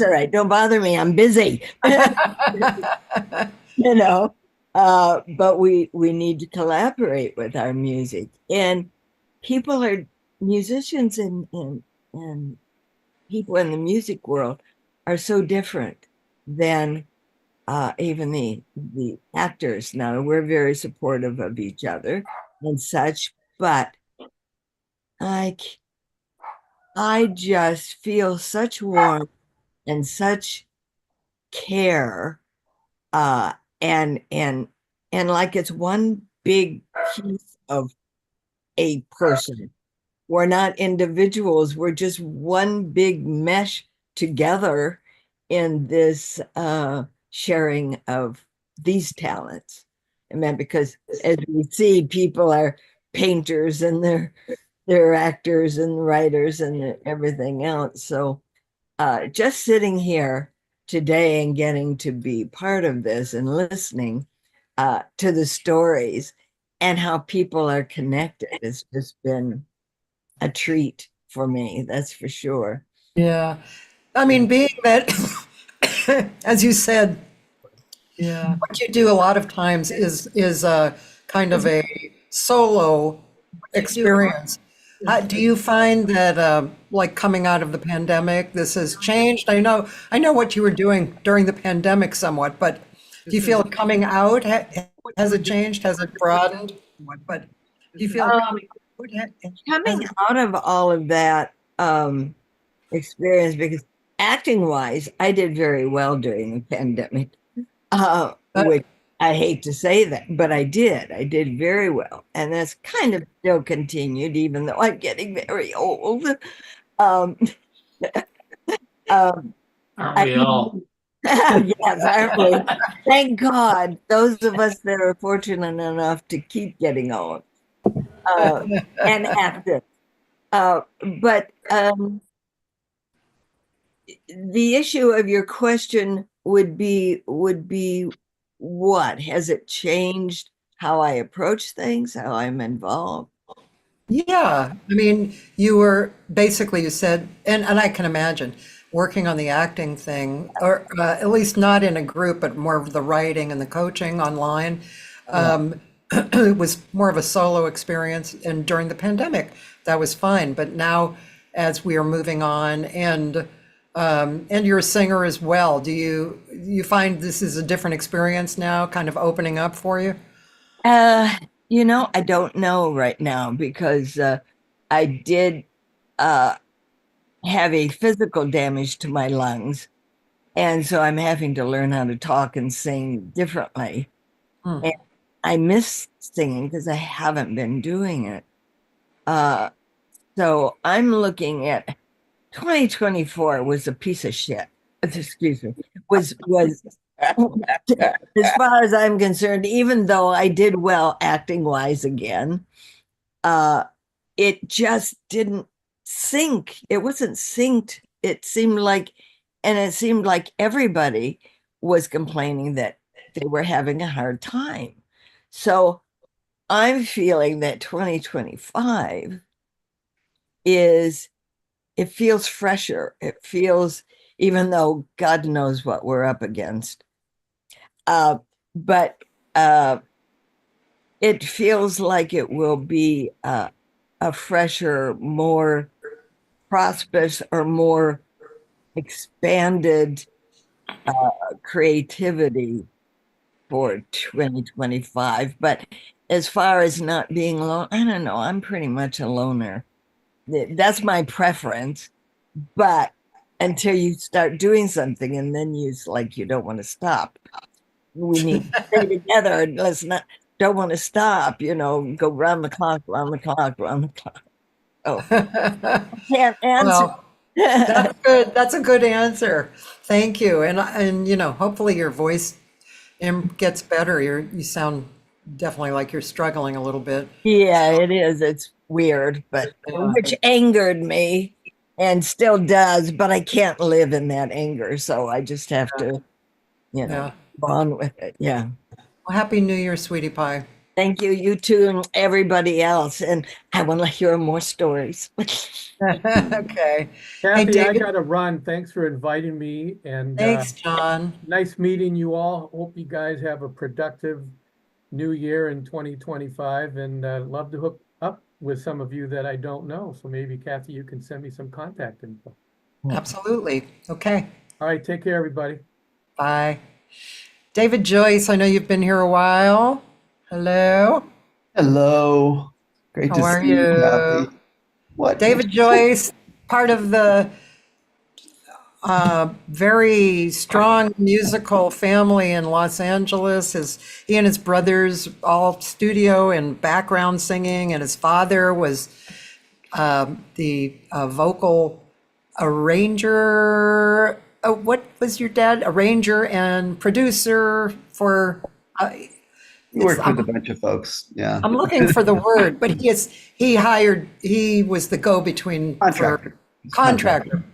all right. Don't bother me. I'm busy. But we need to collaborate with our music, and musicians and people in the music world are so different than even the actors. Now, we're very supportive of each other and such, but I just feel such warmth and such care, and like it's one big piece of a person. We're not individuals. We're just one big mesh together in this sharing of these talents. And then, because as we see, people are painters and they're actors and writers and everything else. So just sitting here today and getting to be part of this and listening to the stories and how people are connected has just been a treat for me, that's for sure. Yeah. I mean, being that, as you said, what you do a lot of times is a kind of a solo experience. Do you find that, like coming out of the pandemic, this has changed? I know what you were doing during the pandemic somewhat, but do you feel coming out, has it changed? Has it broadened? But do you feel coming out of all of that experience, because acting wise, I did very well during the pandemic, which I hate to say that, but I did very well. And that's kind of still continued, even though I'm getting very old. Aren't we all? Yes, aren't we? Thank God, those of us that are fortunate enough to keep getting old and active. But the issue of your question would be what? Has it changed how I approach things, how I'm involved? Yeah, I mean, you said, and I can imagine working on the acting thing, or at least not in a group, but more of the writing and the coaching online. It was more of a solo experience, and during the pandemic, that was fine. But now, as we are moving on, and you're a singer as well, do you find this is a different experience now, kind of opening up for you? I don't know right now, because I did have a physical damage to my lungs. And so I'm having to learn how to talk and sing differently. And I miss singing because I haven't been doing it. So I'm looking at 2024 was a piece of shit. Excuse me. Was as far as I'm concerned, even though I did well acting wise again, it just didn't sync. It wasn't synced. It seemed like everybody was complaining that they were having a hard time. So I'm feeling that 2025 it feels fresher. It feels, even though God knows what we're up against. But it feels like it will be a fresher, more prosperous or more expanded creativity for 2025. But as far as not being alone, I don't know. I'm pretty much a loner. That's my preference. But until you start doing something, and then it's like you don't want to stop. We need to stay together, and don't want to stop, go round the clock, round the clock, round the clock. Oh, can't answer. Well, that's good. That's a good answer. Thank you. And hopefully your voice gets better. You sound definitely like you're struggling a little bit. Yeah, it is. It's weird, but which angered me and still does, but I can't live in that anger. So I just have to, go on with it. Yeah. Well, Happy New Year, sweetie pie. Thank you. You too, and everybody else. And I want to hear more stories. Okay. Cathy, Hey, I got to run. Thanks for inviting me. And thanks, John. Nice meeting you all. Hope you guys have a productive new year in 2025, and love to hook up with some of you that I don't know. So maybe, Cathy, you can send me some contact info. Absolutely. Okay. All right. Take care, everybody. Bye. David Joyce, I know you've been here a while. Hello. Hello. Great to see you, Cathy. What? David Joyce, part of the very strong musical family in Los Angeles. He and his brothers all studio and background singing, and his father was the vocal arranger. What was your dad? Arranger and producer for. We worked with a bunch of folks. Yeah. I'm looking for the word, but he was the go-between contractor.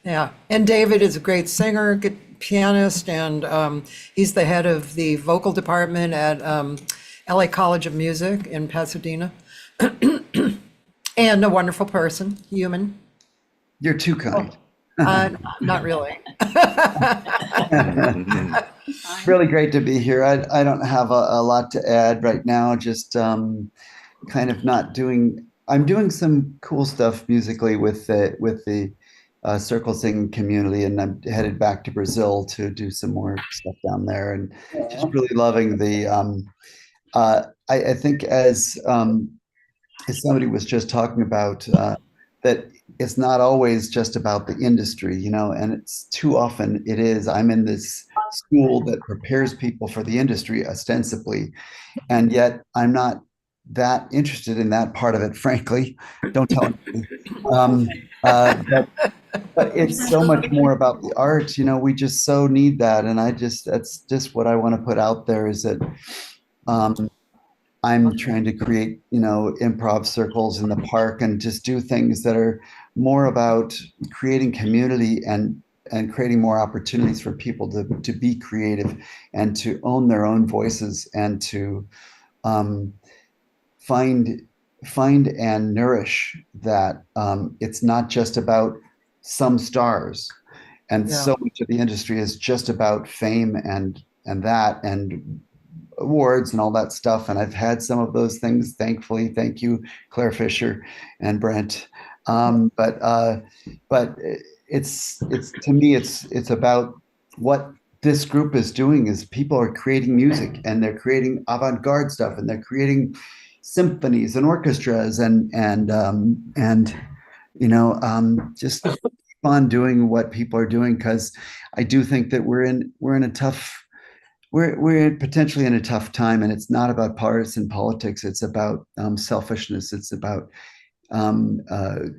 Yeah. And David is a great singer, good pianist, and he's the head of the vocal department at LA College of Music in Pasadena. And a wonderful person, human. You're too kind. Not really. Really great to be here. I don't have a lot to add right now, just kind of not doing, I'm doing some cool stuff musically with the circle singing community, and I'm headed back to Brazil to do some more stuff down there, and just really loving the, I think as somebody was just talking about, that it's not always just about the industry, and it's too often it is. I'm in this school that prepares people for the industry ostensibly, and yet I'm not that interested in that part of it, frankly. Don't tell me. But it's so much more about the art, we just so need that. And that's just what I want to put out there, is that I'm trying to create, improv circles in the park and just do things that are more about creating community and creating more opportunities for people to be creative and to own their own voices and to find and nourish that. It's not just about some stars, and so much of the industry is just about fame and awards and all that stuff. And I've had some of those things, thankfully. Thank you, Claire Fisher and Brent. But it's to me, it's about what this group is doing. Is people are creating music, and they're creating avant-garde stuff, and they're creating symphonies and orchestras, and just keep on doing what people are doing, because I do think that we're in a tough. We're potentially in a tough time, and it's not about partisan politics. It's about selfishness. It's about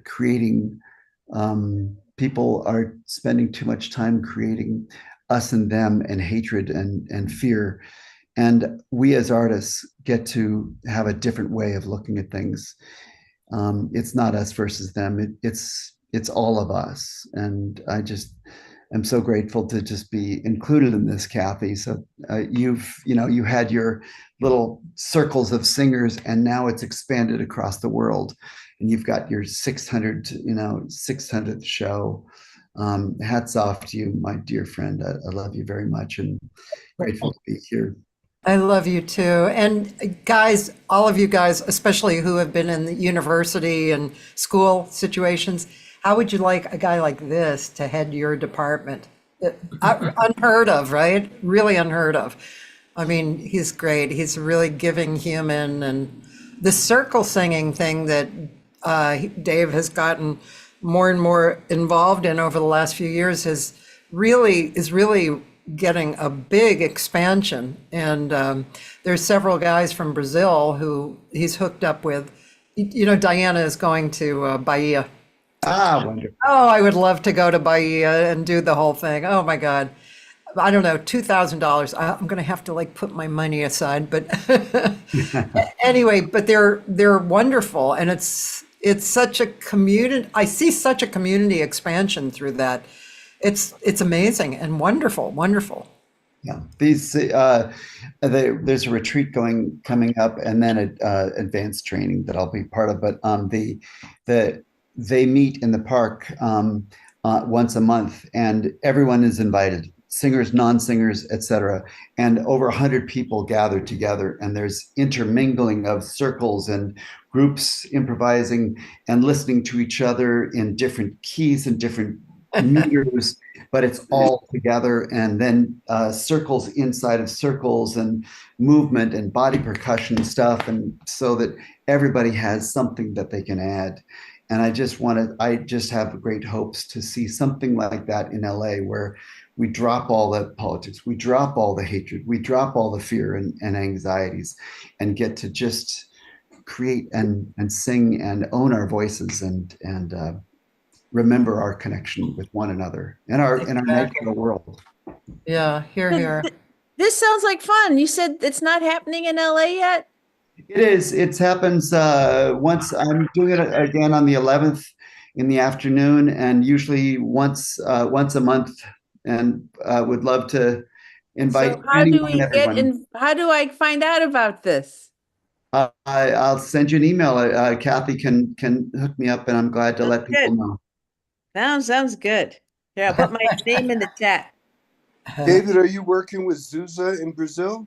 creating. People are spending too much time creating us and them, and hatred and fear. And we as artists get to have a different way of looking at things. It's not us versus them. It's all of us. And I'm so grateful to just be included in this, Cathy. So you had your little circles of singers, and now it's expanded across the world, and you've got your 600th show. Hats off to you, my dear friend. I love you very much, and grateful to be here. I love you too. And guys, all of you guys, especially who have been in the university and school situations, How would you like a guy like this to head your department? Unheard of, right? Really unheard of. I mean, he's great. He's a really giving human, and the circle singing thing that Dave has gotten more and more involved in over the last few years is really getting a big expansion. And there's several guys from Brazil who he's hooked up with. You know, Diana is going to Bahia. Ah, wonderful. Oh, I would love to go to Bahia and do the whole thing. Oh my God. I don't know, $2,000. I'm going to have to like put my money aside, but anyway, but they're wonderful, and it's such a community. I see such a community expansion through that. It's amazing and wonderful, wonderful. Yeah, these there's a retreat coming up, and then advanced training that I'll be part of. But they meet in the park once a month, and everyone is invited. Singers, non-singers, etc. And over 100 people gather together, and there's intermingling of circles and groups improvising and listening to each other in different keys and different meters, but it's all together. And then circles inside of circles and movement and body percussion stuff, and so that everybody has something that they can add. And I just have great hopes to see something like that in LA, where we drop all the politics, we drop all the hatred, we drop all the fear and anxieties, and get to just create and sing and own our voices and remember our connection with one another and our natural world. Yeah, here. This sounds like fun. You said it's not happening in LA yet? It is. It happens once. I'm doing it again on the 11th in the afternoon, and usually once a month. And would love to invite So how do we get in? How do I find out about this? I'll send you an email. Cathy can hook me up, and I'm glad to let people know. Sounds good. Yeah, I'll put my name in the chat. David, are you working with Zusa in Brazil?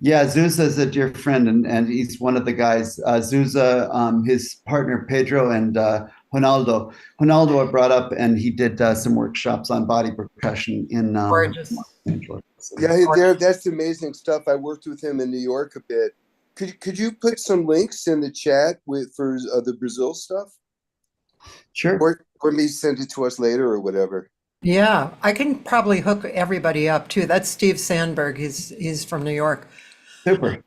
Yeah, Zusa is a dear friend, and he's one of the guys. Zusa, his partner Pedro, and Ronaldo. Ronaldo I brought up, and he did some workshops on body percussion in Gorgeous. Yeah, that's amazing stuff. I worked with him in New York a bit. Could you put some links in the chat for the Brazil stuff? Sure. Or me send it to us later or whatever. Yeah, I can probably hook everybody up too. That's Steve Sandberg. He's from New York. Super.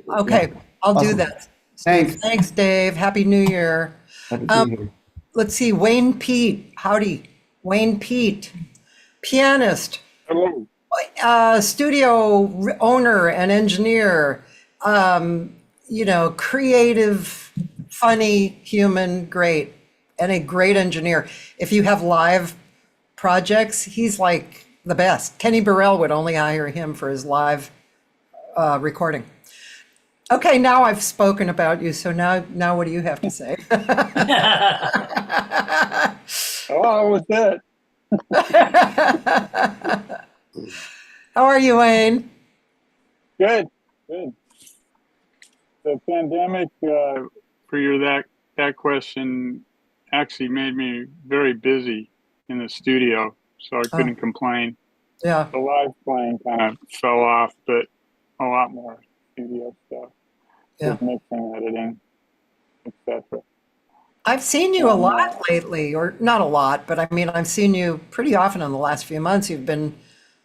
Okay, Yeah. I'll Awesome. do that. Thanks. Thanks, Dave. Happy New Year. Happy New Year. Let's see, Wayne Pete. Howdy, Wayne Pete, pianist. Hello. Studio owner and engineer. Creative, funny, human, great, and a great engineer. If you have live projects, he's like the best. Kenny Burrell would only hire him for his live recording. Okay, now I've spoken about you, so now what do you have to say? Oh, with that. How are you, Wayne? Good. The pandemic, for that question, actually made me very busy in the studio, so I couldn't complain. Yeah. The live playing kind of fell off, but a lot more studio stuff. Yeah. With mixing, editing, etc. I've seen you a lot lately, or not a lot, but I mean, I've seen you pretty often in the last few months. You've been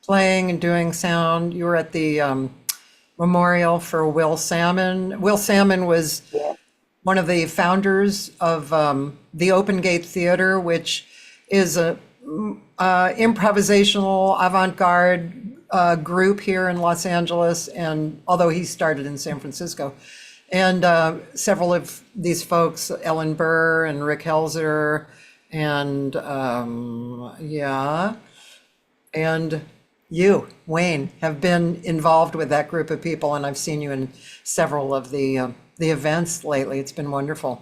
playing and doing sound. You were at the memorial for Will Salmon. Will Salmon was one of the founders of the Open Gate Theater, which is a improvisational avant-garde group here in Los Angeles, and although he started in San Francisco. And several of these folks, Ellen Burr and Rick Helzer, and and you, Wayne, have been involved with that group of people, and I've seen you in several of the events lately. It's been wonderful.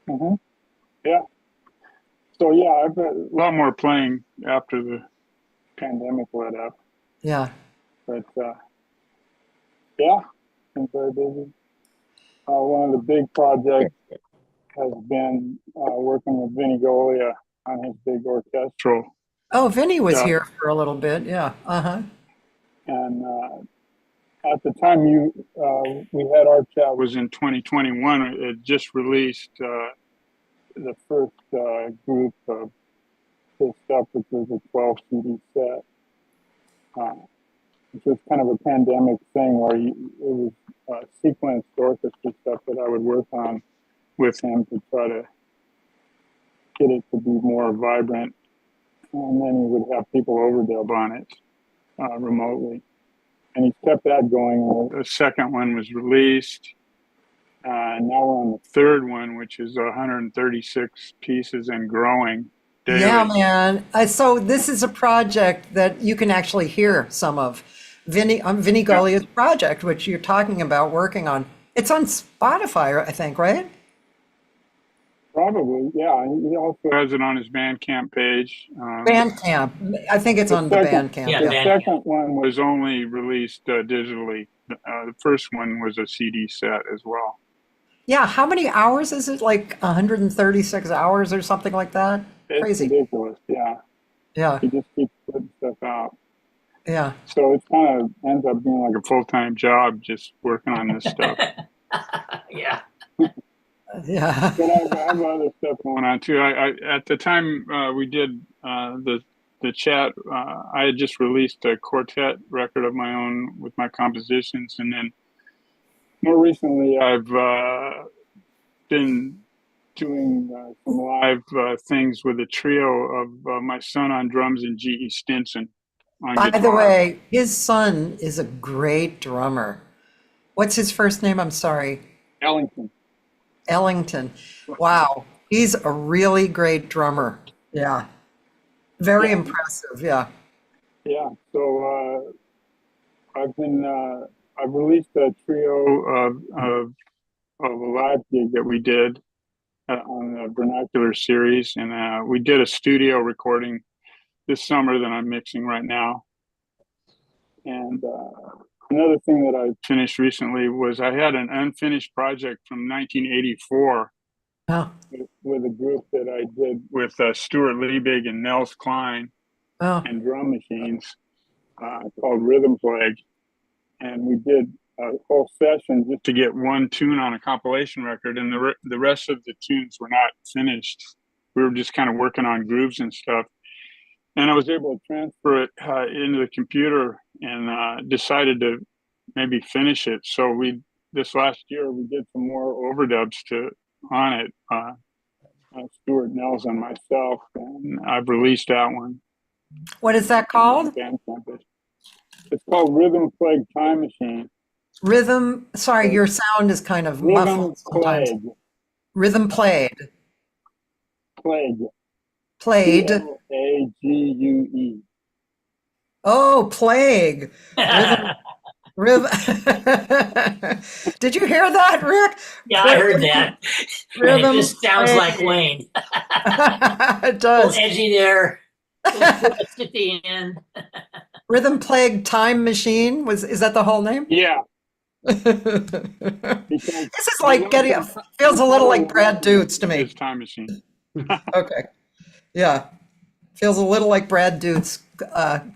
Mm-hmm. Yeah. So yeah, I've got a lot more playing after the pandemic let up. Yeah. But yeah, I'm very busy. One of the big projects has been working with Vinnie Golia on his big orchestral Oh, Vinny was stuff. here for a little bit. Yeah. Uh-huh. And at the time we had our chat was in 2021. It just released the first group of his stuff, which was a 12 CD set. Which was kind of a pandemic thing where it was sequenced orchestra stuff that I would work on with him to try to get it to be more vibrant. And then he would have people overdub on it remotely. And he's kept that going. The second one was released. And now we're on the third one, which is 136 pieces and growing daily. Yeah, man. So this is a project that you can actually hear some of. Vinny Golia's project, which you're talking about working on. It's on Spotify, I think, right? Probably, yeah. He also has it on his Bandcamp page. Bandcamp. I think it's on the Bandcamp. Yeah, the second one was only released digitally. The first one was a CD set as well. Yeah, how many hours is it? Like 136 hours or something like that? It's Crazy. ridiculous, yeah. Yeah. He just keeps putting stuff out. Yeah. So it kind of ends up being like a full-time job just working on this stuff. Yeah. Yeah. But I have other stuff going on too. I at the time we did the chat, I had just released a quartet record of my own with my compositions, and then more recently I've been doing some live things with a trio of my son on drums and G.E. Stinson on By guitar. the way, his son is a great drummer. What's his first name? I'm sorry. Ellington. Ellington. Wow. He's a really great drummer. Yeah. Very impressive. Yeah. Yeah. So I've released a trio of a live gig that we did on the Vernacular series, and we did a studio recording this summer that I'm mixing right now. And another thing that I finished recently was I had an unfinished project from 1984 with a group that I did with Stuart Liebig and Nels Klein and drum machines called Rhythm Plague. And we did a whole session just to get one tune on a compilation record, and the rest of the tunes were not finished. We were just kind of working on grooves and stuff. And I was able to transfer it into the computer and decided to maybe finish it. So this last year we did some more overdubs on it. Stuart Nels and myself, and I've released that one. What is that called? It's called Rhythm Plague Time Machine. Rhythm. Sorry, your sound is kind of muffled sometimes. Plague. Rhythm played. Plague. Played. Plague. Oh, plague. Rhythm. Did you hear that, Rick? Yeah, I heard that. Rhythm it just sounds plague. like Wayne. It does. A little edgy there. Twist at the end. Rhythm Plague Time Machine. Is that the whole name? Yeah. This is like feels a little like Brad Dutz to me. Time Machine. Okay. Yeah. Feels a little like Brad Dutz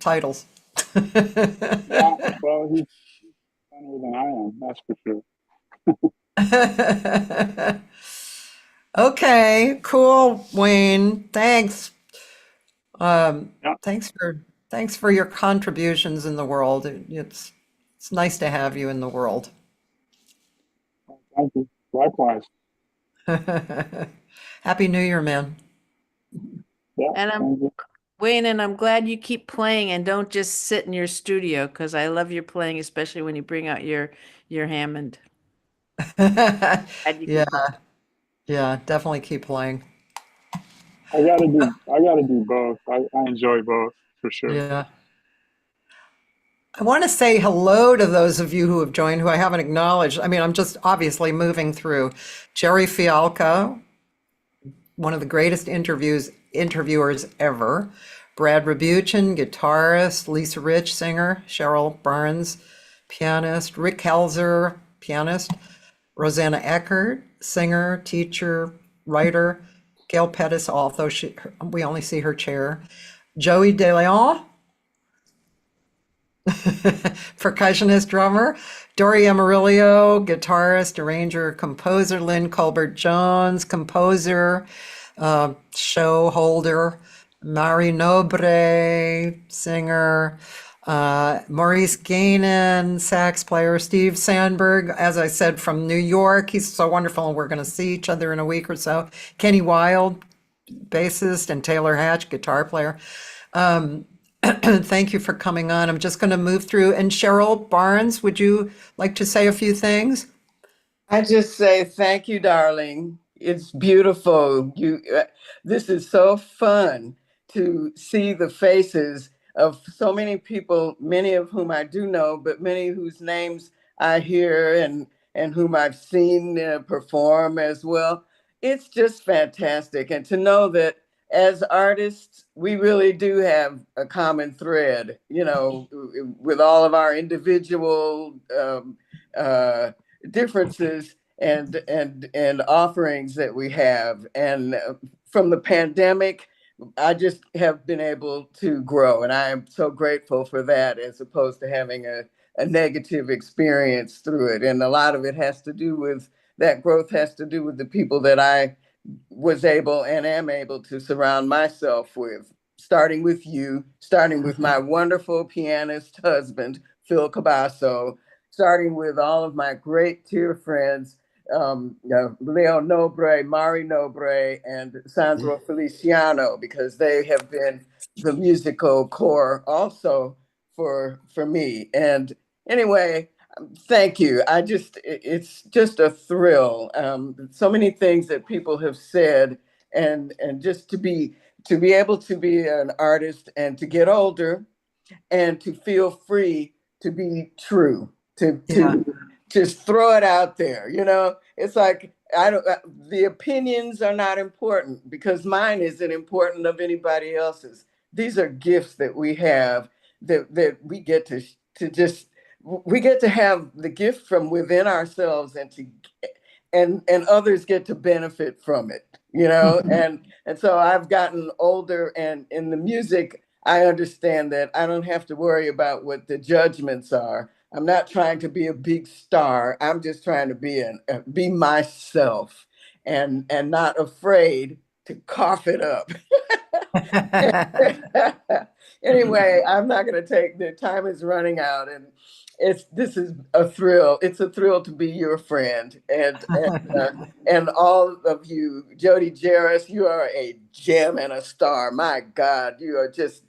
titles. Yeah, well, he's funnier than I am, that's for sure. Okay, cool, Wayne. Thanks. Thanks for your contributions in the world. It's nice to have you in the world. Thank you. Likewise. Happy New Year, man. Yeah, And Wayne, and I'm glad you keep playing and don't just sit in your studio, because I love your playing, especially when you bring out your Hammond. Yeah, definitely keep playing. I gotta do both. I enjoy both for sure. Yeah. I want to say hello to those of you who have joined who I haven't acknowledged. I mean, I'm just obviously moving through. Jerry Fialka, one of the greatest interviewers ever. Brad Rabuchin, guitarist. Lisa Rich, singer. Cheryl Barnes, pianist. Rick Helzer, pianist. Rosanna Eckert, singer, teacher, writer, Gail Pettis, although we only see her chair, Joey De Leon, percussionist, drummer, Dori Amarillo, guitarist, arranger, composer, Lynn Colbert Jones, composer, show holder, Mari Nobre, singer, Maurice Gainen, sax player, Steve Sandberg, as I said, from New York. He's so wonderful, and we're going to see each other in a week or so. Kenny Wild, bassist, and Taylor Hatch, guitar player. Thank you for coming on. I'm just going to move through. And Cheryl Barnes, would you like to say a few things? I just say thank you, darling. It's beautiful. This is so fun to see the faces of so many people, many of whom I do know, but many whose names I hear and whom I've seen perform as well. It's just fantastic. And to know that as artists, we really do have a common thread, with all of our individual differences and offerings that we have. And from the pandemic, I just have been able to grow, and I am so grateful for that, as opposed to having a negative experience through it. And a lot of it has to do with that growth has to do with the people that I was able and am able to surround myself with, starting with you, starting with my wonderful pianist husband, Phil Cabasso, starting with all of my great dear friends, Leo Nobre, Mari Nobre, and Sandro Feliciano, because they have been the musical core also for me. And anyway, thank you. It's just a thrill. So many things that people have said, and just to be able to be an artist and to get older and to feel free to be true, to just throw it out there. It's like the opinions are not important, because mine isn't important of anybody else's. These are gifts that we have, that we get to just we get to have the gift from within ourselves, and others get to benefit from it, and so I've gotten older, and in the music I understand that I don't have to worry about what the judgments are. I'm not trying to be a big star. I'm just trying to be myself, and not afraid to cough it up. Anyway, I'm not going to take, the time is running out, and this is a thrill. It's a thrill to be your friend, and all of you. Jody Jarris, you are a gem and a star. My God, you are just,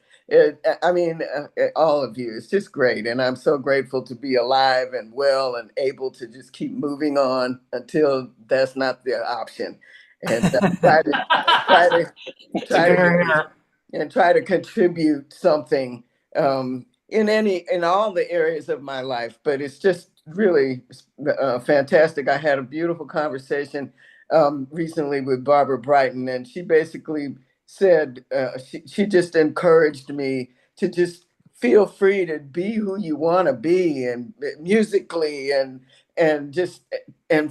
all of you. It's just great, and I'm so grateful to be alive and well and able to just keep moving on until that's not the option, and try to contribute something in all the areas of my life. But it's just really fantastic. I had a beautiful conversation recently with Barbara Brighton, and she basically said, she just encouraged me to just feel free to be who you want to be, and musically, and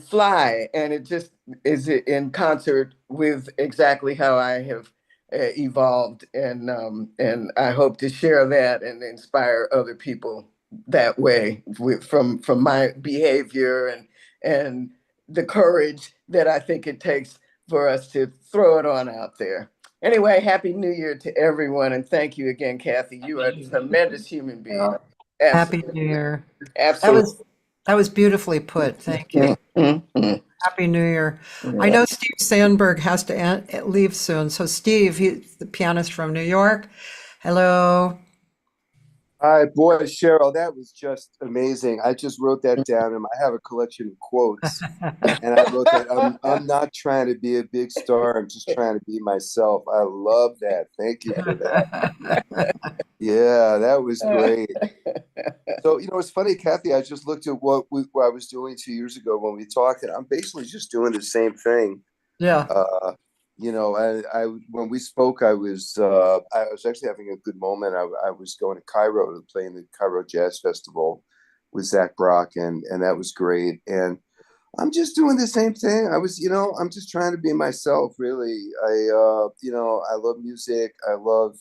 fly. And it just is in concert with exactly how I have evolved, and I hope to share that and inspire other people that way, from my behavior and the courage that I think it takes for us to throw it on out there. Anyway, Happy New Year to everyone, and thank you again, Cathy. You are a tremendous human being. Happy New Year. Absolutely. That was beautifully put. Thank you. Happy New Year. I know Steve Sandberg has to leave soon. So Steve, he's the pianist from New York. Hello. Hi, boy, Cheryl, that was just amazing. I just wrote that down, and I have a collection of quotes. And I wrote that I'm not trying to be a big star. I'm just trying to be myself. I love that. Thank you for that. Yeah, that was great. So, it's funny, Cathy, I just looked at what I was doing 2 years ago when we talked, and I'm basically just doing the same thing. Yeah. I when we spoke, I was actually having a good moment. I was going to Cairo to play in the Cairo Jazz Festival with Zach Brock, and that was great. And I'm just doing the same thing. I'm just trying to be myself, really. I love music. I love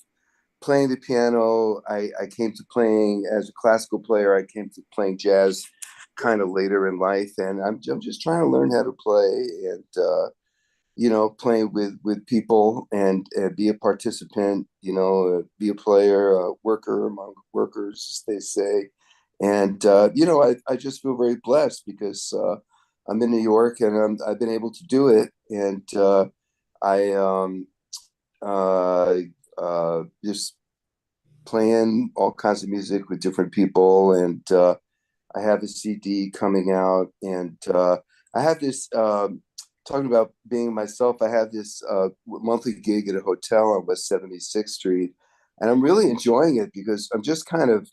playing the piano. I came to playing as a classical player. I came to playing jazz kind of later in life, and I'm just trying to learn how to play and playing with people and be a participant. Be a player, a worker among workers, as they say. And I just feel very blessed because I'm in New York and I've been able to do it. And I just playing all kinds of music with different people, and I have a CD coming out, and I have this talking about being myself. I have this monthly gig at a hotel on West 76th Street, and I'm really enjoying it because I'm just kind of,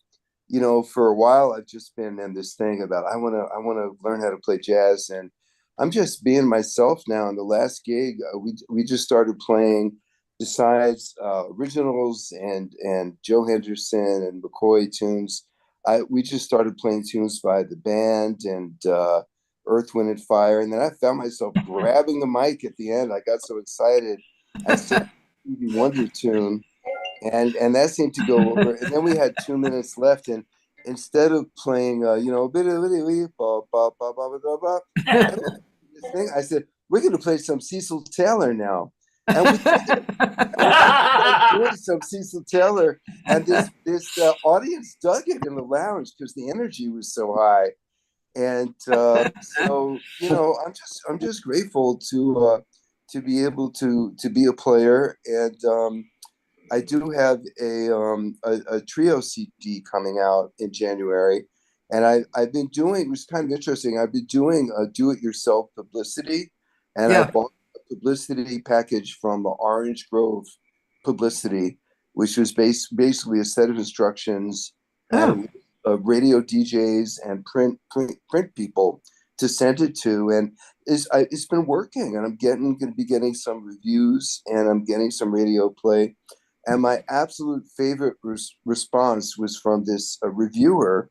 for a while I've just been in this thing about I want to learn how to play jazz, and I'm just being myself now. In the last gig, we just started playing. Besides originals and Joe Henderson and McCoy tunes, we just started playing tunes by the band and Earth, Wind and Fire, and then I found myself grabbing the mic at the end. I got so excited. I said Stevie Wonder tune, and that seemed to go over. And then we had 2 minutes left, and instead of playing, this thing, I said we're going to play some Cecil Taylor now, and we doing some Cecil Taylor, and this audience dug it in the lounge because the energy was so high, and so I'm just grateful to be able to be a player, and I do have a trio CD coming out in January, and I've been doing, which is kind of interesting. I've been doing do-it-yourself publicity, and I bought publicity package from Orange Grove Publicity, which was basically a set of instructions and radio DJs and print people to send it to, and it's been working, and I'm going to be getting some reviews, and I'm getting some radio play, and my absolute favorite response was from this reviewer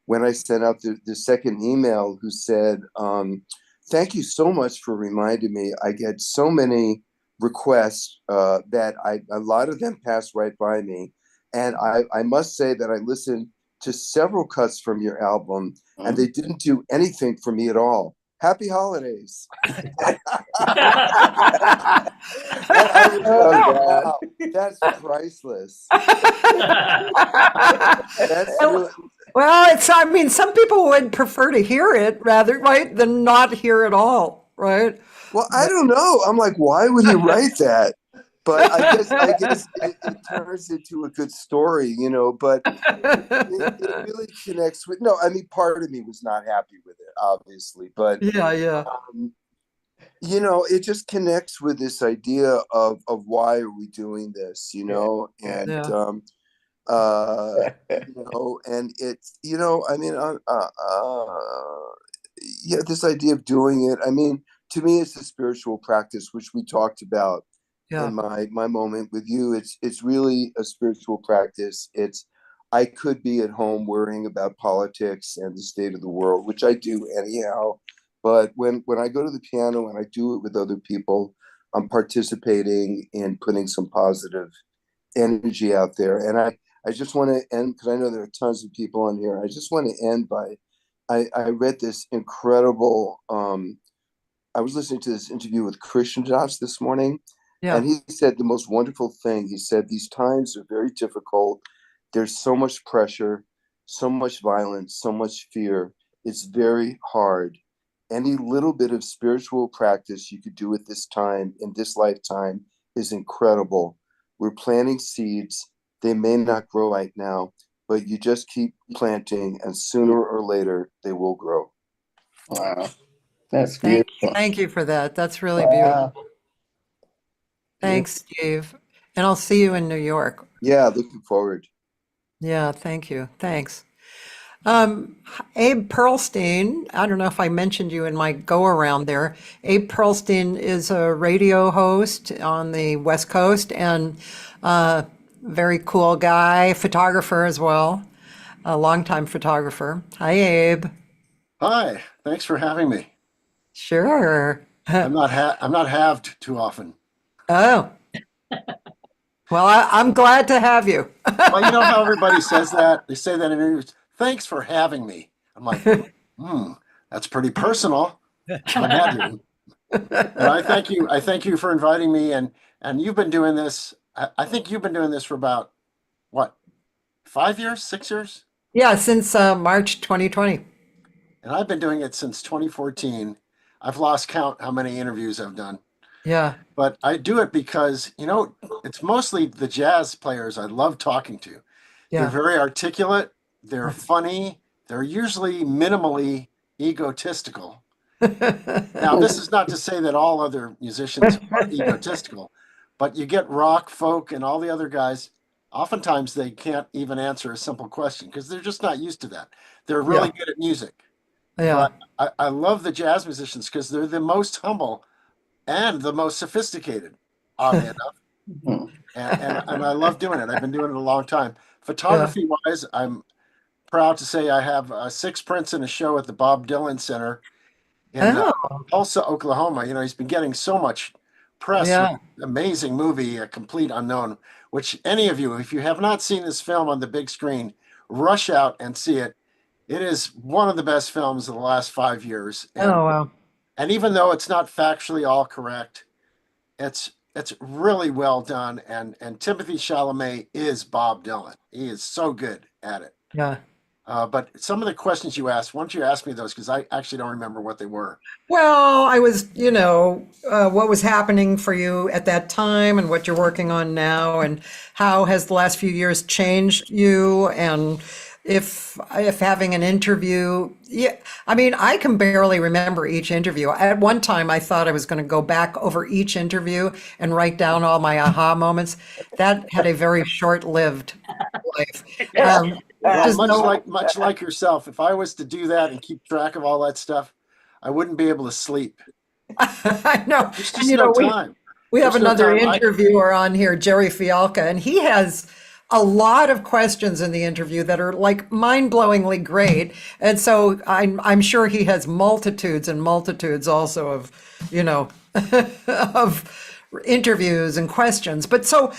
when I sent out the second email, who said, thank you so much for reminding me. I get so many requests that a lot of them pass right by me. And I must say that I listened to several cuts from your album, and they didn't do anything for me at all. Happy holidays. Wow, that's priceless. That's really... Well, I mean, some people would prefer to hear it rather, right, than not hear it all, right? Well, I don't know. I'm like, why would he write that? But I guess it turns into a good story, but it really connects with, no, I mean, part of me was not happy with it, obviously, but yeah. It just connects with this idea of why are we doing this, and and it's, I mean, this idea of doing it. I mean, to me, it's a spiritual practice, which we talked about in my moment with you. It's really a spiritual practice. I could be at home worrying about politics and the state of the world, which I do anyhow. But when I go to the piano and I do it with other people, I'm participating in putting some positive energy out there. And I just want to end, because I know there are tons of people on here. I just want to end by, I read this incredible, I was listening to this interview with Christian Josh this morning, and he said the most wonderful thing. He said, these times are very difficult. There's so much pressure, so much violence, so much fear. It's very hard. Any little bit of spiritual practice you could do at this time, in this lifetime, is incredible. We're planting seeds. They may not grow right now, but you just keep planting, and sooner or later they will grow. Wow. That's beautiful. Thank you for that. That's really beautiful. Thanks, Steve. And I'll see you in New York. Yeah, looking forward. Yeah, thank you. Thanks. Abe Pearlstein, I don't know if I mentioned you in my go around there. Abe Pearlstein is a radio host on the West Coast, and very cool guy, photographer as well, a longtime photographer. Hi, Abe. Hi, thanks for having me. Sure. I'm not halved too often. Oh. Well, I'm glad to have you. Well, you know how everybody says that? They say that in interviews. Thanks for having me. I'm like, that's pretty personal. But have you? But I thank you. I thank you for inviting me. And you've been doing this. I think you've been doing this for about what, 5 years, 6 years? Yeah, since March 2020. And I've been doing it since 2014. I've lost count how many interviews I've done. Yeah. But I do it because, you know, it's mostly the jazz players I love talking to. They're Yeah. very articulate, they're funny, they're usually minimally egotistical. Now, this is not to say that all other musicians are egotistical, but you get rock, folk, and all the other guys, oftentimes they can't even answer a simple question because they're just not used to that. They're really good at music. Yeah. But I love the jazz musicians because they're the most humble and the most sophisticated, oddly enough. And I love doing it. I've been doing it a long time. Photography wise, I'm proud to say I have 6 prints in a show at the Bob Dylan Center in Tulsa, Oklahoma. You know, he's been getting so much press. Yeah. Amazing movie, A Complete Unknown, which any of you, if you have not seen this film on the big screen, rush out and see it. It is one of the best films of the last 5 years. And, wow. And even though it's not factually all correct, it's really well done. And Timothy Chalamet is Bob Dylan. He is so good at it. Yeah. But some of the questions you asked, why don't you ask me those? Because I actually don't remember what they were. Well, I was, what was happening for you at that time and what you're working on now, and how has the last few years changed you, and if having an interview, I mean, I can barely remember each interview. At one time, I thought I was going to go back over each interview and write down all my aha moments. That had a very short-lived life. Well, much like yourself, if I was to do that and keep track of all that stuff, I wouldn't be able to sleep. I know. There's just no time. We have another interviewer on here, Jerry Fialka, and he has a lot of questions in the interview that are like mind-blowingly great. And so I'm sure he has multitudes and multitudes also of, of interviews and questions. But so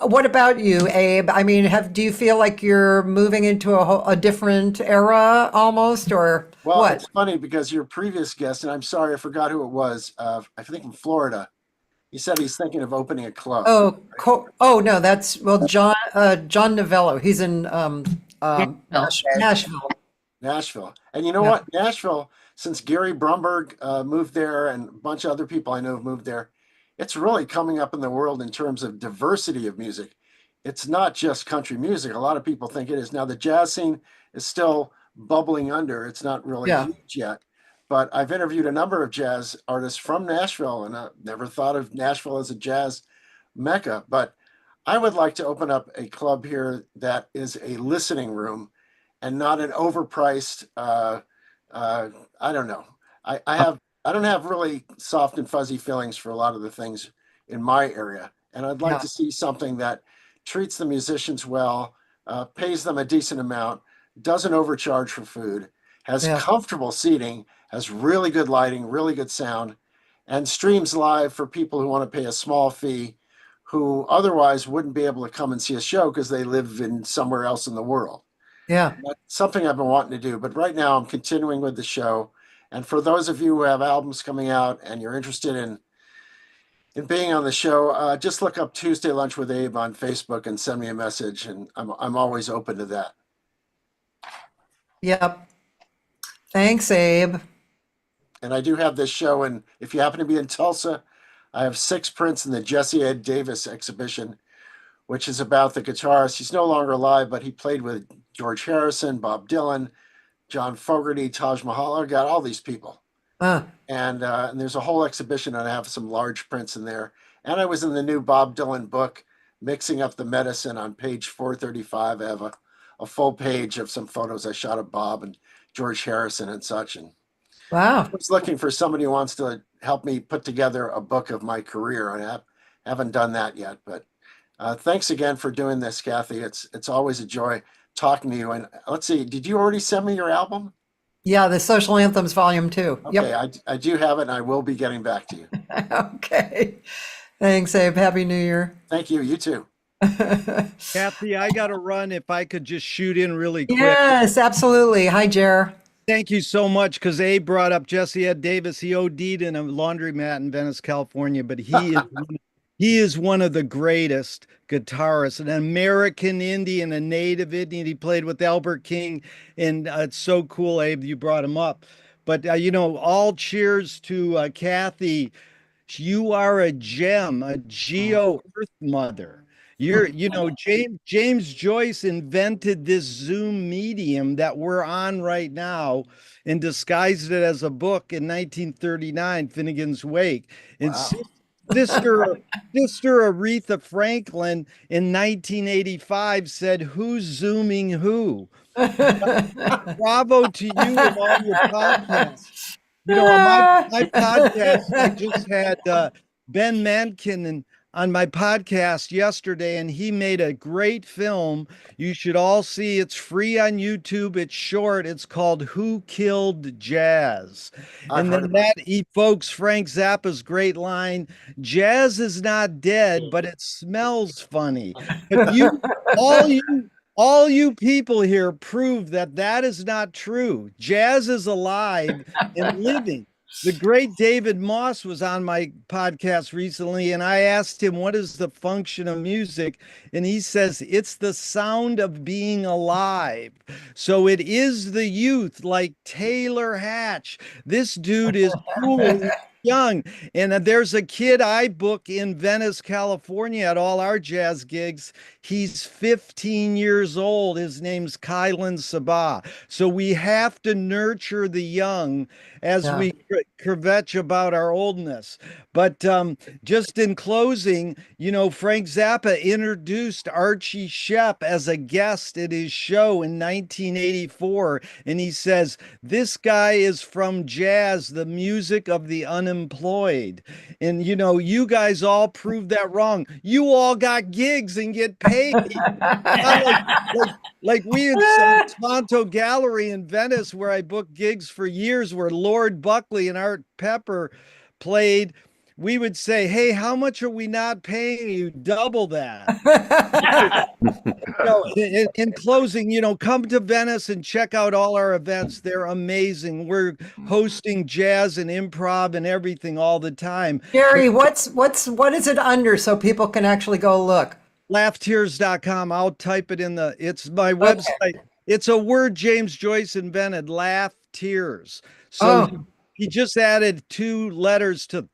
what about you, Abe? I mean, do you feel like you're moving into a different era almost, or well, what? It's funny because your previous guest, and I'm sorry, I forgot who it was. I think from Florida. He said he's thinking of opening a club. No, that's John Novello. He's in Nashville. Nashville. And you know what? Nashville, since Gary Brumberg moved there and a bunch of other people I know have moved there, it's really coming up in the world in terms of diversity of music. It's not just country music. A lot of people think it is. Now, the jazz scene is still bubbling under. It's not really huge yet. But I've interviewed a number of jazz artists from Nashville, and I never thought of Nashville as a jazz mecca. But I would like to open up a club here that is a listening room and not an overpriced, I don't know. I don't have really soft and fuzzy feelings for a lot of the things in my area. And I'd like to see something that treats the musicians well, pays them a decent amount, doesn't overcharge for food, has comfortable seating, has really good lighting, really good sound, and streams live for people who want to pay a small fee who otherwise wouldn't be able to come and see a show because they live in somewhere else in the world. Yeah. That's something I've been wanting to do. But right now I'm continuing with the show. And for those of you who have albums coming out and you're interested in being on the show, just look up Tuesday Lunch with Abe on Facebook and send me a message. And I'm always open to that. Yep. Thanks, Abe. And I do have this show, and if you happen to be in Tulsa, I have 6 prints in the Jesse Ed Davis exhibition, which is about the guitarist. He's no longer alive, but he played with George Harrison, Bob Dylan, John Fogerty, Taj Mahal. I got all these people. And there's a whole exhibition, and I have some large prints in there. And I was in the new Bob Dylan book, Mixing Up the Medicine, on page 435. I have a full page of some photos I shot of Bob and George Harrison and such. And wow. I was looking for somebody who wants to help me put together a book of my career. I haven't done that yet, but thanks again for doing this, Cathy. It's always a joy talking to you. And let's see, did you already send me your album? Yeah, the Social Anthems Volume 2. Okay, Yep. I do have it, and I will be getting back to you. Okay. Thanks, Abe. Happy New Year. Thank you. You too. Kathy, I got to run. If I could just shoot in really quick. Yes, absolutely. Hi, Jer. Thank you so much, because Abe brought up Jesse Ed Davis. He OD'd in a laundromat in Venice, California, but he is one of the greatest guitarists, an American Indian, a native Indian. He played with Albert King, and it's so cool, Abe, you brought him up. But all cheers to Kathy. You are a gem, a geo Earth mother. James Joyce invented this Zoom medium that we're on right now and disguised it as a book in 1939, Finnegan's Wake. And sister Aretha Franklin in 1985 said, "Who's Zooming who?" Bravo to you and all your podcasts. On my podcast, I just had Ben Mankin on my podcast yesterday, and he made a great film. You should all see. It's free on YouTube. It's short. It's called "Who Killed Jazz?" And then that evokes Frank Zappa's great line, "Jazz is not dead, but it smells funny." But all you people here prove that that is not true. Jazz is alive and living. The great David Moss was on my podcast recently, and I asked him, what is the function of music? And he says, it's the sound of being alive. So it is the youth, like Taylor Hatch. This dude is cool. Young. And there's a kid I book in Venice, California at all our jazz gigs. He's 15 years old. His name's Kylan Sabah. So we have to nurture the young as we kvetch about our oldness. But just in closing, Frank Zappa introduced Archie Shepp as a guest at his show in 1984. And he says, this guy is from jazz, the music of the unemployed. And, you guys all proved that wrong. You all got gigs and get paid. like we in Tonto Gallery in Venice, where I booked gigs for years, where Lord Buckley and Art Pepper played. We would say, hey, how much are we not paying you? Double that. In closing, come to Venice and check out all our events. They're amazing. We're hosting jazz and improv and everything all the time. Gary, what is it under so people can actually go look? Laughtears.com. I'll type it it's my website. Okay. It's a word James Joyce invented, Laugh Tears. So he just added 2 letters to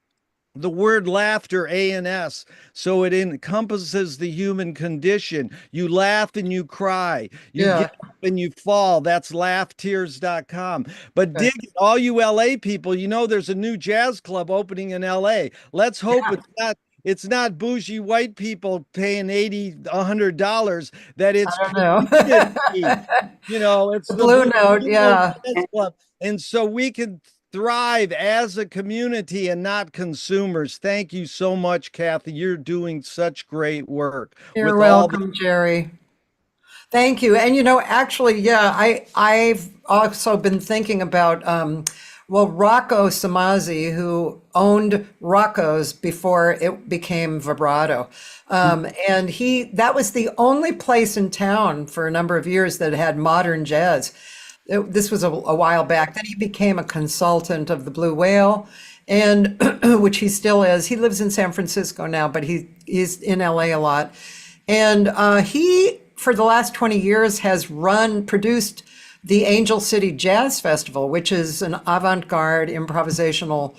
the word laughter, A-N-S, so it encompasses the human condition. You laugh and you cry. You get up and you fall. That's laughtears.com. But dig it, all you LA people, there's a new jazz club opening in LA. Let's hope it's not bougie white people paying $80, $100, that it's it's the Blue Note, Club. And so we can thrive as a community and not consumers. Thank you so much, Kathy. You're doing such great work. You're welcome, Jerry. Thank you. And actually, I've also been thinking about Rocco Samazi, who owned Rocco's before it became Vibrato. And that was the only place in town for a number of years that had modern jazz. This was a while back. Then he became a consultant of the Blue Whale, and which he still is. He lives in San Francisco now, but he's in LA a lot. And he, for the last 20 years, has produced the Angel City Jazz Festival, which is an avant-garde improvisational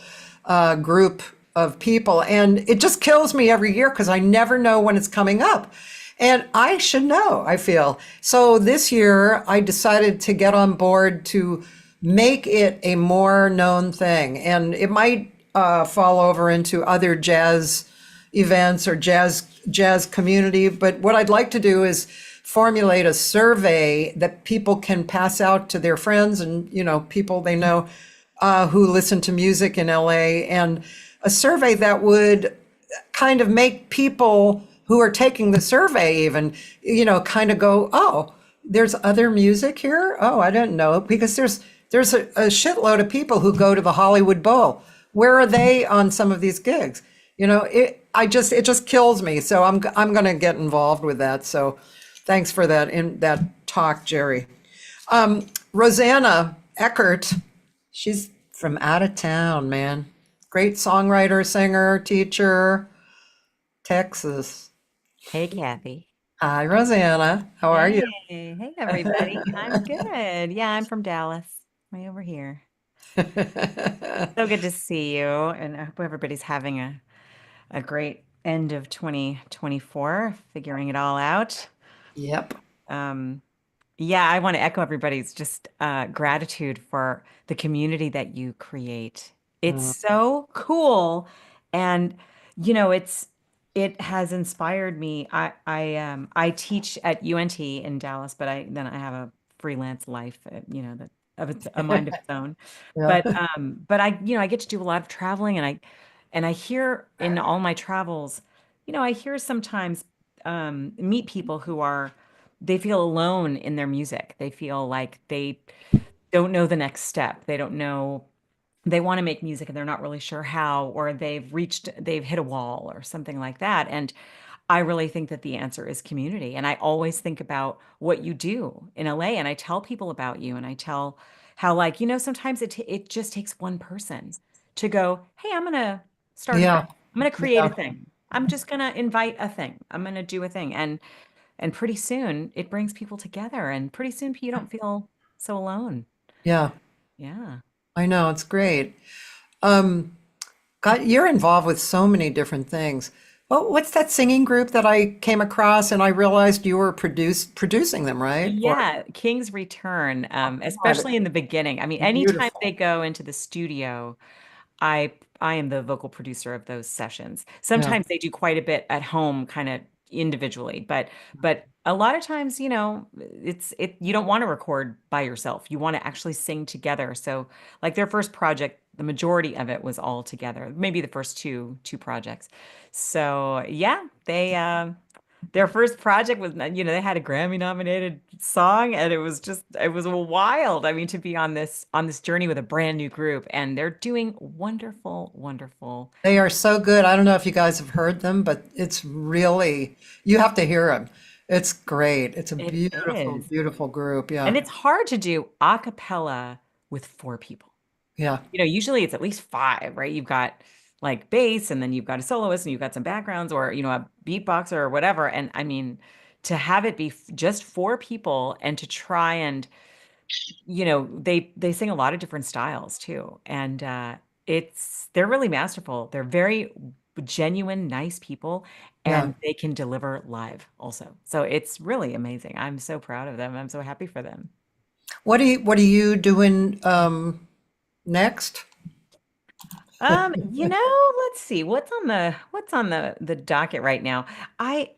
group of people. And it just kills me every year because I never know when it's coming up. And I should know, I feel. So this year, I decided to get on board to make it a more known thing. And it might fall over into other jazz events or jazz community. But what I'd like to do is formulate a survey that people can pass out to their friends and, people they know who listen to music in LA. And a survey that would kind of make people who are taking the survey even, kind of go, oh, there's other music here? Oh, I didn't know. Because there's there's a shitload of people who go to the Hollywood Bowl. Where are they on some of these gigs? You know, it just kills me. So I'm going to get involved with that. So thanks for that talk, Jerry. Rosanna Eckert, she's from out of town, man. Great songwriter, singer, teacher, Texas. Hey, Cathy. Hi, Rosanna. How are you? Hey, everybody. I'm good. Yeah, I'm from Dallas, way over here. So good to see you, and I hope everybody's having a great end of 2024, figuring it all out. Yep. Yeah, I want to echo everybody's just gratitude for the community that you create. It's so cool, and you know, it has inspired me. I teach at UNT in Dallas, but I have a freelance life, you know, that of its a mind of its own. Yeah. But I get to do a lot of traveling, and I hear in all my travels, I hear sometimes meet people who they feel alone in their music. They feel like they don't know the next step. They don't know, they want to make music and they're not really sure how, or they've hit a wall or something like that. And I really think that the answer is community. And I always think about what you do in LA, and I tell people about you, and I tell how, like, sometimes it just takes one person to go, hey, I'm gonna start a Yeah. thing. I'm gonna create a Yeah. thing. I'm just gonna invite a thing. I'm gonna do a thing. And pretty soon it brings people together, and pretty soon you don't feel so alone. Yeah. Yeah. I know, it's great. You're involved with so many different things. Well, what's that singing group that I came across and I realized you were producing them, right? Yeah, King's Return, especially in the beginning. I mean, anytime Beautiful. they go into the studio, I am the vocal producer of those sessions. Sometimes they do quite a bit at home, kind of individually, but a lot of times, you don't want to record by yourself. You want to actually sing together. So, like their first project, the majority of it was all together. Maybe the first two projects. So yeah, their first project was, they had a Grammy nominated song, and it was wild. I mean, to be on this journey with a brand new group, and they're doing wonderful, wonderful. They are so good. I don't know if you guys have heard them, but it's really, you have to hear them. It's great. It's a beautiful, is. beautiful group. Yeah. And it's hard to do a cappella with 4 people. Yeah. Usually it's at least 5, right? You've got like bass, and then you've got a soloist, and you've got some backgrounds, or, a beatboxer or whatever. And I mean, to have it be just 4 people, and to try and, they sing a lot of different styles too. And they're really masterful. They're very genuine, nice people, Yeah. and they can deliver live also. So it's really amazing. I'm so proud of them. I'm so happy for them. What are you doing next? Let's see. What's on the docket right now? I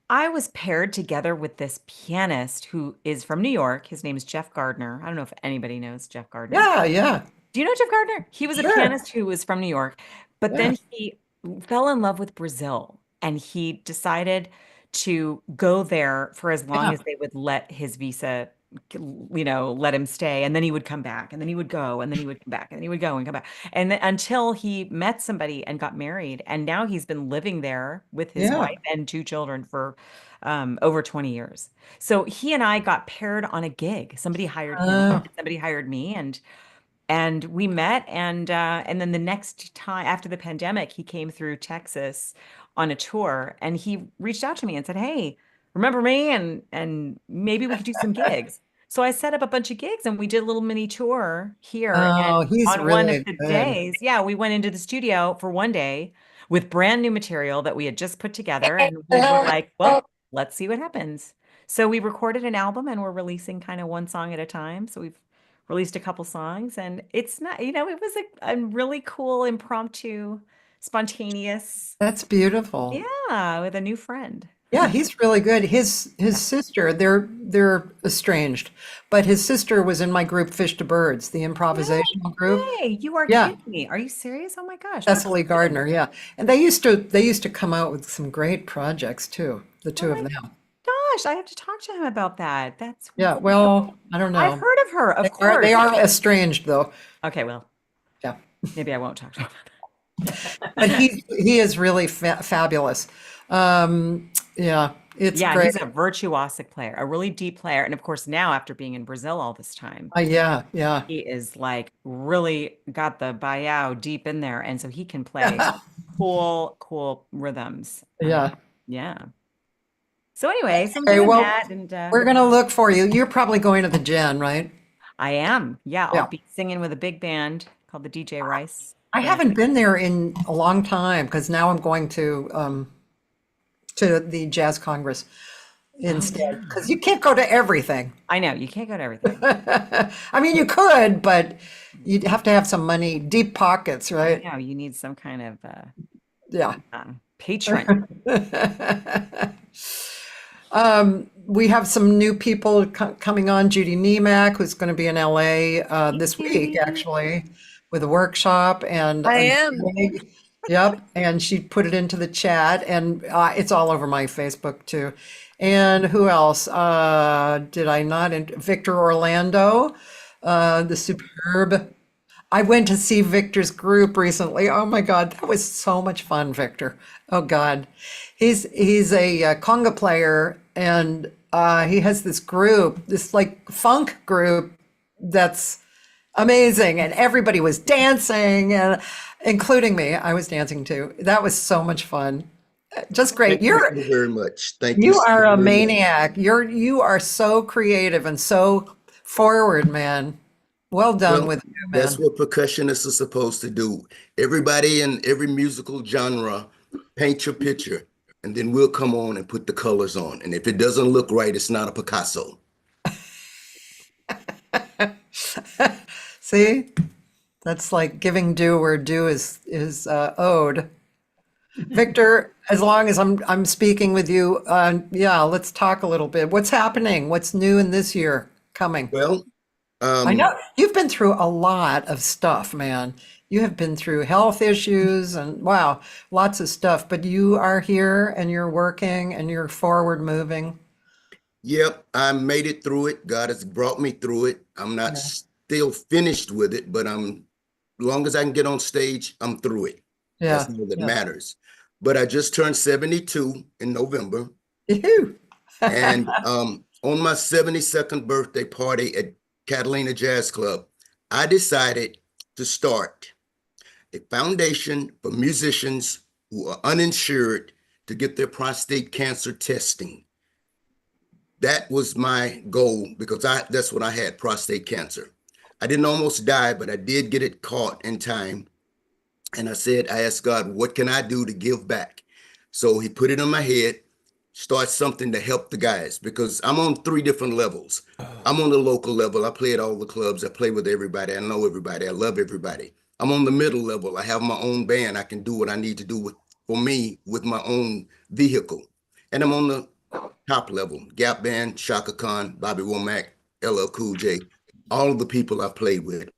was paired together with this pianist who is from New York. His name is Jeff Gardner. I don't know if anybody knows Jeff Gardner. Yeah, yeah. Do you know Jeff Gardner? He was a Sure. pianist who was from New York, but Yeah. then he fell in love with Brazil, and he decided to go there for as long Yeah. as they would let his visa, let him stay. And then he would come back, and then he would go, and then he would come back, and then he would go and come back. And then, until he met somebody and got married. And now he's been living there with his Yeah. wife and 2 children for over 20 years. So he and I got paired on a gig. Somebody hired him, Oh. somebody hired me, and we met. And then the next time after the pandemic, he came through Texas on a tour, and he reached out to me and said, hey, remember me? And maybe we could do some gigs. So I set up a bunch of gigs, and we did a little mini tour here. Oh, And he's on one of really the good. days, yeah, we went into the studio for one day with brand new material that we had just put together, and we were like, well, let's see what happens. So we recorded an album, and we're releasing kind of one song at a time. So we've released a couple songs, and it's not, it was a really cool, impromptu, spontaneous, That's beautiful. yeah, with a new friend. Yeah, he's really good. His sister, they're estranged, but his sister was in my group Fish to Birds, the improvisational group. Hey, you are Yeah. kidding me. Are you serious? Oh my gosh. That's Cecily Gardner, yeah. And they used to come out with some great projects too, the two of them. gosh, gosh, I have to talk to him about that. That's Yeah, well, I don't know. I've heard of her, of They course. they are estranged, though. Okay, well, yeah, maybe I won't talk to him. But he is really fabulous. Yeah, it's Yeah, great. he's a virtuosic player, a really deep player, and of course now after being in Brazil all this time, Yeah. he is like really got the baião deep in there, and so he can play cool rhythms. Yeah. Yeah. So anyway, so I'm Okay, doing well, that, and we're gonna look for you. You're probably going to the Gen, right? I am. Yeah, I'll Yeah. be singing with a big band called the DJ Rice. I haven't been there in a long time because now I'm going to the Jazz Congress instead because you can't go to everything. I know you can't go to everything. I mean, you could, but you'd have to have some money, deep pockets, right? Yeah, you need some kind of yeah patron. We have some new people coming on. Judy Niemak, who's going to be in LA this week, actually, with a workshop. And I am. Yep, and she put it into the chat, and it's all over my Facebook too. And who else? Did I not? Victor Orlando, the superb. I went to see Victor's group recently. Oh my God, that was so much fun, Victor. Oh God, he's a conga player, and he has this group, this like funk group that's amazing, and everybody was dancing, and including me. I was dancing too. That was so much fun. Just great. Thank you so very much. Thank you. You so are a very much. maniac. You are so creative and so forward, man. Well done Well, with you, man. that's what percussionists are supposed to do. Everybody in every musical genre, paint your picture, and then we'll come on and put the colors on. And if it doesn't look right, it's not a Picasso. See, that's like giving due where due is owed. Victor, as long as I'm speaking with you, yeah, let's talk a little bit. What's happening? What's new in this year coming? Well, I know you've been through a lot of stuff, man. You have been through health issues and wow, lots of stuff, but you are here and you're working and you're forward moving. Yep, I made it through it. God has brought me through it. I'm not still finished with it, but long as I can get on stage, I'm through it. Yeah. That's all that matters. But I just turned 72 in November. And on my 72nd birthday party at Catalina Jazz Club, I decided to start a foundation for musicians who are uninsured to get their prostate cancer testing. That was my goal because that's what I had, prostate cancer. I didn't almost die, but I did get it caught in time. And I asked God, what can I do to give back? So he put it in my head, start something to help the guys because I'm on 3 different levels. I'm on the local level. I play at all the clubs. I play with everybody. I know everybody. I love everybody. I'm on the middle level. I have my own band. I can do what I need to do for me with my own vehicle. And I'm on the top level, Gap Band, Shaka Khan, Bobby Womack, LL Cool J, all of the people I've played with,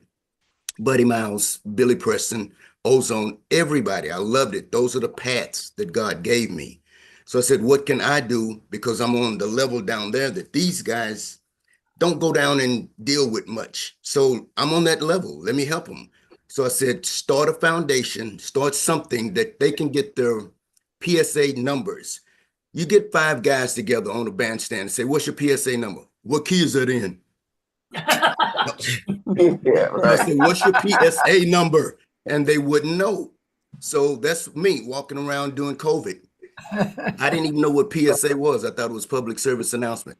Buddy Miles, Billy Preston, Ozone, everybody. I loved it. Those are the paths that God gave me. So I said, what can I do? Because I'm on the level down there that these guys don't go down and deal with much. So I'm on that level. Let me help them. So I said, start a foundation, start something that they can get their PSA numbers. You get 5 guys together on a bandstand and say, what's your PSA number? What key is that in? Yeah, I said, what's your PSA number? And they wouldn't know. So that's me walking around doing COVID. I didn't even know what PSA was. I thought it was public service announcement.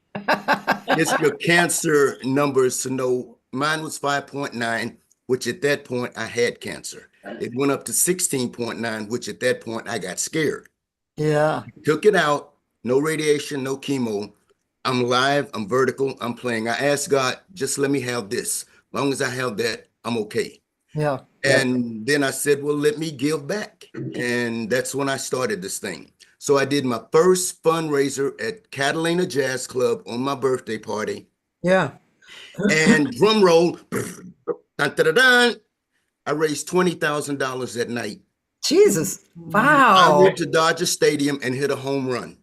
It's your cancer numbers to know. Mine was 5.9, which at that point I had cancer. It went up to 16.9, which at that point I got scared. Yeah. Took it out, no radiation, no chemo. I'm live, I'm vertical, I'm playing. I asked God, just let me have this. As long as I have that, I'm okay. Yeah. And then I said, well, let me give back. And that's when I started this thing. So I did my first fundraiser at Catalina Jazz Club on my birthday party. Yeah. And drum roll, dun, dun, dun, dun, I raised $20,000 that night. Jesus. Wow. I went to Dodger Stadium and hit a home run.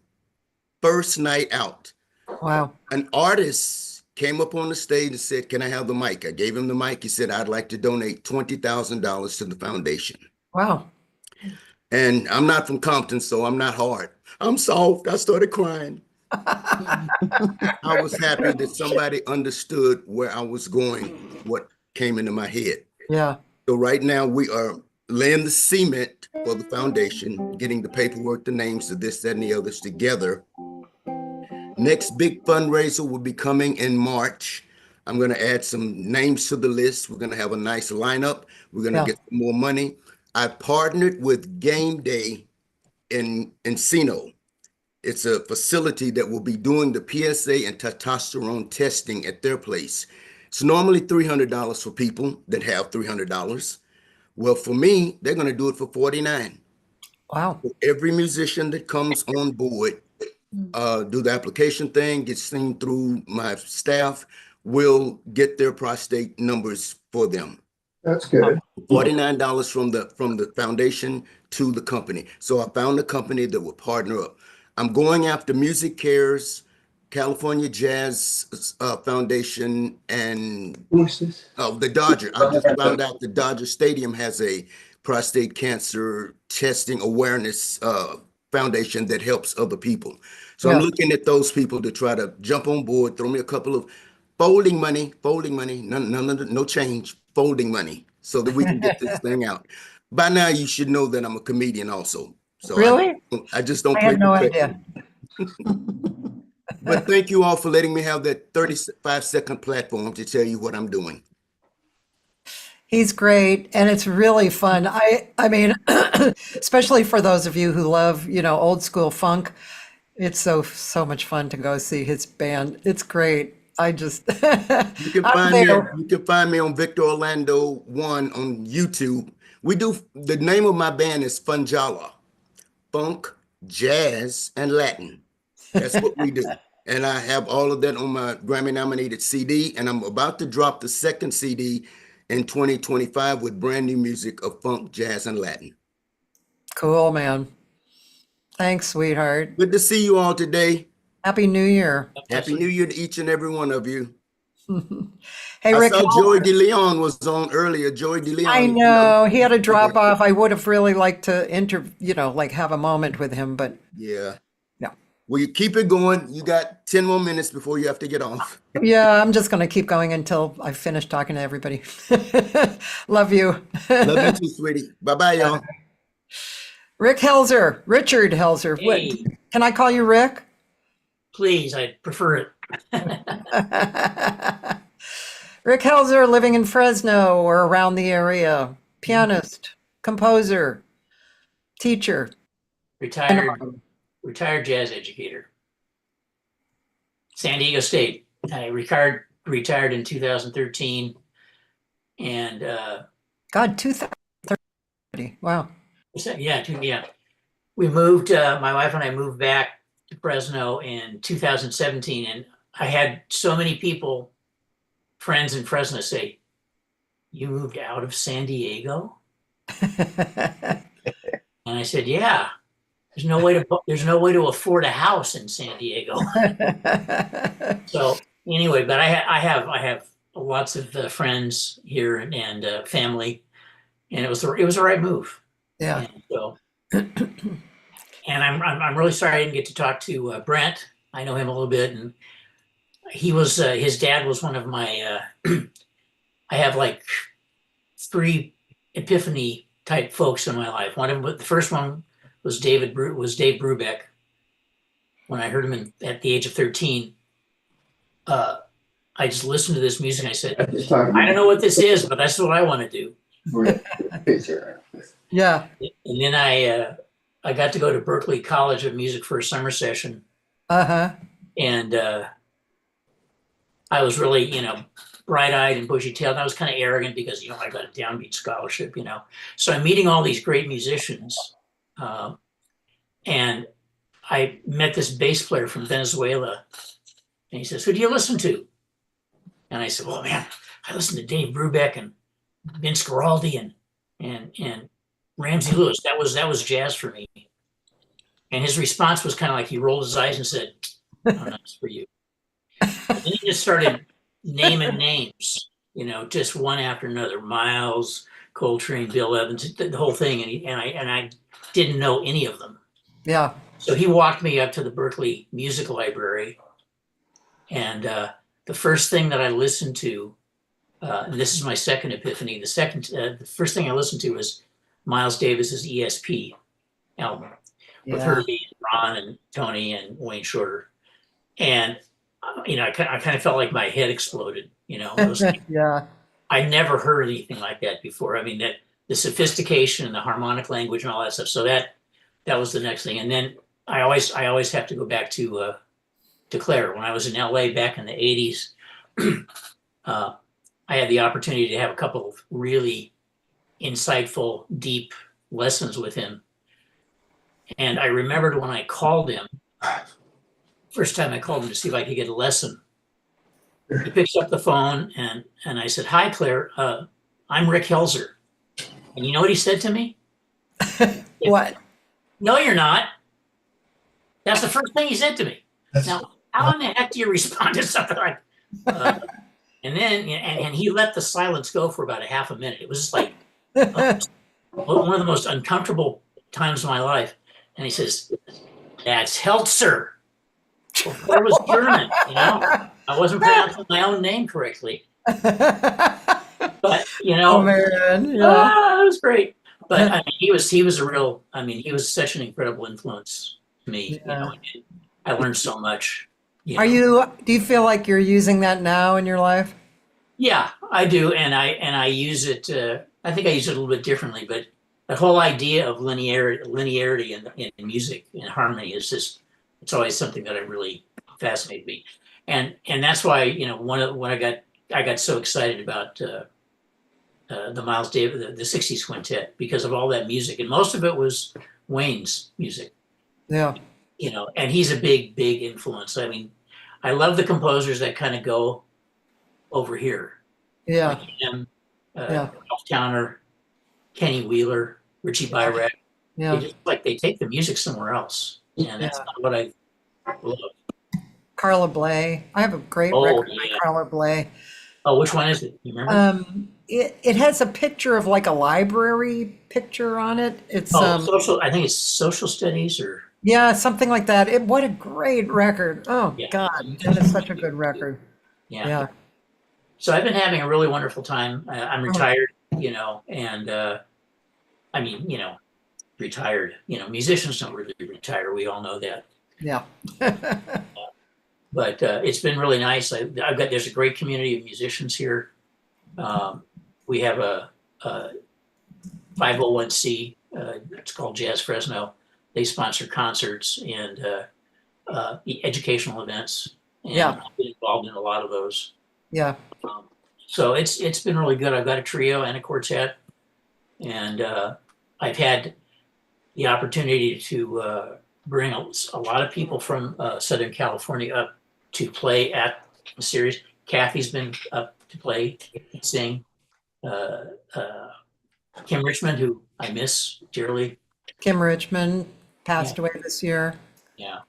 First night out. Wow. An artist came up on the stage and said, "Can I have the mic?" I gave him the mic. He said, "I'd like to donate $20,000 to the foundation." Wow. And I'm not from Compton, so I'm not hard. I'm soft. I started crying. I was happy that somebody understood where I was going, what came into my head. Yeah. So right now we are laying the cement for the foundation, getting the paperwork, the names of this, that, and the others together. Next big fundraiser will be coming in March. I'm going to add some names to the list. We're going to have a nice lineup. We're going to get some more money. I partnered with Game Day in Encino. It's a facility that will be doing the PSA and testosterone testing at their place. It's normally $300 for people that have $300. Well, for me, they're going to do it for $49. Wow. For every musician that comes on board, do the application thing, get seen through my staff, will get their prostate numbers for them. That's good. $49 from the foundation to the company. So I found a company that will partner up. I'm going after Music Cares, California Jazz Foundation, and the Dodger. I just found out the Dodger Stadium has a prostate cancer testing awareness foundation that helps other people. So I'm looking at those people to try to jump on board, throw me a couple of folding money, no change, folding money, so that we can get this thing out. By now, you should know that I'm a comedian also. So really? I just don't I play had no perfection. idea. But thank you all for letting me have that 35-second platform to tell you what I'm doing. He's great, and it's really fun. I mean, especially for those of you who love, old school funk, it's so much fun to go see his band. It's great. I just you can find me on Victor Orlando 1 on YouTube. The name of my band is Funjala, funk, jazz, and Latin. That's what we do. And I have all of that on my Grammy nominated CD, and I'm about to drop the second CD in 2025 with brand new music of funk, jazz, and Latin. Cool, man. Thanks, sweetheart. Good to see you all today. Happy New Year. Happy New Year to each and every one of you. Hey, Rick. I saw Joey DeLeon was on earlier. Joey DeLeon. I know he had to drop off. I would have really liked to have a moment with him, but yeah. Yeah. Well, you keep it going. You got 10 more minutes before you have to get off. Yeah, I'm just going to keep going until I finish talking to everybody. Love you. Love you too, sweetie. Bye-bye, y'all. Richard Helzer. Hey. Can I call you Rick? Please, I prefer it. Rick Helzer, living in Fresno or around the area, pianist, composer, teacher. Retired jazz educator. San Diego State. I retired in 2013. And God, 2030. Wow. Yeah. We moved, my wife and I moved back to Fresno in 2017, and I had so many people, friends in Fresno, say, "You moved out of San Diego?" And I said, "Yeah. There's no way to afford a house in San Diego." So anyway, but I have lots of friends here and family, and it was the right move. Yeah. And so, and I'm really sorry I didn't get to talk to Brent. I know him a little bit, and he was his dad was one of my. I have like 3 epiphany type folks in my life. One of them, the first one was Dave Brubeck. When I heard him at the age of 13, I just listened to this music and I said, I don't know what this is, but that's what I want to do. Yeah. And then I got to go to Berklee College of Music for a summer session. Uh-huh. And I was really, bright-eyed and bushy-tailed. And I was kind of arrogant because, I got a downbeat scholarship, So I'm meeting all these great musicians. And I met this bass player from Venezuela. And he says, "Who do you listen to?" And I said, "Well, man, I listen to Dave Brubeck and Vince Guaraldi and Ramsey Lewis. That was jazz for me." And his response was kind of like he rolled his eyes and said, "Oh, that's for you." And then he just started naming names, just one after another. Miles, Coltrane, Bill Evans, the whole thing, and I didn't know any of them. Yeah. So he walked me up to the Berkeley Music Library, and the first thing that I listened to, and this is my second epiphany. The first thing I listened to was Miles Davis's ESP album with Herbie and Ron and Tony and Wayne Shorter, and I kind of felt like my head exploded. It was like, Yeah. I never heard anything like that before. I mean, that the sophistication and the harmonic language and all that stuff. So that was the next thing. And then I always have to go back to Claire. When I was in LA back in the 80s, I had the opportunity to have a couple of really insightful, deep lessons with him. And I remembered when I called him, first time I called him to see if I could get a lesson. He picks up the phone and I said, "Hi, Claire. I'm Rick Helzer." And you know what he said to me? What? "No, you're not." That's the first thing he said to me. Now, how in the heck do you respond to something like and then and he let the silence go for about a half a minute. It was just like one of the most uncomfortable times of my life. And he says, "That's Helzer." Well, Claire was German, I wasn't pronouncing my own name correctly. But Oh man, yeah. it was great. But I mean, he was a real. I mean, he was such an incredible influence to me. Yeah. I learned so much. Do you feel like you're using that now in your life? Yeah, I do, and I use it. I think I use it a little bit differently, but the whole idea of linearity in music and harmony is just, it's always something that really fascinated me, and that's why when I got so excited about the Miles Davis the '60s quintet, because of all that music, and most of it was Wayne's music. Yeah. And he's a big influence. I mean, I love the composers that kind of go over here. Yeah. Like him, Ralph Towner, Kenny Wheeler, Richie Byrack. Yeah. They just they take the music somewhere else. And that's not what I love. Carla Bley. I have a great record by Carla Bley. Oh, which one is it? You remember? It has a picture of like a library picture on it. It's social. I think it's social studies or yeah, something like that. What a great record. Oh God, that is such a good record. Yeah. So I've been having a really wonderful time. I'm retired, and I mean, retired. Musicians don't really retire. We all know that. Yeah. But it's been really nice. There's a great community of musicians here. We have a 501c. It's called Jazz Fresno. They sponsor concerts and educational events. And I've been involved in a lot of those. Yeah. So it's been really good. I've got a trio and a quartet, and I've had the opportunity to bring a lot of people from Southern California up to play at the series. Cathy's been up to play and sing. Kim Richmond, who I miss dearly. Kim Richmond passed away this year. Yeah.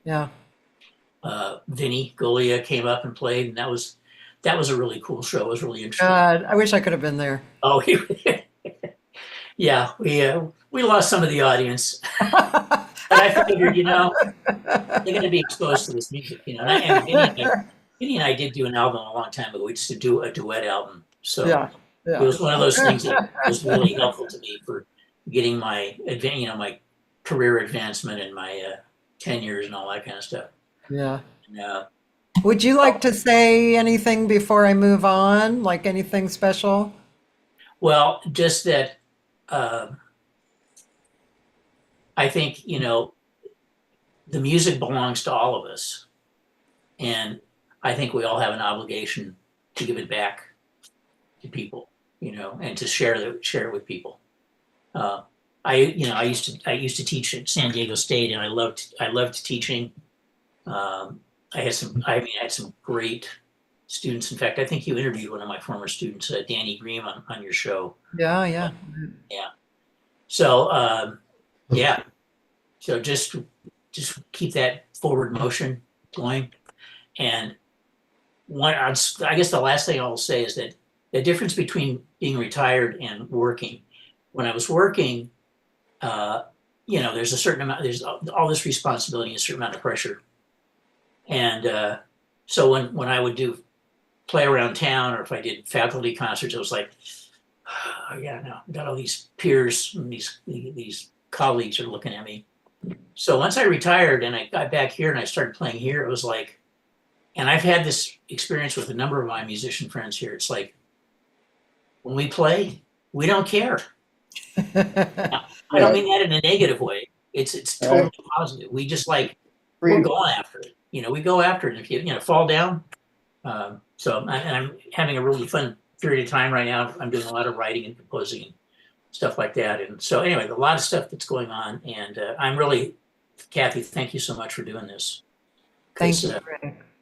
Yeah. Vinny Golia came up and played, and that was a really cool show. It was really interesting. God, I wish I could have been there. Oh, yeah, we lost some of the audience, but I figured, they're going to be exposed to this music, And Vinny and I did do an album a long time ago. We used to do a duet album, so it was one of those things that was really helpful to me for getting my my career advancement and my tenures and all that kind of stuff. Yeah. And, would you like to say anything before I move on? Like anything special? Well, just that I think, the music belongs to all of us. And I think we all have an obligation to give it back to people, and to share it with people. I used to teach at San Diego State, and I loved teaching. I had some great students. In fact, I think you interviewed one of my former students, Danny Green, on your show. Yeah. So, so just keep that forward motion going. And I guess the last thing I'll say is that the difference between being retired and working. When I was working, there's a certain amount, there's all this responsibility and a certain amount of pressure. And so when I would play around town, or if I did faculty concerts, it was like, oh, yeah, no, I've got all these peers and these colleagues are looking at me. So once I retired and I got back here and I started playing here, it was like, and I've had this experience with a number of my musician friends here. It's like, when we play, we don't care. Now, I don't mean that in a negative way. It's totally positive. We just we're going after it. We go after it. And if you fall down. And I'm having a really fun period of time right now. I'm doing a lot of writing and composing and stuff like that. And so anyway, a lot of stuff that's going on. And I'm really, Cathy, thank you so much for doing this. Thank you.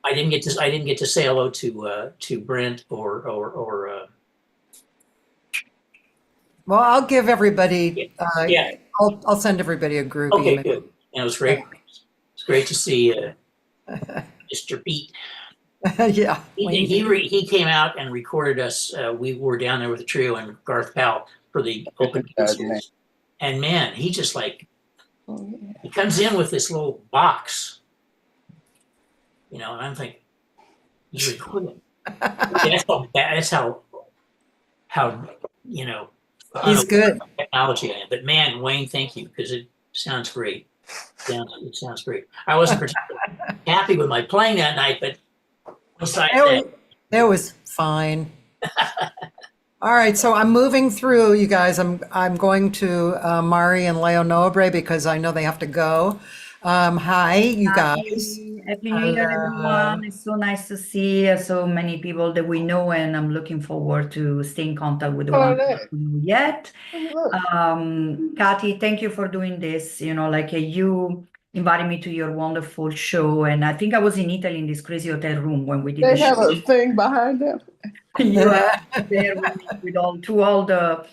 I didn't get to say hello to Brent or Well, I'll give everybody. Yeah. I'll send everybody a group Okay, email. good. And it was great. It's great to see Mr. Pete. Yeah. He came out and recorded us. We were down there with the trio and Garth Powell for the open series. And man, he just he comes in with this little box, and I'm thinking, he's recording. That's how he's good technology I am. But man, Wayne, thank you, because it sounds great. It sounds great. I wasn't particularly happy with my playing that night, but besides it was fine. All right, so I'm moving through, you guys. I'm going to Mari and Leo Nobre because I know they have to go. Hi, you guys. Happy New Year, everyone. It's so nice to see so many people that we know, and I'm looking forward to stay in contact with the ones we don't know yet. Cathy, thank you for doing this. You invited me to your wonderful show, and I think I was in Italy in this crazy hotel room when we did the show. They have a thing behind them. You are there with me with all the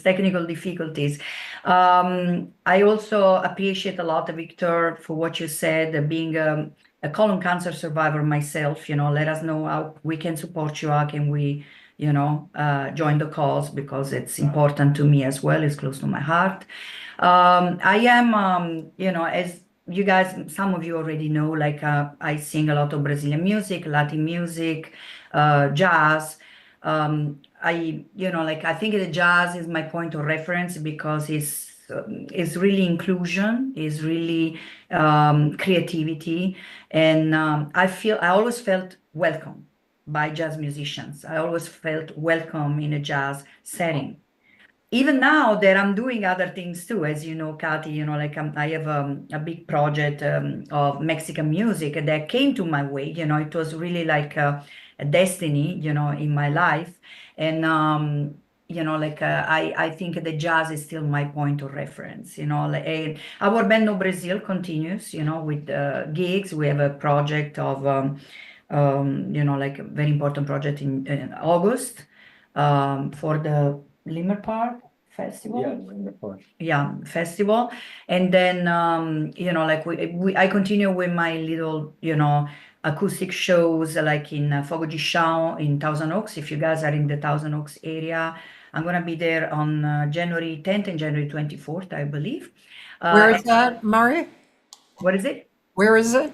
technical difficulties. I also appreciate a lot, Victor, for what you said, being a colon cancer survivor myself. Let us know how we can support you. How can we, join the cause, because it's important to me as well. It's close to my heart. I am, as you guys, some of you already know, I sing a lot of Brazilian music, Latin music, jazz. I think the jazz is my point of reference because it's really inclusion, is really creativity, and I always felt welcome by jazz musicians. I always felt welcome in a jazz setting. Even now that I'm doing other things too, as you know, Cathy, I have a big project of Mexican music that came to my way. It was really like a destiny, in my life. And, I think the jazz is still my point of reference. Our band No Brazil continues, with gigs. We have a project of, a very important project in August for the Limmer Park Festival. Yeah, Limmer Park. Yeah, festival. And then, I continue with my little, acoustic shows like in Fogo de Chão in Thousand Oaks. If you guys are in the Thousand Oaks area, I'm going to be there on January 10th and January 24th, I believe. Where is that, Mari? What is it? Where is it?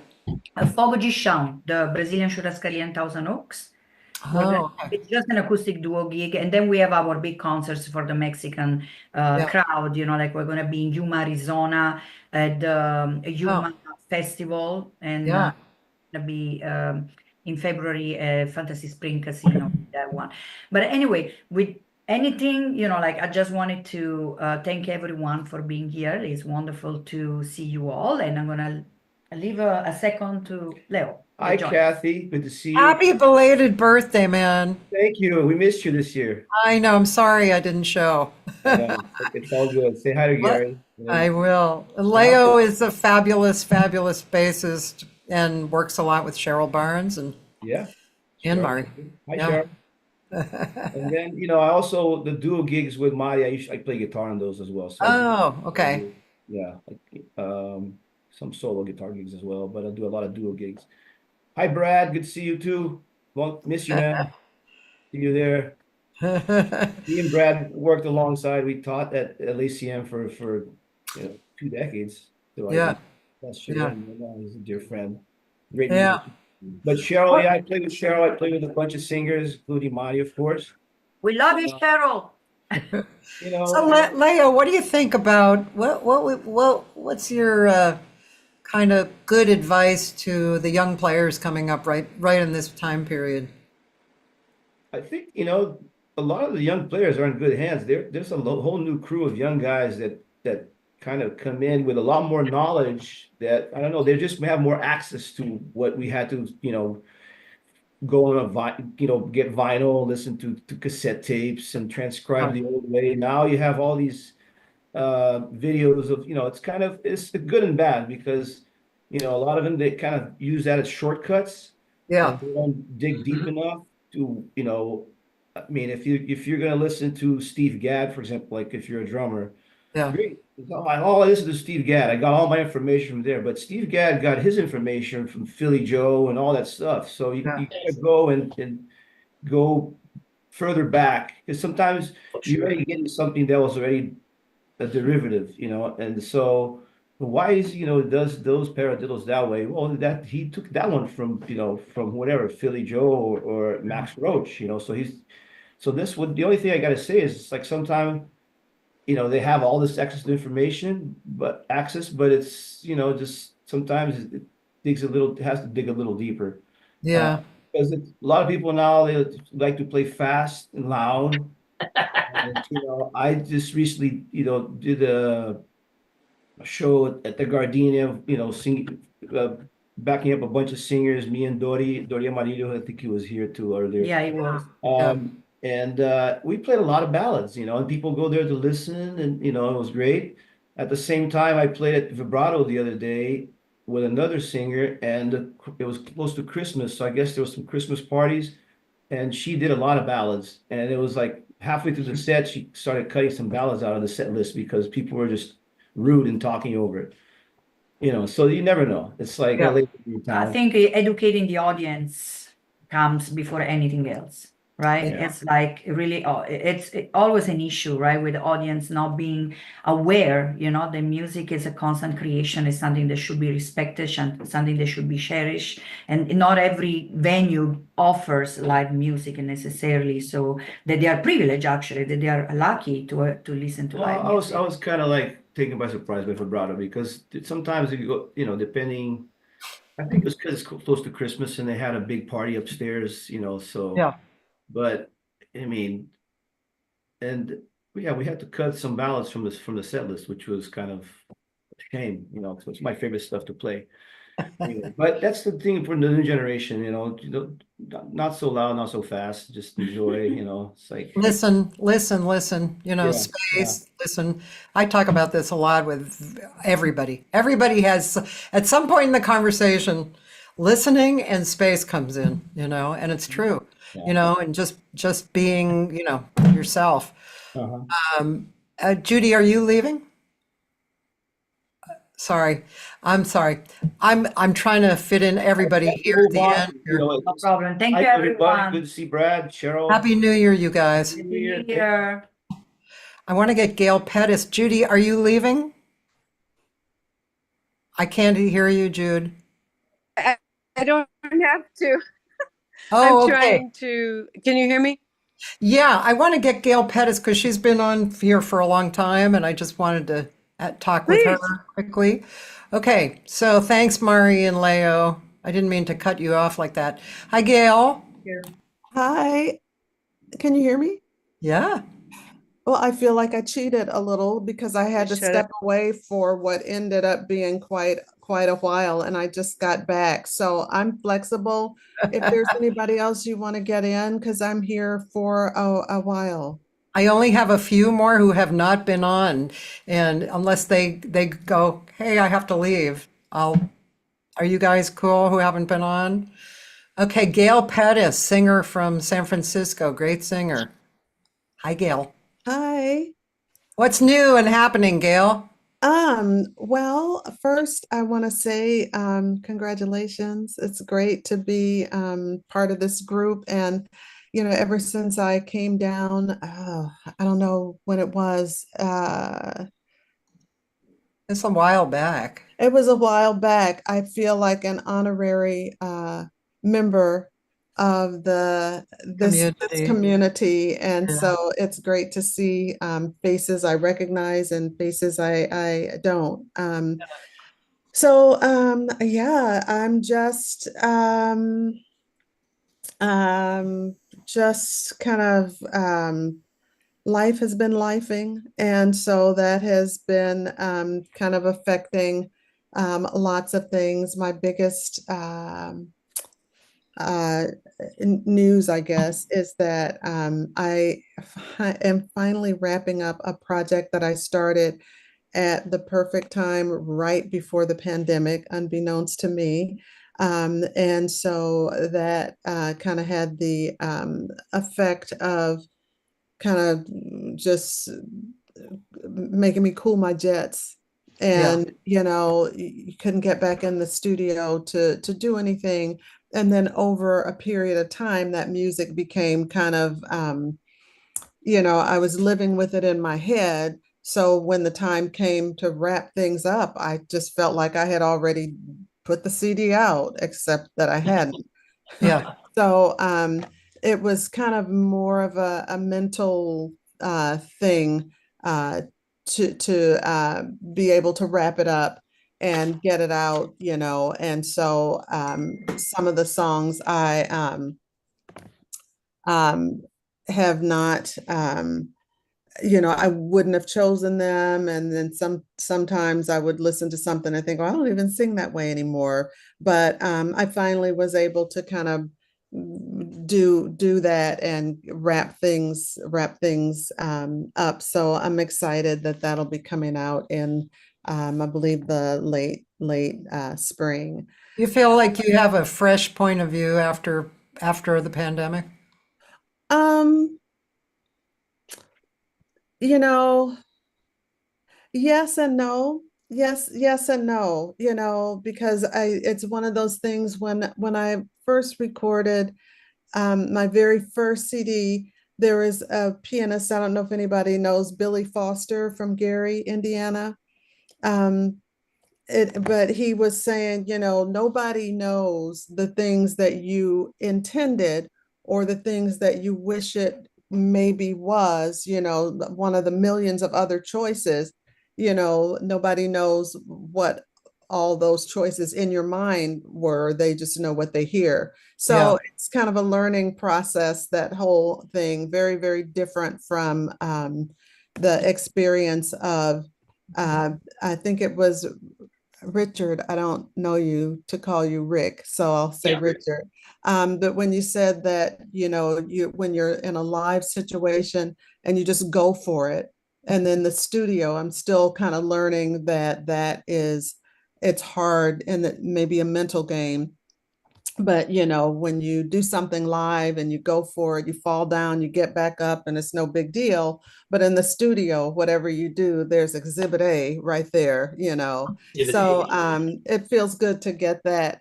Fogo de Chão, the Brazilian churrascaria in Thousand Oaks. It's just an acoustic duo gig, and then we have our big concerts for the Mexican crowd. We're going to be in Yuma, Arizona at the Yuma Festival, and going to be in February Fantasy Spring Casino, that one. But anyway, with anything, I just wanted to thank everyone for being here. It's wonderful to see you all, and I'm going to leave a second to Leo. Hi, Cathy. Good to see you. Happy belated birthday, man. Thank you. We missed you this year. I know. I'm sorry I didn't show. It's all good. Say hi to Gary. I will. Leo is a fabulous, fabulous bassist and works a lot with Cheryl Barnes and Mari. Hi, Cheryl. And then, I also, the duo gigs with Mari, I play guitar on those as well. So, okay. Yeah. Some solo guitar gigs as well, but I do a lot of duo gigs. Hi, Brad. Good to see you too. Well, miss you, man. See you there. Me and Brad worked alongside. We taught at LACM for 2 decades. So Yeah. that's Yeah. Cheyenne. He's a dear friend. Great Yeah. musician. But Cheryl, yeah, I played with Cheryl. I played with a bunch of singers, including Marty, of course. We love you, Cheryl. So Leo, what do you think about what's your kind of good advice to the young players coming up right in this time period? I think, a lot of the young players are in good hands. There's a whole new crew of young guys that kind of come in with a lot more knowledge that, I don't know, they just have more access to what we had to, go on get vinyl, listen to cassette tapes and transcribe the old way. Now you have all these videos of, it's good and bad because, a lot of them, they kind of use that as shortcuts. Yeah. And they don't dig deep enough to, I mean, if you're gonna listen to Steve Gadd, for example, like if you're a drummer, Yeah. great. I listen to Steve Gadd. I got all my information from there, but Steve Gadd got his information from Philly Joe and all that stuff. So you gotta go and go further back because sometimes you're already getting something that was already a derivative, and so why is does those paradiddles that way? Well, that he took that one from from whatever Philly Joe or Max Roach, so this would the only thing I got to say is it's like sometimes they have all this access to information, but it's just sometimes it has to dig a little deeper. Yeah. Because a lot of people now they like to play fast and loud. And, I just recently, did a show at the Gardenia, singing, backing up a bunch of singers, me and Dori Amarillo, I think he was here too earlier. Yeah, he was. And we played a lot of ballads, and people go there to listen, and it was great. At the same time, I played at Vibrato the other day with another singer, and it was close to Christmas, so I guess there was some Christmas parties, and she did a lot of ballads, and it was like halfway through the set, she started cutting some ballads out of the set list because people were just rude and talking over it. So you never know. It's like Yeah. LA I think educating the audience comes before anything else, right? Yeah. It's like really, it's always an issue, right? With the audience not being aware, the music is a constant creation, it's something that should be respected, something that should be cherished. And not every venue offers live music necessarily, so that they are privileged actually, that they are lucky to listen to live music. I was kind of like taken by surprise by vibrato because sometimes if you go, depending, I think it was because it's close to Christmas and they had a big party upstairs, so. Yeah. But I mean, and yeah, we had to cut some ballads from the set list, which was kind of a shame, because it's my favorite stuff to play. Anyway, but that's the thing for the new generation, not so loud, not so fast, just enjoy, it's like Listen, Yeah, space, listen. I talk about this a lot with everybody. Everybody has, at some point in the conversation, listening and space comes in, and it's true, and just being, yourself. Judy, are you leaving? Sorry, I'm sorry. I'm trying to fit in everybody here at the end. No problem. Thank you, Hi, everybody. everyone. Good to see Brad, Cheryl. Happy New Year, you guys. Happy New Year. New Year. I want to get Gail Pettis. Judy, are you leaving? I can't hear you, Jude. I don't have to. Oh, I'm okay. trying to. Can you hear me? Yeah, I want to get Gail Pettis because she's been on here for a long time, and I just wanted to talk with her quickly. Okay, so thanks, Mari and Leo. I didn't mean to cut you off like that. Hi, Gail. Hi, can you hear me? Yeah. Well, I feel like I cheated a little because I had to step away for what ended up being quite a while, and I just got back. So I'm flexible. If there's anybody else you want to get in, because I'm here for a while. I only have a few more who have not been on, and unless they go, hey, I have to leave. Are you guys cool who haven't been on? Okay, Gail Pettis, singer from San Francisco, great singer. Hi, Gail. Hi. What's new and happening, Gail? Well, first I want to say congratulations. It's great to be part of this group. And, ever since I came down, I don't know when it was. It's a while back. It was a while back. I feel like an honorary member of this community. And Yeah. so it's great to see faces I recognize and faces I don't. Yeah, I'm just kind of life has been lifing, and so that has been kind of affecting lots of things. My biggest uh, news, I guess, is that I am finally wrapping up a project that I started at the perfect time right before the pandemic, unbeknownst to me. And so that kind of had the effect of kind of just making me cool my jets. And you couldn't get back in the studio to do anything. And then over a period of time, that music became kind of I was living with it in my head. So when the time came to wrap things up, I just felt like I had already put the CD out, except that I hadn't. Yeah. So it was kind of more of a mental thing to be able to wrap it up and get it out, And so some of the songs I have not I wouldn't have chosen them. And then sometimes I would listen to something, I think, well, I don't even sing that way anymore. But I finally was able to kind of do that and wrap things up. So I'm excited that that'll be coming out in I believe the late spring. You feel like you have a fresh point of view after the pandemic? Um, you know, yes and no. Yes and no, because it's one of those things when I first recorded my very first CD, there was a pianist, I don't know if anybody knows Billy Foster from Gary, Indiana. Um, but he was saying, nobody knows the things that you intended or the things that you wish it maybe was, one of the millions of other choices. Nobody knows what all those choices in your mind were. They just know what they hear. So it's kind of a learning process, that whole thing, very, very different from the experience of, I think it was Richard, I don't know you to call you Rick, so I'll say Richard. But when you said that, when you're in a live situation and you just go for it, and then the studio, I'm still kind of learning it's hard and it may be a mental game. But when you do something live and you go for it, you fall down, you get back up, and it's no big deal. But in the studio, whatever you do, there's exhibit A right there, So it feels good to get that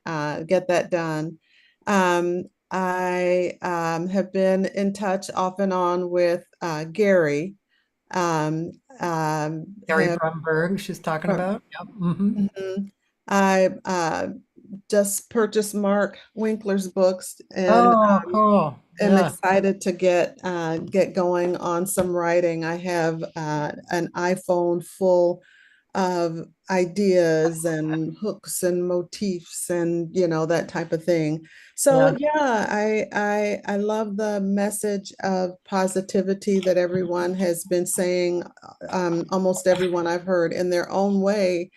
done. I have been in touch off and on with Gary. Um, Gary Brumberg, she's talking about. Yep. I just purchased Mark Winkler's books, and cool. am excited to get going on some writing. I have an iPhone full of ideas and hooks and motifs and that type of thing. So I love the message of positivity that everyone has been saying, almost everyone I've heard in their own way,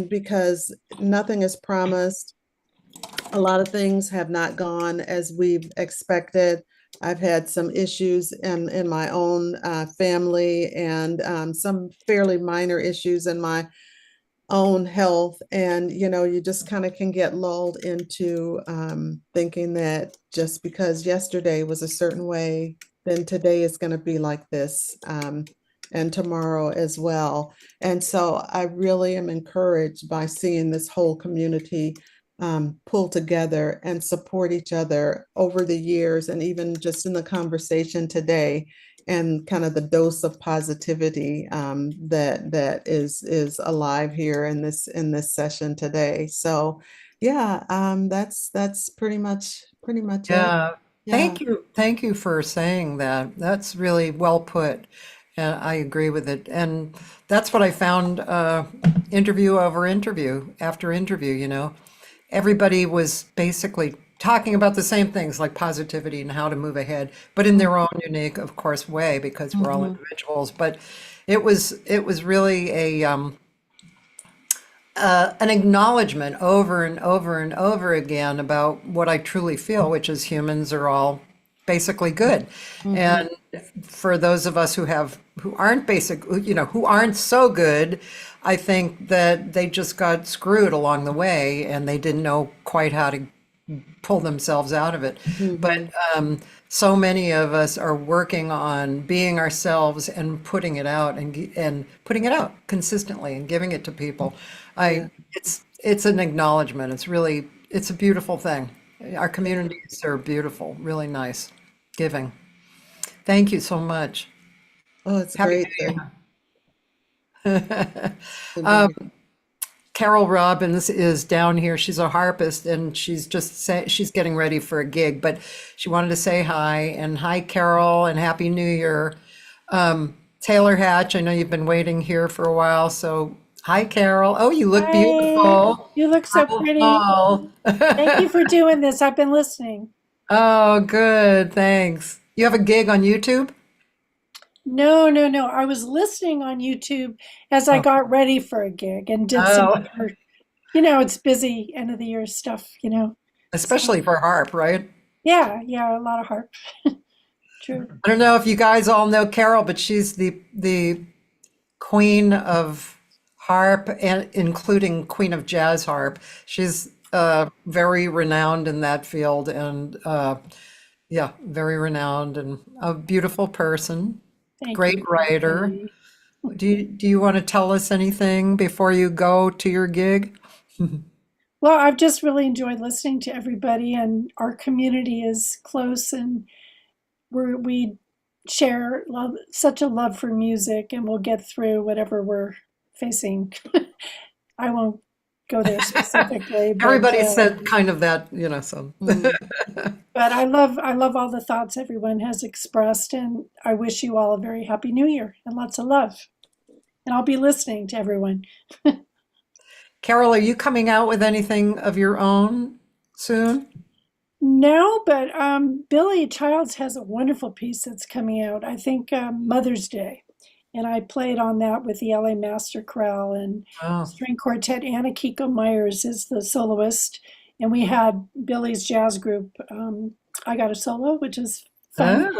because nothing is promised. A lot of things have not gone as we've expected. I've had some issues in my own family, and some fairly minor issues in my own health. And, you just kind of can get lulled into thinking that just because yesterday was a certain way, then today is going to be like this. and tomorrow as well. And so I really am encouraged by seeing this whole community pull together and support each other over the years, and even just in the conversation today, and kind of the dose of positivity that is alive here in this session today. So yeah, that's pretty much it. Yeah. Yeah. Thank you for saying that. That's really well put. And I agree with it. And that's what I found interview over interview after interview, you know. Everybody was basically talking about the same things like positivity and how to move ahead, but in their own unique, of course, way, because we're all individuals. But it was really an acknowledgement over and over and over again about what I truly feel, which is humans are all basically good. And for those of us who aren't basic, you know, who aren't so good, I think that they just got screwed along the way and they didn't know quite how to pull themselves out of it. But so many of us are working on being ourselves and putting it out and putting it out consistently and giving it to people. It's an acknowledgement. It's a beautiful thing. Our communities are beautiful, really nice, giving. Thank you so much. Oh, it's Happy great. New Year. Carol Robbins is down here. She's a harpist and she's getting ready for a gig, but she wanted to say hi. And hi, Carol, and Happy New Year. Taylor Hatch, I know you've been waiting here for a while, so hi, Carol. Oh, you look beautiful. You look so pretty. Thank you for doing this. I've been listening. Oh, good. Thanks. You have a gig on YouTube? No. I was listening on YouTube as I got ready for a gig and did some other, you know, it's busy end of the year stuff, you know. Especially for harp, right? Yeah, a lot of harp. True. I don't know if you guys all know Carol, but she's the queen of harp, and including queen of jazz harp. She's very renowned in that field, and very renowned and a beautiful person. Great writer. Do you want to tell us anything before you go to your gig? Well, I've just really enjoyed listening to everybody, and our community is close, and we share such a love for music, and we'll get through whatever we're facing. I won't go there specifically. Everybody said kind of that, you know, so. But I love all the thoughts everyone has expressed, and I wish you all a very happy new year and lots of love. And I'll be listening to everyone. Carol, are you coming out with anything of your own soon? No, but Billy Childs has a wonderful piece that's coming out, I think Mother's Day. And I played on that with the LA Master Chorale and String Quartet. Anna Kiko Myers is the soloist. And we had Billy's jazz group, I Got a Solo, which is fun.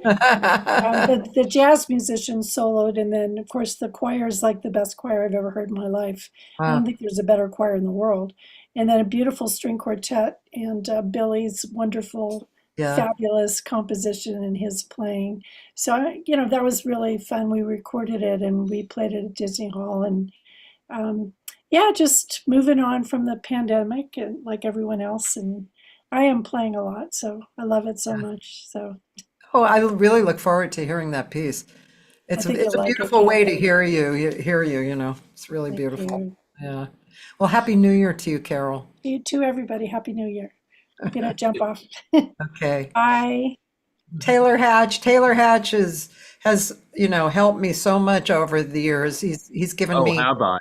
The jazz musicians soloed, and then, of course, the choir is like the best choir I've ever heard in my life. I don't think there's a better choir in the world. And then a beautiful string quartet and Billy's wonderful, fabulous composition and his playing. So, you know, that was really fun. We recorded it and we played it at Disney Hall. And just moving on from the pandemic and like everyone else. And I am playing a lot, so I love it so much. So, I really look forward to hearing that piece. It's a beautiful way to hear you. You know, it's really beautiful. Yeah. Well, Happy New Year to you, Carol. You too, everybody. Happy New Year. I'm gonna jump off. Okay. Bye. Taylor Hatch. Taylor Hatch has helped me so much over the years. He's given me have I?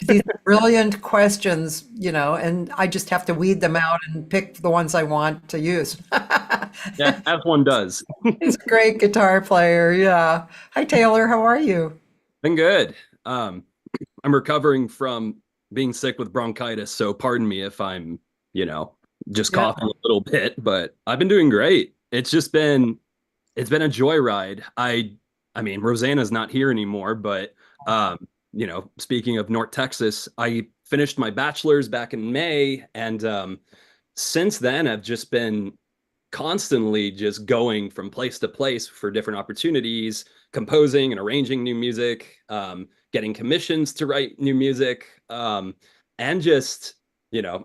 these brilliant questions, you know, and I just have to weed them out and pick the ones I want to use. Yeah, as one does. He's a great guitar player. Yeah. Hi, Taylor. How are you? Been good. I'm recovering from being sick with bronchitis, so pardon me if I'm, just coughing a little bit, but I've been doing great. It's been a joyride. I mean, Rosanna's not here anymore, but speaking of North Texas, I finished my bachelor's back in May, and since then I've just been constantly just going from place to place for different opportunities, composing and arranging new music, getting commissions to write new music, and just,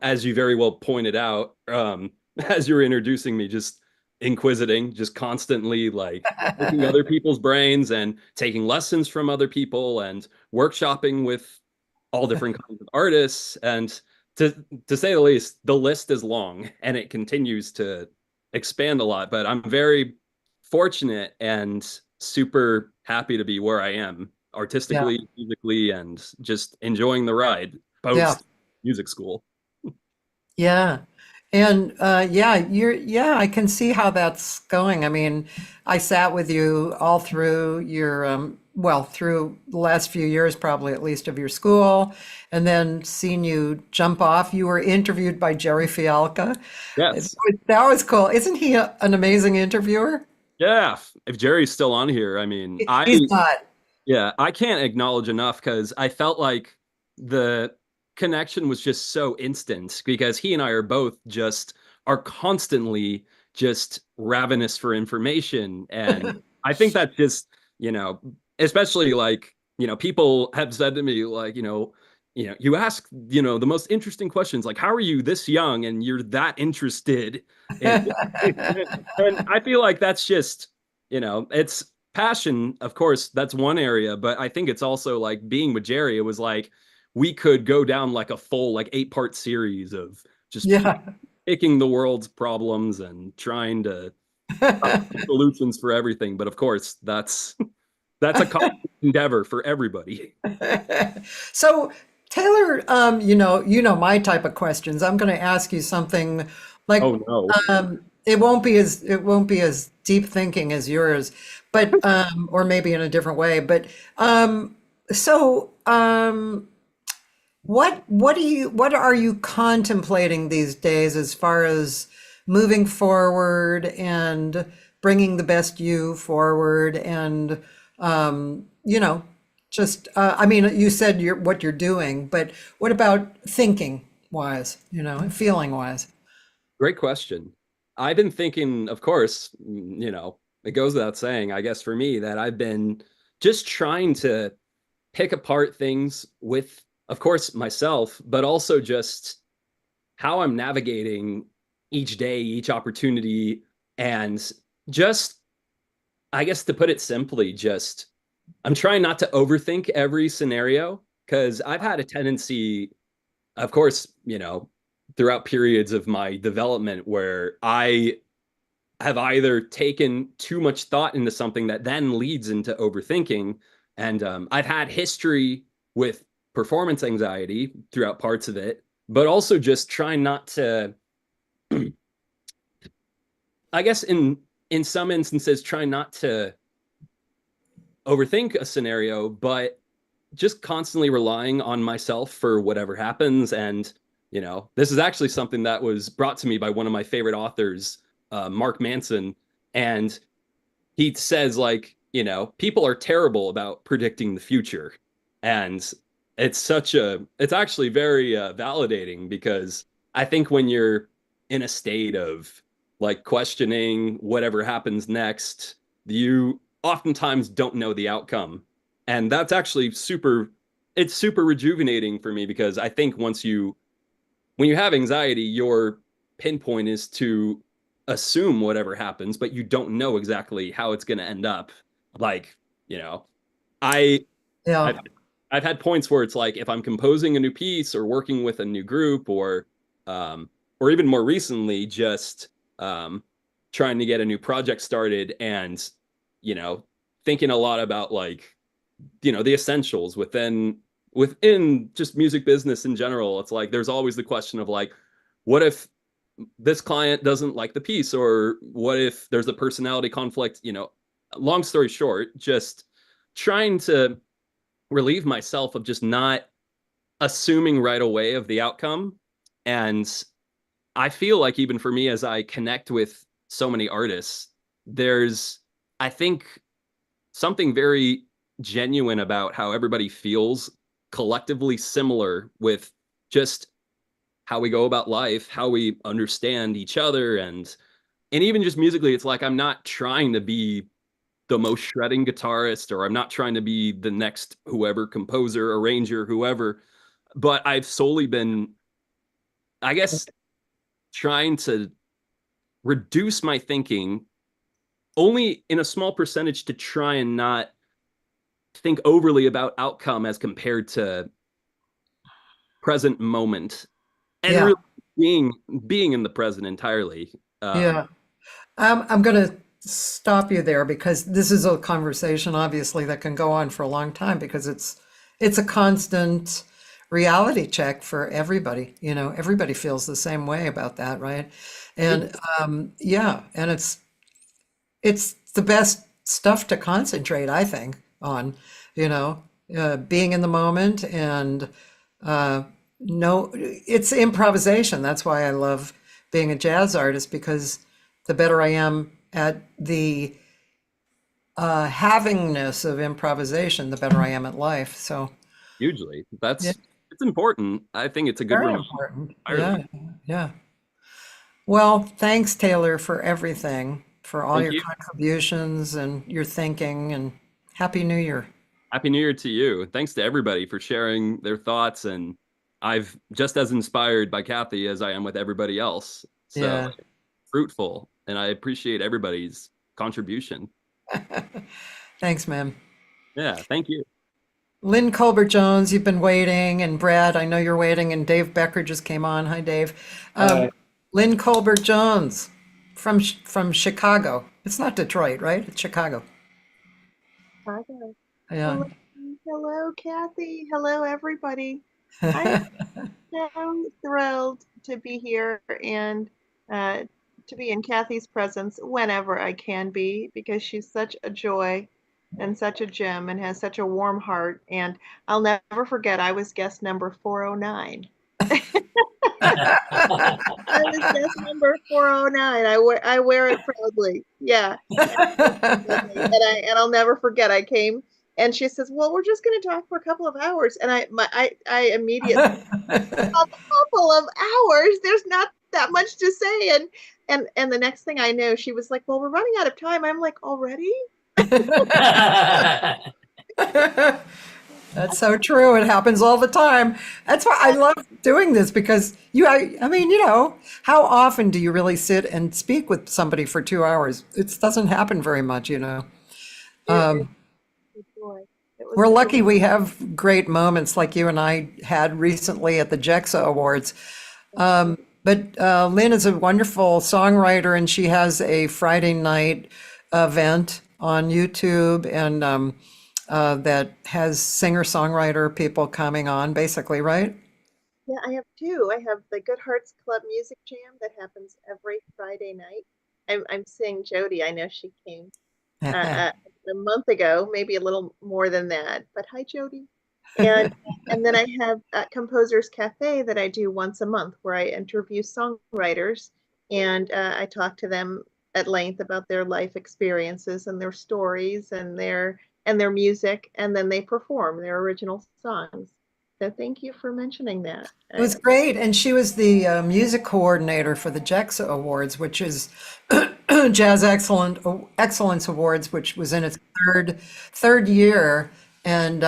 as you very well pointed out, as you were introducing me, just inquisiting, just constantly like picking other people's brains and taking lessons from other people and workshopping with all different kinds of artists. And to say the least, the list is long and it continues to expand a lot. But I'm very fortunate and super happy to be where I am artistically, musically, and just enjoying the ride post music school. Yeah. And I can see how that's going. I mean, I sat with you all through your through the last few years, probably at least of your school, and then seen you jump off. You were interviewed by Jerry Fialka. Yes. That was cool. Isn't he an amazing interviewer? Yeah. If Jerry's still on here, I mean, He's not. Yeah, I can't acknowledge enough because I felt like the connection was just so instant because he and I are constantly just ravenous for information. And I think that just, especially like, people have said to me like, you ask, the most interesting questions, like, how are you this young and you're that interested in, and I feel like that's just, it's passion, of course, that's one area, but I think it's also like being with Jerry, it was like we could go down like a full like 8-part series of just picking the world's problems and trying to find solutions for everything. But of course, that's a constant endeavor for everybody. So Taylor, my type of questions. I'm going to ask you something like, oh no. It won't be as deep thinking as yours, but or maybe in a different way. But what are you contemplating these days as far as moving forward and bringing the best you forward and I mean, you said what you're doing, but what about thinking wise, feeling wise? Great question. I've been thinking, of course, it goes without saying, I guess for me, that I've been just trying to pick apart things with, of course, myself, but also just how I'm navigating each day, each opportunity, and just, I guess to put it simply, just I'm trying not to overthink every scenario because I've had a tendency, of course, throughout periods of my development where I have either taken too much thought into something that then leads into overthinking. And I've had history with performance anxiety throughout parts of it, but also just trying not to, I guess in some instances, try not to overthink a scenario, but just constantly relying on myself for whatever happens. And, this is actually something that was brought to me by one of my favorite authors, Mark Manson. And he says, like, people are terrible about predicting the future. And it's actually very validating because I think when you're in a state of like questioning whatever happens next, you oftentimes don't know the outcome. And that's actually it's super rejuvenating for me because I think when you have anxiety, your pinpoint is to assume whatever happens, but you don't know exactly how it's going to end up. Like, I've had points where it's like if I'm composing a new piece or working with a new group or even more recently, just trying to get a new project started and, thinking a lot about like, the essentials within just music business in general. It's like there's always the question of like, what if this client doesn't like the piece, or what if there's a personality conflict? Long story short, just trying to relieve myself of just not assuming right away of the outcome. And I feel like even for me, as I connect with so many artists, there's, I think, something very genuine about how everybody feels collectively similar with just how we go about life, how we understand each other, and and even just musically, it's like I'm not trying to be the most shredding guitarist, or I'm not trying to be the next whoever, composer, arranger, whoever, but I've solely been, I guess, trying to reduce my thinking only in a small percentage to try and not think overly about outcome as compared to present moment, and Yeah. really being in the present entirely. Yeah. I'm going to stop you there because this is a conversation obviously that can go on for a long time because it's a constant reality check for everybody. You know, everybody feels the same way about that, right? And yeah, and it's the best stuff to concentrate, I think, on, you know, being in the moment and uh, no, it's improvisation. That's why I love being a jazz artist because the better I am at the havingness of improvisation, the better I am at life. So Hugely, yeah, it's important. I think it's a good very reminder. important. Entirely. Yeah, yeah. Well, thanks, Taylor, for everything, for all Thank your you. contributions and your thinking, and Happy New Year. Happy New Year to you. Thanks to everybody for sharing their thoughts. And I've just as inspired by Cathy as I am with everybody else. So Yeah. fruitful. And I appreciate everybody's contribution. Thanks, man. Yeah, thank you. Lynn Colbert-Jones, you've been waiting, and Brad, I know you're waiting, and Dave Becker just came on. Hi, Dave. Hi. Lynn Colbert-Jones from Chicago. It's not Detroit, right? It's Chicago. Chicago. Yeah. Hello, Cathy. Hello, everybody. I'm so thrilled to be here and to be in Cathy's presence whenever I can be because she's such a joy and such a gem and has such a warm heart. And I'll never forget, I was guest number 409. I was guest number 409. I wear it proudly. Yeah. And I'll never forget. I came and she says, "Well, we're just going to talk for a couple of hours." And I immediately a couple of hours. There's not that much to say. And the next thing I know, she was like, "Well, we're running out of time." I'm like, "Already?" That's so true. It happens all the time. That's why I love doing this because I mean, you know, how often do you really sit and speak with somebody for 2 hours? It doesn't happen very much, you know. We're lucky we have great moments like you and I had recently at the JEXA Awards. But Lynn is a wonderful songwriter and she has a Friday night event on YouTube and that has singer-songwriter people coming on, basically, right? Yeah, I have two. I have the Good Hearts Club Music Jam that happens every Friday night. I'm seeing Jody. I know she came a month ago, maybe a little more than that. But hi, Jody. And and then I have Composers Cafe that I do once a month, where I interview songwriters and I talk to them at length about their life experiences and their stories and their music, and then they perform their original songs. So thank you for mentioning that. It was great. And she was the music coordinator for the JEXA Awards, which is Jazz Excellence Awards, which was in its third year and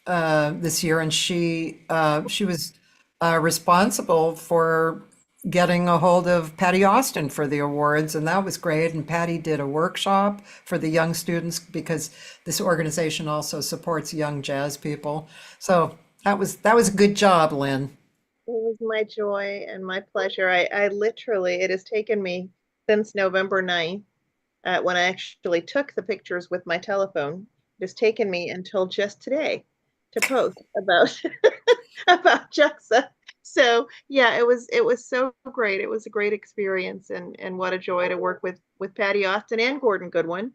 this year. And she was responsible for getting a hold of Patty Austin for the awards, and that was great. And Patty did a workshop for the young students because this organization also supports young jazz people. So that was a good job, Lynn. It was my joy and my pleasure. I literally, it has taken me since November 9th, when I actually took the pictures with my telephone. It has taken me until just today to post about about JEXA. So yeah, it was so great. It was a great experience, and what a joy to work with Patty Austin and Gordon Goodwin,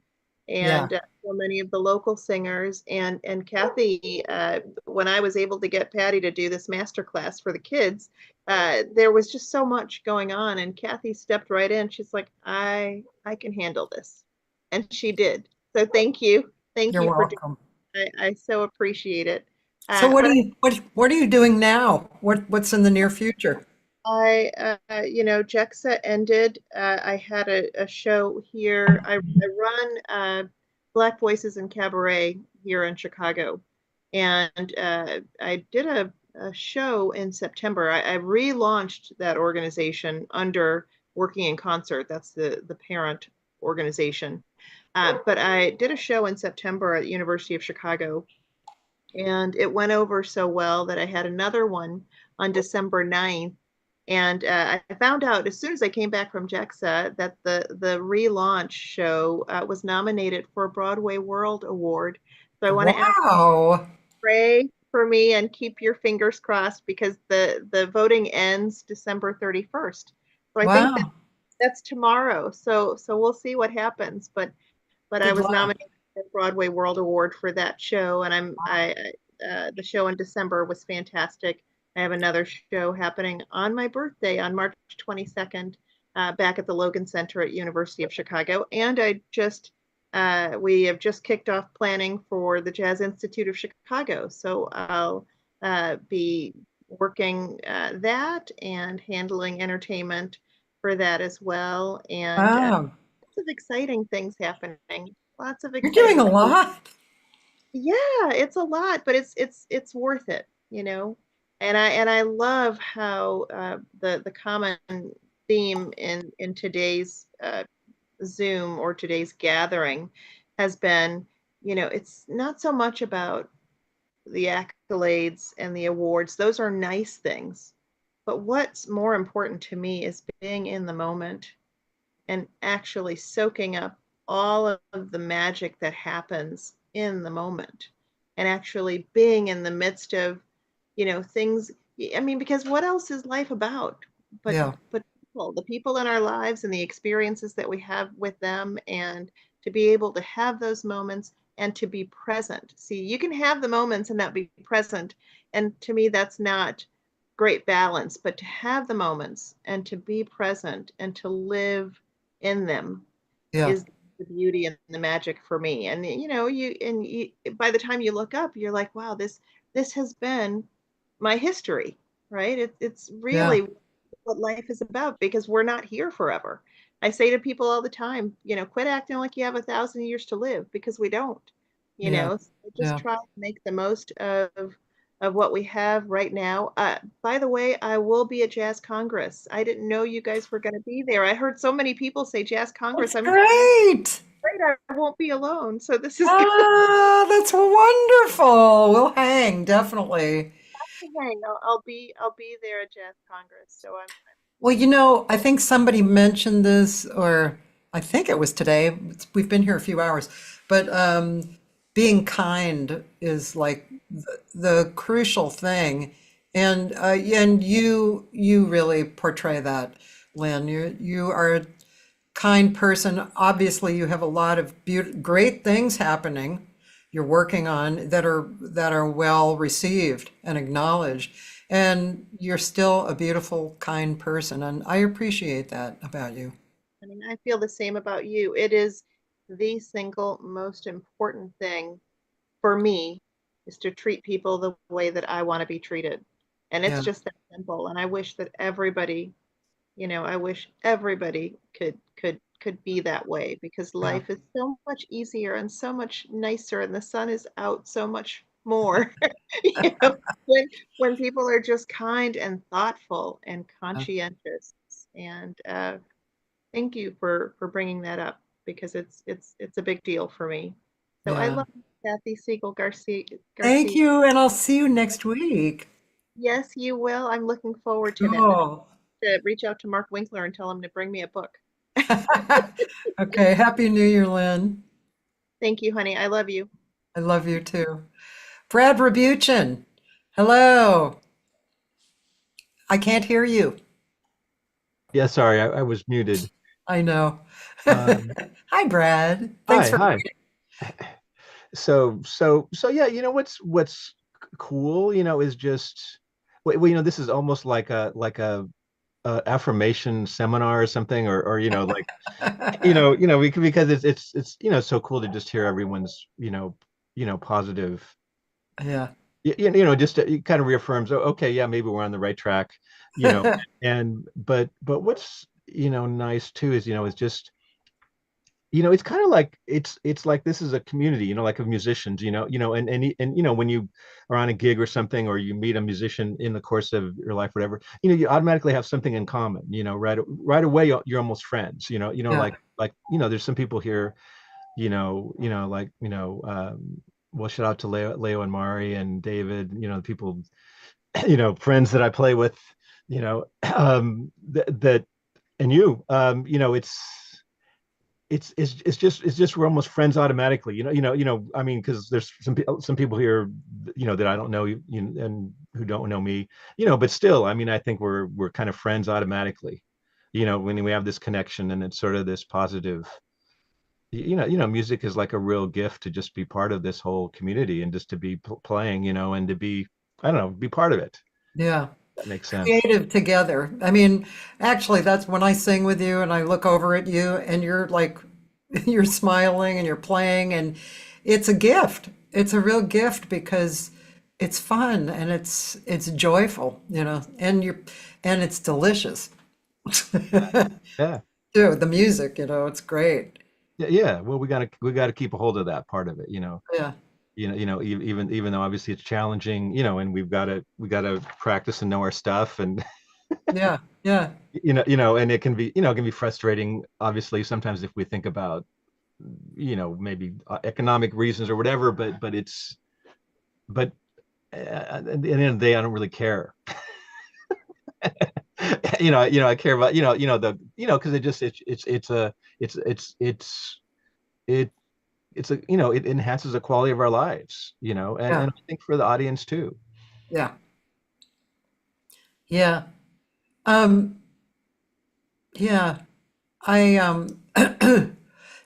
and so many of the local singers and Cathy. When I was able to get Patty to do this master class for the kids, there was just so much going on, and Cathy stepped right in. She's like, I can handle this, and she did. So thank you, You're you for welcome. I so appreciate it. So what are you doing now? What's in the near future? JEXA ended. I had a show here. I run Black Voices in Cabaret here in Chicago. And I did a show in September. I relaunched that organization under Working in Concert. That's the parent organization. But I did a show in September at the University of Chicago, and it went over so well that I had another one on December 9th. And I found out as soon as I came back from JEXA that the relaunch show was nominated for a Broadway World Award. So I want to ask you to pray for me and keep your fingers crossed, because the voting ends December 31st. So I think that's tomorrow. So we'll see what happens. But I was nominated for the Broadway World Award for that show, and the show in December was fantastic. I have another show happening on my birthday on March 22nd, back at the Logan Center at University of Chicago, and we have just kicked off planning for the Jazz Institute of Chicago. So I'll be working that and handling entertainment for that as well, and lots of exciting things happening. Lots of You're exciting doing a lot. Yeah, it's a lot, but it's worth it, you know. And I love how the common theme in today's Zoom or today's gathering has been, it's not so much about the accolades and the awards. Those are nice things. But what's more important to me is being in the moment and actually soaking up all of the magic that happens in the moment, and actually being in the midst of, things. I mean, because what else is life about but people, the people in our lives and the experiences that we have with them, and to be able to have those moments and to be present. See, you can have the moments and not be present, and to me that's not great balance. But to have the moments and to be present and to live in them is the beauty and the magic for me. And by the time you look up, you're like, wow, this has been my history, right? It's really what life is about, because we're not here forever. I say to people all the time, quit acting like you have 1,000 years to live, because we don't. So just try to make the most of what we have right now. By the way, I will be at Jazz Congress. I didn't know you guys were going to be there. I heard so many people say Jazz Congress. That's great. I won't be alone. So this is that's wonderful. We'll hang, definitely. hang. I'll be there at Jazz Congress. So Well, I think somebody mentioned this, or I think it was today. We've been here a few hours, but being kind is like the crucial thing, and you really portray that, Lynn. You are a kind person. Obviously, you have a lot of great things happening. You're working on that are well received and acknowledged, and you're still a beautiful, kind person, and I appreciate that about you. I mean, I feel the same about you. It is the single most important thing for me, is to treat people the way that I want to be treated. And it's just that simple. And I wish that everybody, could be that way, because life is so much easier and so much nicer, and the sun is out so much more. When people are just kind and thoughtful and conscientious. And thank you for bringing that up, because it's a big deal for me. So I love Cathy Segal-Garcia. Thank you, and I'll see you next week. Yes, you will. I'm looking forward to that. To reach out to Mark Winkler and tell him to bring me a book. Okay, Happy New Year, Lynn. Thank you, honey. I love you. I love you too. Brad Rabuchin, hello. I can't hear you. Yeah, sorry, I was muted. I know. Hi, Brad. Thanks for hi. So yeah, what's cool, is just this is almost like a affirmation seminar or something, or like because it's so cool to just hear everyone's positive just it kind of reaffirms, oh, okay, yeah, maybe we're on the right track, you know. And but what's nice too is is just it's kind of like it's like this is a community, like of musicians, and when you are on a gig or something, or you meet a musician in the course of your life, whatever, you automatically have something in common, right away you're almost friends, Yeah. like there's some people here, like well, shout out to Leo and Mari and David, the people, friends that I play with, that and it's just we're almost friends automatically, I mean, because there's some people here, that I don't know, and who don't know me, but still, I mean, I think we're kind of friends automatically, when we have this connection, and it's sort of this positive, music is like a real gift to just be part of this whole community, and just to be playing, and to be, I don't know, be part of it. Yeah. That makes sense. Creative together. I mean, actually, that's when I sing with you and I look over at you and you're like, you're smiling and you're playing, and it's a gift. It's a real gift because it's fun and it's joyful, and it's delicious. Yeah. Too, the music, it's great. Yeah. Well, we gotta keep a hold of that part of it, Yeah. even though obviously it's challenging, and we gotta practice and know our stuff, and Yeah. Yeah. and it can be, frustrating, obviously, sometimes, if we think about, maybe economic reasons or whatever, but at the end of the day, I don't really care. I care about, because it it's a, it enhances the quality of our lives, and Yeah. I think for the audience too. Yeah. Yeah. Um, yeah. I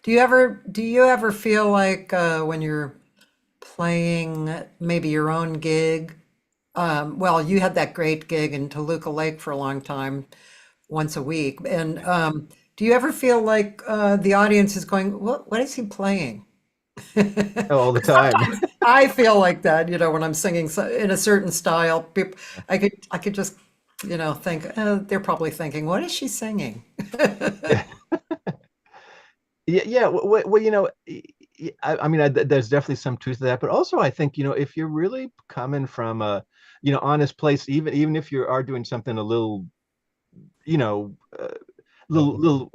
do you ever feel like when you're playing maybe your own gig, well, you had that great gig in Toluca Lake for a long time, once a week, and do you ever feel like the audience is going, what is he playing? All the time. Sometimes I feel like that, when I'm singing in a certain style. People, I could just, think they're probably thinking, what is she singing? Yeah. Well, I mean, there's definitely some truth to that, but also I think, if you're really coming from a, honest place, even if you are doing something a little, you know, uh, little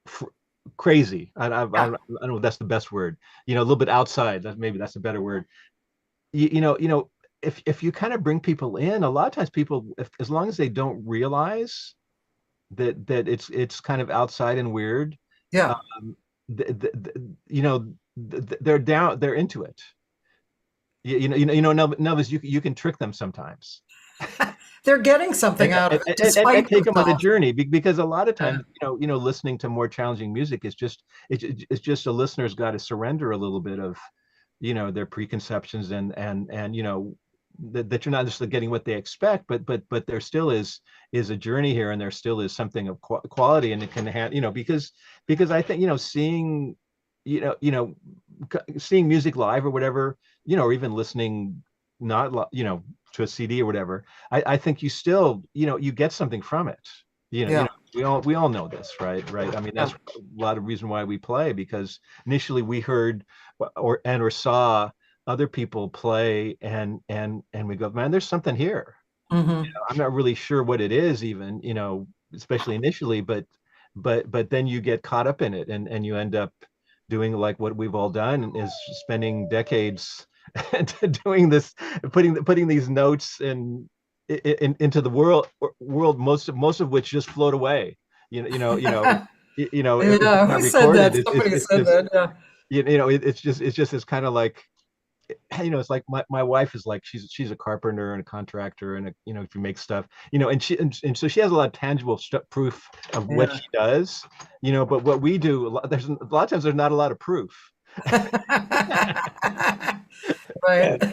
fr crazy. I don't know if that's the best word. A little bit outside. Maybe that's a better word. If you kind of bring people in, a lot of times people, as long as they don't realize that it's kind of outside and weird, Yeah. um, they're down, they're into it. Novus, you can trick them sometimes, They're getting something out of it, and despite take them on a themselves. journey, because a lot of Yeah. times, listening to more challenging music is just, it's just a listener's got to surrender a little bit of, their preconceptions, and that you're not just getting what they expect, but there still is a journey here, and there still is something of quality, and it can have, because I think, seeing, seeing music live or whatever, or even listening, not to a CD or whatever, I think you still, you get something from it. Yeah. We all know this, right? I mean, Yeah. that's a lot of reason why we play, because initially we heard or saw other people play, and we go, man, there's something here. Hmm. I'm not really sure what it is, even, especially initially, but then you get caught up in it, and you end up doing like what we've all done, is spending decades doing this, putting these notes into the world, most of which just float away. If it's Yeah, not who said recorded, that? it's it's, Somebody it's said just, that. Yeah. it's just this kind of like, it's like my wife is like, she's a carpenter and a contractor, and she makes stuff, and so she has a lot of tangible proof of what Yeah. she does, but what we do, there's a lot of times there's not a lot of proof. Right. I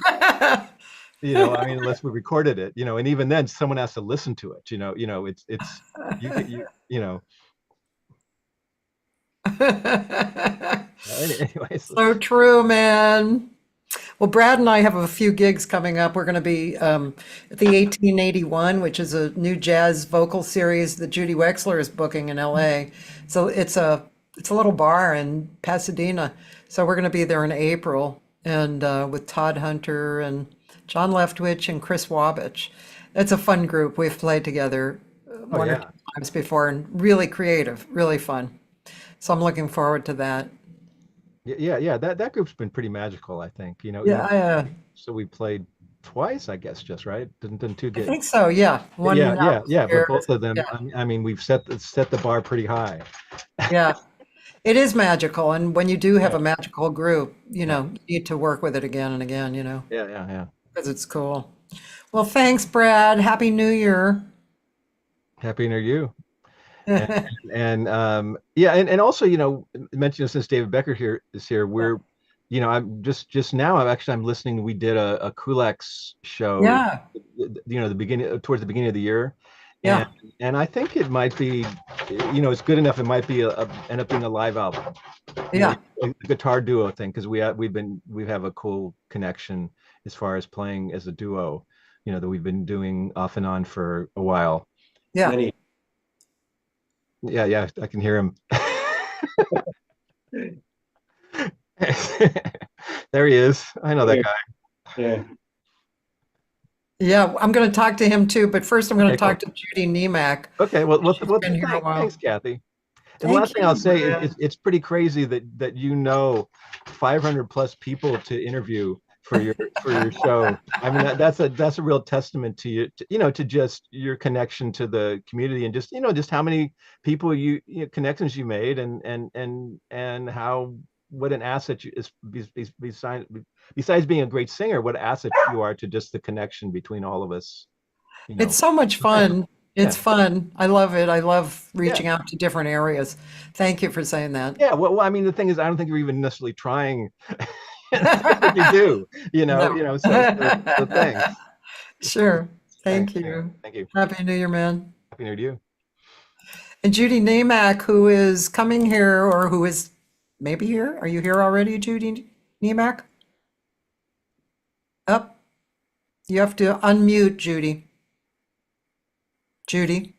mean, unless we recorded it, and even then someone has to listen to it, it's you get anyways. So true, man. Well, Brad and I have a few gigs coming up. We're going to be at the 1881, which is a new jazz vocal series that Judy Wexler is booking in LA. So it's a little bar in Pasadena. So we're going to be there in April, and with Todd Hunter and John Leftwich and Chris Wabich. It's a fun group. We've played together Oh one or yeah. two times before, and really creative, really fun. So I'm looking forward to that. Yeah. That group's been pretty magical, I think. Yeah, So we played twice, I guess, just right. Didn't two I get? think so. Yeah, one But upstairs. both of them, Yeah, I mean, we've set the bar pretty high. yeah. It is magical, and when you do have Yeah. a magical group, Yeah. you need to work with it again and again, Yeah. because it's cool. Well, thanks, Brad. Happy New Year. Happy New Year. And also, mentioning since David Becker is here, I'm just now I'm listening. We did a Kulak's show, Yeah, the beginning towards the beginning of the year, yeah, and I think it might be, it's good enough. It might be end up being a live album, yeah. a guitar duo thing, because we have a cool connection as far as playing as a duo, that we've been doing off and on for a while. Yeah. Yeah, I can hear him. There he is. I know that guy. Yeah. Yeah, I'm going to talk to him too, but first I'm going to Okay, talk cool. to Judy Niemak. Okay, well, She's been here a while. thanks, Kathy. And the Thank last thing I'll you, say Brad. is it's pretty crazy that 500 plus people to interview for your show. I mean, that's a real testament to you, to just your connection to the community, and just how many people connections you made, and how what an asset is besides being a great singer, what asset you are to just the connection between all of us. It's so much fun. It's Yeah. fun. I love it. I love reaching out to different areas. Thank you for saying that. Yeah, well, I mean, the thing is, I don't think you're even necessarily trying. You do, No. so thanks. Sure. Thank Thanks, you. man. Thank you. Happy New Year, man. Happy New Year to you. And Judy Niemak, who is coming here or who is maybe here. Are you here already, Judy Niemak? Up. You have to unmute, Judy. Judy.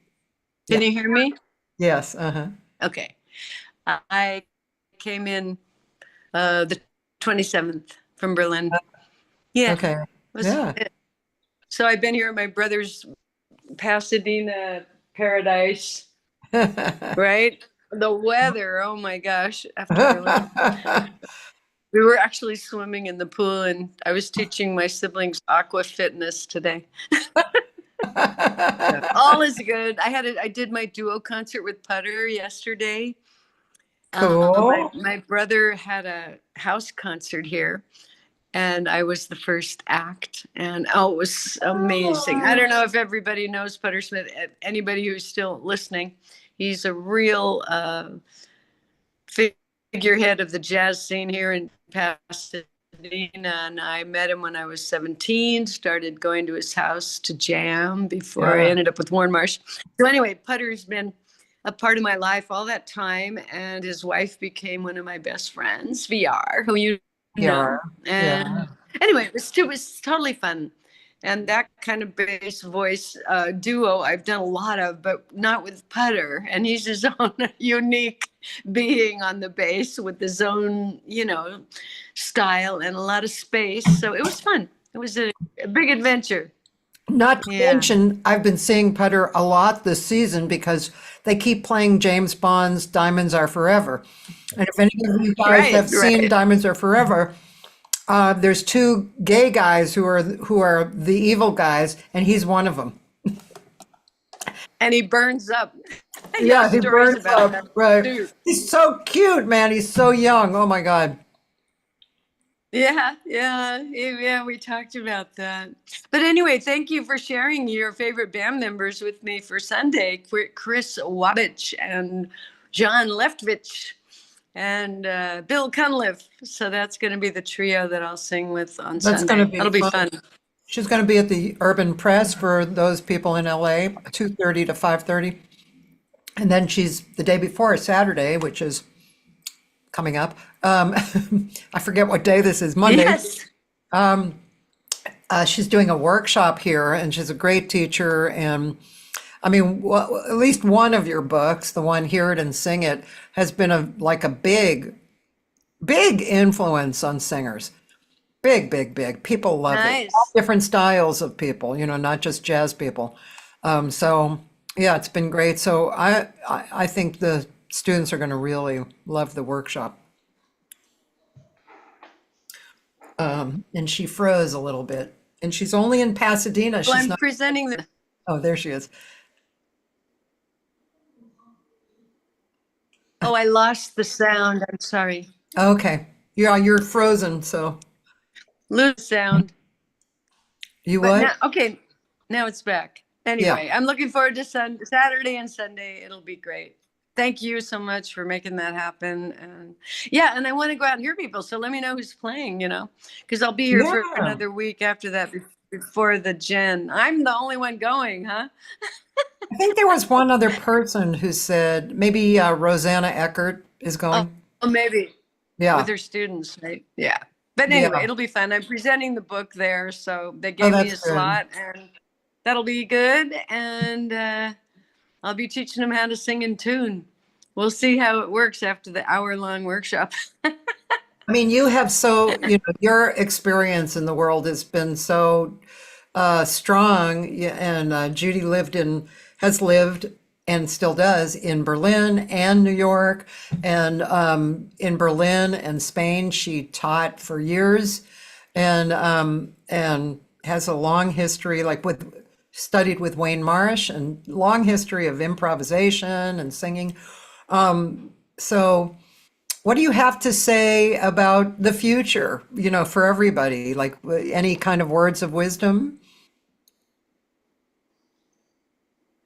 Can you hear me? Yes. Uh-huh. Okay. I came in the 27th from Berlin. Yeah. Okay. Yeah. So I've been here at my brother's Pasadena paradise, right? The weather, oh my gosh, after Berlin. We were actually swimming in the pool, and I was teaching my siblings aqua fitness today. All is good. I did my duo concert with Putter yesterday. Cool. My brother had a house concert here, and I was the first act, and it was amazing. I don't know if everybody knows Putter Smith. Anybody who's still listening, he's a real figurehead of the jazz scene here in Pasadena, and I met him when I was 17, started going to his house to jam before I ended up with Warren Marsh. So anyway, Putter's been a part of my life all that time, and his wife became one of my best friends, VR, who you know. And anyway, it was totally fun. And that kind of bass voice duo I've done a lot of, but not with Putter. And he's his own unique being on the bass with his own, style and a lot of space. So it was fun. It was a big adventure. Not to mention, I've been seeing Putter a lot this season because they keep playing James Bond's Diamonds Are Forever. And if any of you guys have seen Diamonds Are Forever, there's two gay guys who are the evil guys, and he's one of them. And he burns up. Yeah, he burns up. That Right. too. He's so cute, man. He's so young. Oh my God. Yeah, we talked about that. But anyway, thank you for sharing your favorite band members with me for Sunday. Chris Wabich and John Leftwich and Bill Cunliffe. So that's going to be the trio that I'll sing with on That's Sunday. going to be That'll be fun. She's going to be at the Urban Press for those people in LA, 2:30 to 5:30. And then she's the day before, Saturday, which is coming up. I forget what day this is, Monday. Yes. She's doing a workshop here, and she's a great teacher. And I mean, at least one of your books, the one Hear It and Sing It, has been a big influence on singers. Big. People love it. Nice. All different styles of people, not just jazz people. So yeah, it's been great. So I think the students are going to really love the workshop. And she froze a little bit, and she's only in Pasadena. Well, She's I'm not. presenting the. Oh, there she is. Oh, I lost the sound. I'm sorry. Okay. Yeah, you're frozen. So Lose sound. you But what? now, okay, now it's back. Anyway, I'm looking forward to Saturday and Sunday. It'll be great. Thank you so much for making that happen. And yeah, and I want to go out and hear people. So let me know who's playing, because I'll be here for Yeah. another week after that before the Gen. I'm the only one going, huh? I think there was one other person who said maybe Rosanna Eckert is going. Oh, maybe. Yeah. With her students, right? Yeah. But Yeah. anyway, it'll be fun. I'm presenting the book there, so they gave me a that's good. slot, and that'll be good. And I'll be teaching them how to sing in tune. We'll see how it works after the hour-long workshop. I mean, you have your experience in the world has been so strong, and Judy has lived and still does in Berlin and New York, and in Berlin and Spain, she taught for years, and has a long history, studied with Wayne Marsh, and long history of improvisation and singing. So what do you have to say about the future, for everybody? Like any kind of words of wisdom?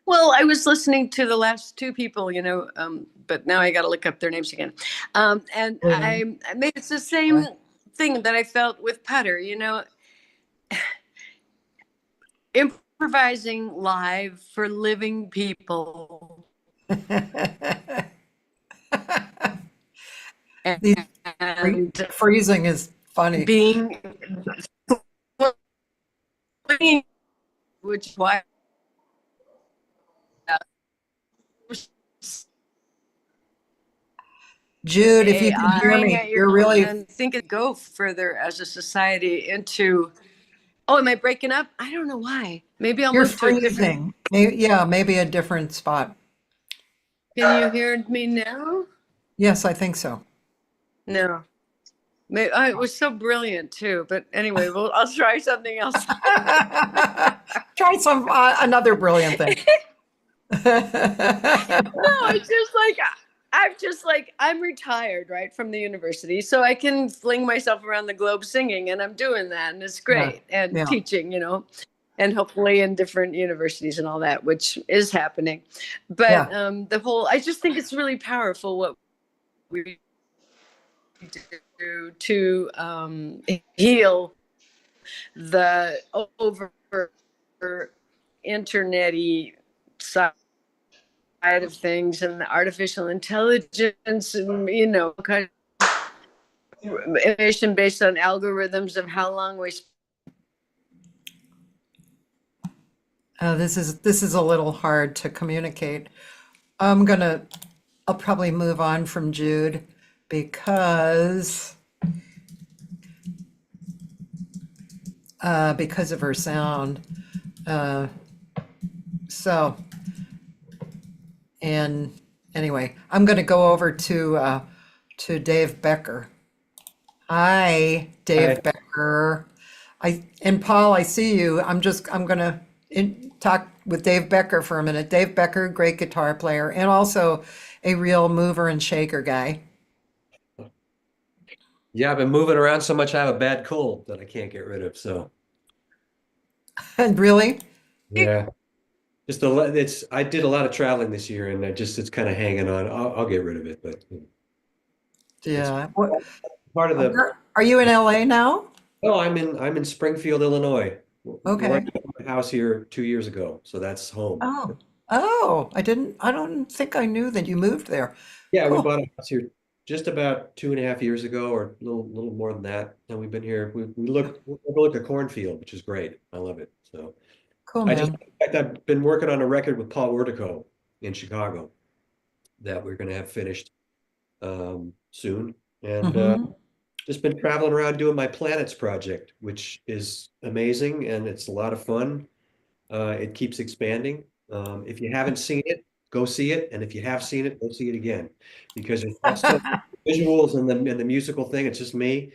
Well, I was listening to the last two people, but now I got to look up their names again. And I made it's the same thing that I felt with putter, improvising live for living people. And freezing is funny. Which is why. Jude, if you can hear me, you're really. And think it go further as a society into. Oh, am I breaking up? I don't know why. Maybe I'll You're move to a different. freezing. Maybe a different spot. Can you hear me now? Yes, I think so. No. It was so brilliant too, but anyway, I'll try something else. Try another brilliant thing. No, it's just like I'm retired, right, from the university, so I can fling myself around the globe singing, and I'm doing that, and it's great, and teaching, and hopefully in different universities and all that, which is happening. But I just think it's really powerful what we do to heal the over internet-y side of things and the artificial intelligence and kind of information based on algorithms of how long we this is a little hard to communicate. I'll probably move on from Jude because of her sound. And anyway, I'm going to go over to Dave Becker. Hi, Dave Becker. And Paul, I see you. I'm going to talk with Dave Becker for a minute. Dave Becker, great guitar player, and also a real mover and shaker guy. Yeah, I've been moving around so much, I have a bad cold that I can't get rid of. So. And really? Yeah. I did a lot of traveling this year, and it's kind of hanging on. I'll get rid of it, but yeah. Part of the. Are you in LA now? No, I'm in Springfield, Illinois. Okay. Right out of my house here 2 years ago, so that's home. Oh, I don't think I knew that you moved there. Yeah, Cool. we bought a house here just about 2.5 years ago, or a little more than that. And we've been here. We overlook a cornfield, which is great. I love it. So Cool, I just, man. in fact, I've been working on a record with Paul Wertico in Chicago that we're going to have finished soon. And just been traveling around doing my planets project, which is amazing and it's a lot of fun. It keeps expanding. If you haven't seen it, go see it. And if you have seen it, go see it again because it's not so visuals and the musical thing. It's just me.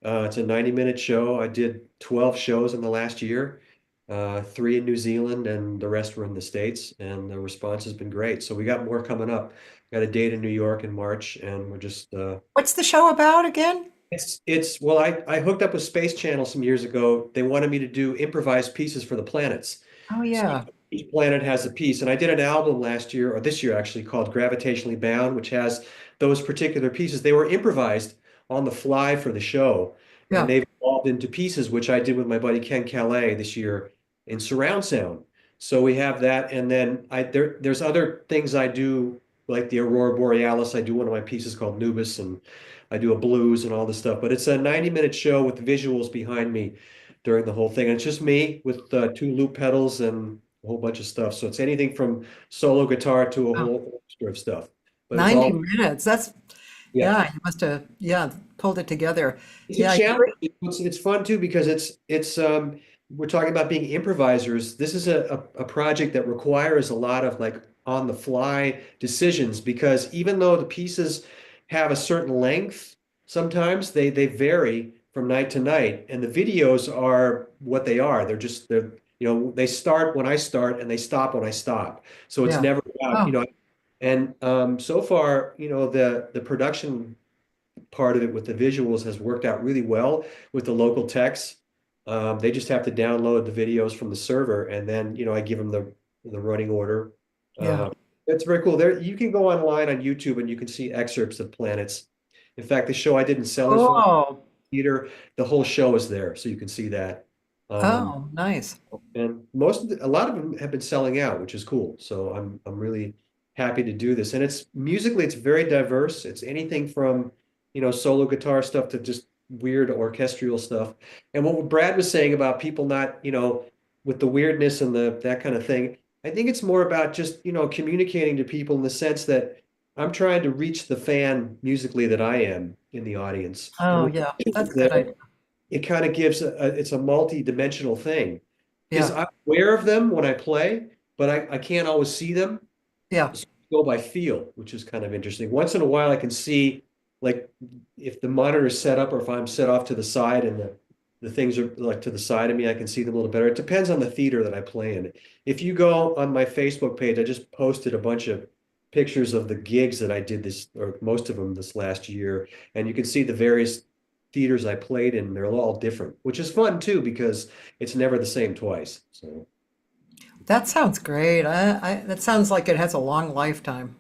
It's a 90-minute show. I did 12 shows in the last year, 3 in New Zealand, and the rest were in the States. And the response has been great. So we got more coming up. Got a date in New York in March, and we're just What's the show about again? it's well, I hooked up with Space Channel some years ago. They wanted me to do improvised pieces for the planets. Oh, yeah. Each planet has a piece, and I did an album last year, or this year actually, called Gravitationally Bound, which has those particular pieces. They were improvised on the fly for the show, Yeah. and they've evolved into pieces, which I did with my buddy Ken Calais this year in surround sound. So we have that, and then there's other things I do, like the Aurora Borealis. I do one of my pieces called Nubis, and I do a blues and all this stuff. But it's a 90-minute show with visuals behind me during the whole thing. And it's just me with 2 loop pedals and a whole bunch of stuff. So it's anything from solo guitar to a whole orchestra of stuff. But it's 90 all minutes. That's, yeah, you must have, pulled it together. It's Yeah, a challenge. It's fun too because we're talking about being improvisers. This is a project that requires a lot of like on the fly decisions because even though the pieces have a certain length, sometimes they vary from night to night, and the videos are what they are. They're they start when I start and they stop when I stop. So it's Yeah. never about, Oh. and so far, the production part of it with the visuals has worked out really well with the local techs. They just have to download the videos from the server, and then I give them the running order. Yeah. That's very cool. There, you can go online on YouTube and you can see excerpts of planets. In fact, the show I did in Sellers Oh. Theater, the whole show is there, so you can see that. Oh, nice. And a lot of them have been selling out, which is cool. So I'm really happy to do this. And it's musically, it's very diverse. It's anything from, solo guitar stuff to just weird orchestral stuff. And what Brad was saying about people not, with the weirdness and that kind of thing, I think it's more about just, communicating to people in the sense that I'm trying to reach the fan musically that I am in the audience. Oh, And yeah, that's a good idea. it kind of gives it's a multi-dimensional thing because Yeah. I'm aware of them when I play, but I can't always see them. Yeah. So I go by feel, which is kind of interesting. Once in a while, I can see like if the monitor is set up or if I'm set off to the side and the things are like to the side of me, I can see them a little better. It depends on the theater that I play in. If you go on my Facebook page, I just posted a bunch of pictures of the gigs that I did this, or most of them this last year, and you can see the various theaters I played in. They're all different, which is fun too because it's never the same twice. So That sounds great. That sounds like it has a long lifetime.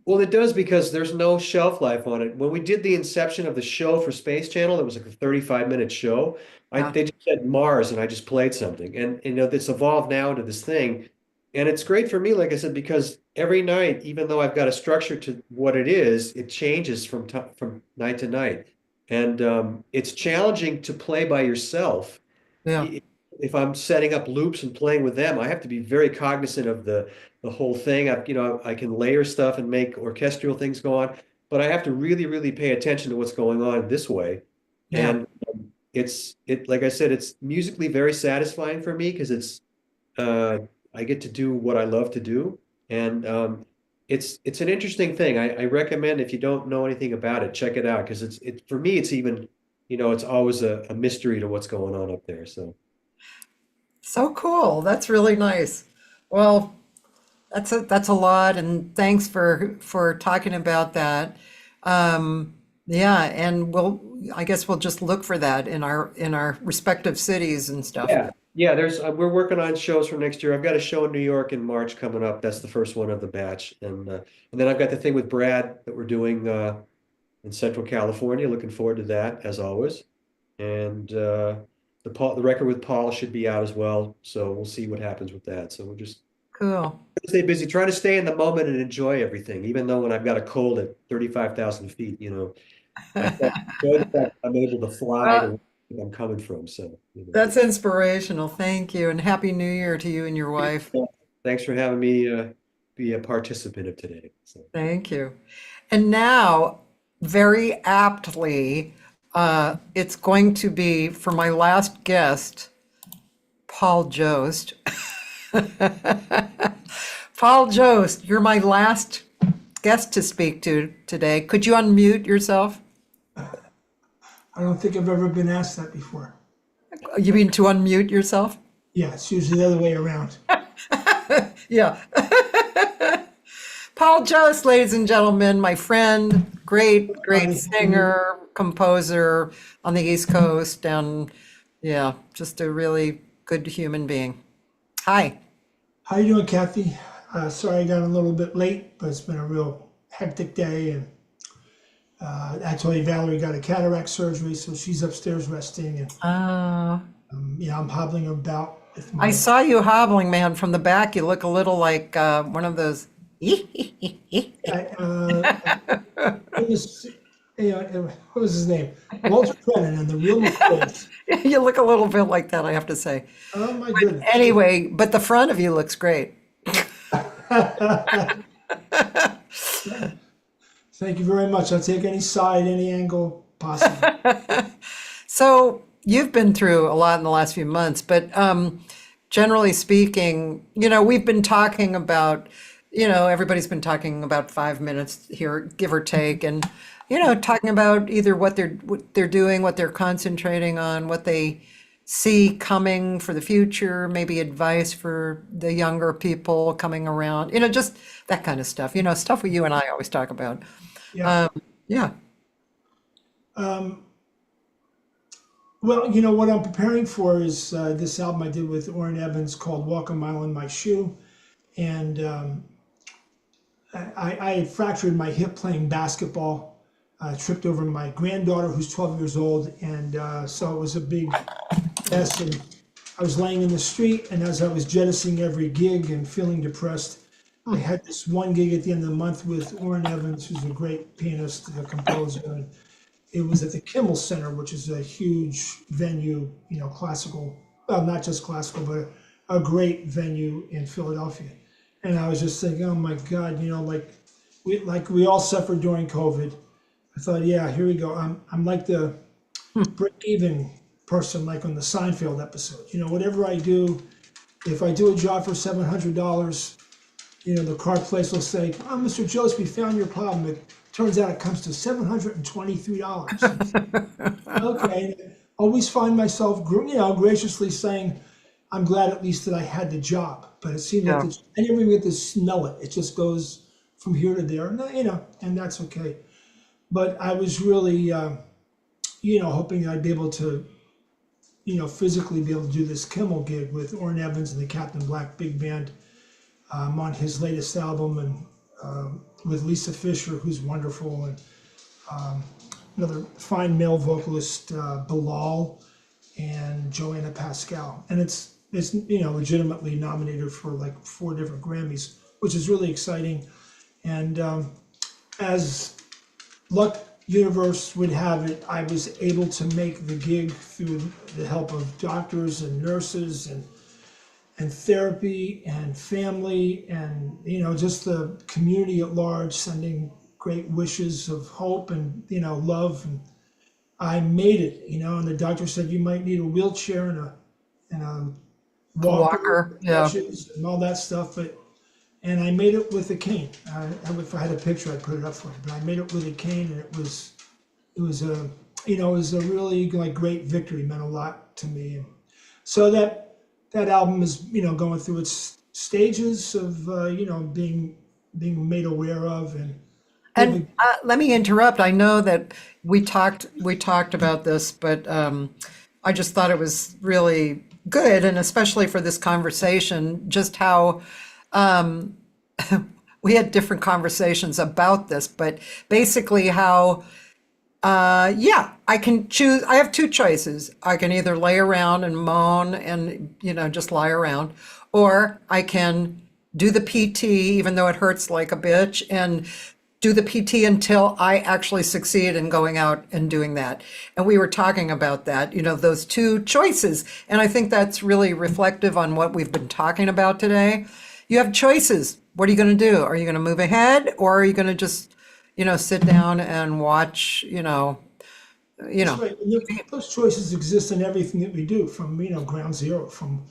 well, it does because there's no shelf life on it. When we did the inception of the show for Space Channel, it was like a 35-minute show. They just said Mars, and I just played something, and it's evolved now into this thing, and it's great for me, like I said, because every night, even though I've got a structure to what it is, it changes from night to night, and it's challenging to play by yourself. Yeah. If I'm setting up loops and playing with them, I have to be very cognizant of the whole thing. I can layer stuff and make orchestral things go on, but I have to really, really pay attention to what's going on this way. Yeah. And like I said, it's musically very satisfying for me because I get to do what I love to do, and it's an interesting thing. I recommend if you don't know anything about it, check it out because for me it's even it's always a mystery to what's going on up there. So cool. That's really nice. Well, that's a lot, and thanks for talking about that. Yeah, and I guess we'll just look for that in our respective cities and stuff. Yeah. There's we're working on shows for next year. I've got a show in New York in March coming up. That's the first one of the batch, and then I've got the thing with Brad that we're doing in Central California. Looking forward to that as always, and the record with Paul should be out as well. So we'll see what happens with that. So we'll just Cool. Stay busy, trying to stay in the moment and enjoy everything, even though when I've got a cold at 35,000 feet, I enjoy the fact I'm able to fly to where I'm coming from. So, That's inspirational. Thank you. And Happy New Year to you and your wife. Thanks for having me be a participant of today. So. Thank you. And now, very aptly, it's going to be for my last guest, Paul Jost. Paul Jost, you're my last guest to speak to today. Could you unmute yourself? I don't think I've ever been asked that before. You mean to unmute yourself? Yeah, it's usually the other way around. Yeah. Paul Jost, ladies and gentlemen, my friend, great singer, composer on the East Coast, and yeah, just a really good human being. Hi. How you doing, Kathy? Sorry I got a little bit late, but it's been a real hectic day. And actually, Valerie got a cataract surgery, so she's upstairs resting. And I'm hobbling about. I saw you hobbling, man, from the back. You look a little like one of those. What was his name? Walter Brennan and the Real McCoys. You look a little bit like that, I have to say. Oh my goodness. Anyway, but the front of you looks great. Thank you very much. I'll take any side, any angle possible. So you've been through a lot in the last few months, but generally speaking, we've been talking about, everybody's been talking about 5 minutes here, give or take, and talking about either what they're doing, what they're concentrating on, what they see coming for the future, maybe advice for the younger people coming around, just that kind of stuff, stuff you and I always talk about. Yeah. Yeah. Well, what I'm preparing for is this album I did with Orrin Evans called Walk a Mile in My Shoe. And I fractured my hip playing basketball. I tripped over my granddaughter who's 12 years old. And so it was a big mess. And I was laying in the street, and as I was jettisoning every gig and feeling depressed, I had this one gig at the end of the month with Orrin Evans, who's a great pianist, a composer. And it was at the Kimmel Center, which is a huge venue, classical, well, not just classical, but a great venue in Philadelphia. And I was just thinking, oh my God, we all suffered during COVID. I thought, yeah, here we go. I'm like the break-even person, like on the Seinfeld episode. Whatever I do, if I do a job for $700, the card place will say, oh, Mr. Jost, we found your problem. It turns out it comes to $723. Okay. Always find myself, graciously saying, I'm glad at least that I had the job. But it seemed like I never even get to smell it. It just goes from here to there, and that's okay. But I was really, hoping I'd be able to, physically be able to do this Kimmel gig with Orrin Evans and the Captain Black Big Band on his latest album, and with Lisa Fisher, who's wonderful, and another fine male vocalist, Bilal, and Joanna Pascal. And it's legitimately nominated for like 4 different Grammys, which is really exciting. And as luck universe would have it, I was able to make the gig through the help of doctors and nurses and therapy and family and just the community at large sending great wishes of hope and love, and I made it, and the doctor said you might need a wheelchair and a walker, and all that stuff, and I made it with a cane. If I had a picture, I'd put it up for you, but I made it with a cane, and it was a really great victory. It meant a lot to me, and so that album is going through its stages of being made aware of, and let me interrupt. I know that we talked about this, but I just thought it was really good, and especially for this conversation, just how we had different conversations about this, but basically how I can choose. I have 2 choices. I can either lay around and moan and just lie around, or I can do the PT, even though it hurts like a bitch, and do the PT until I actually succeed in going out and doing that. And we were talking about that, those two choices. And I think that's really reflective on what we've been talking about today. You have choices. What are you going to do? Are you going to move ahead, or are you going to just, sit down and watch, That's right. And those choices exist in everything that we do, from ground zero, from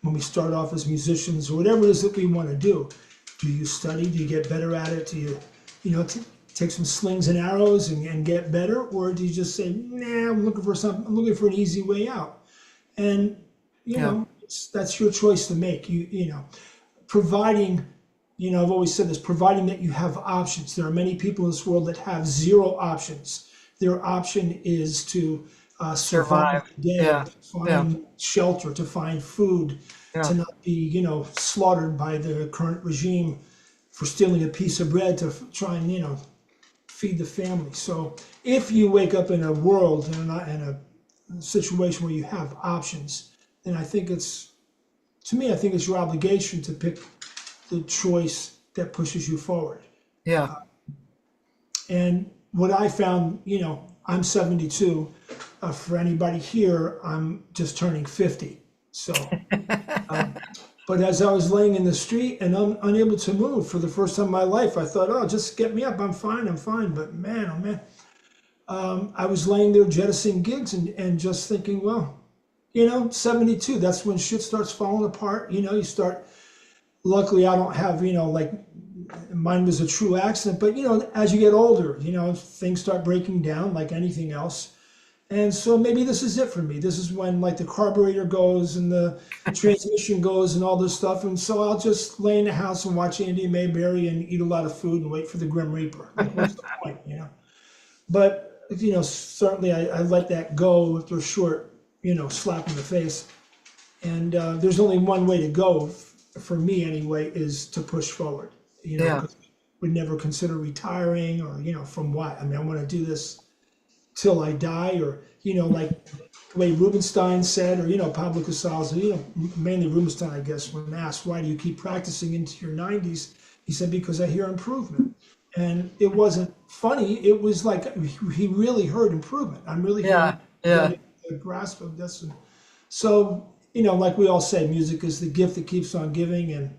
when we start off as musicians or whatever it is that we want to do. Do you study? Do you get better at it? Do you take some slings and arrows and get better, or do you just say, nah, I'm looking for an easy way out? And that's your choice to make. Providing, I've always said this, providing that you have options. There are many people in this world that have zero options. Their option is to survive the day, to find shelter, to find food, to not be, slaughtered by the current regime for stealing a piece of bread to try and, feed the family. So if you wake up in a world and in a situation where you have options, then I think it's your obligation to pick the choice that pushes you forward. Yeah. And what I found, I'm 72. For anybody here, I'm just turning 50. So, but as I was laying in the street and unable to move for the first time in my life, I thought, oh, just get me up. I'm fine. But man, oh man, I was laying there jettisoning gigs and just thinking, well, 72, that's when shit starts falling apart. You start, luckily I don't have, like mine was a true accident, but as you get older, things start breaking down like anything else. And so maybe this is it for me. This is when like the carburetor goes and the transmission goes and all this stuff. And so I'll just lay in the house and watch Andy Mayberry and eat a lot of food and wait for the Grim Reaper. Like, what's the point, But, certainly I let that go after a short, slap in the face. And there's only one way to go, for me anyway, is to push forward. Would never consider retiring or, from what? I mean, I want to do this till I die, or, like the way Rubinstein said, or, Pablo Casals, mainly Rubinstein, I guess, when asked, why do you keep practicing into your 90s? He said, because I hear improvement. And it wasn't funny. It was like he really heard improvement. I'm really getting a grasp of this. And so, like we all say, music is the gift that keeps on giving. And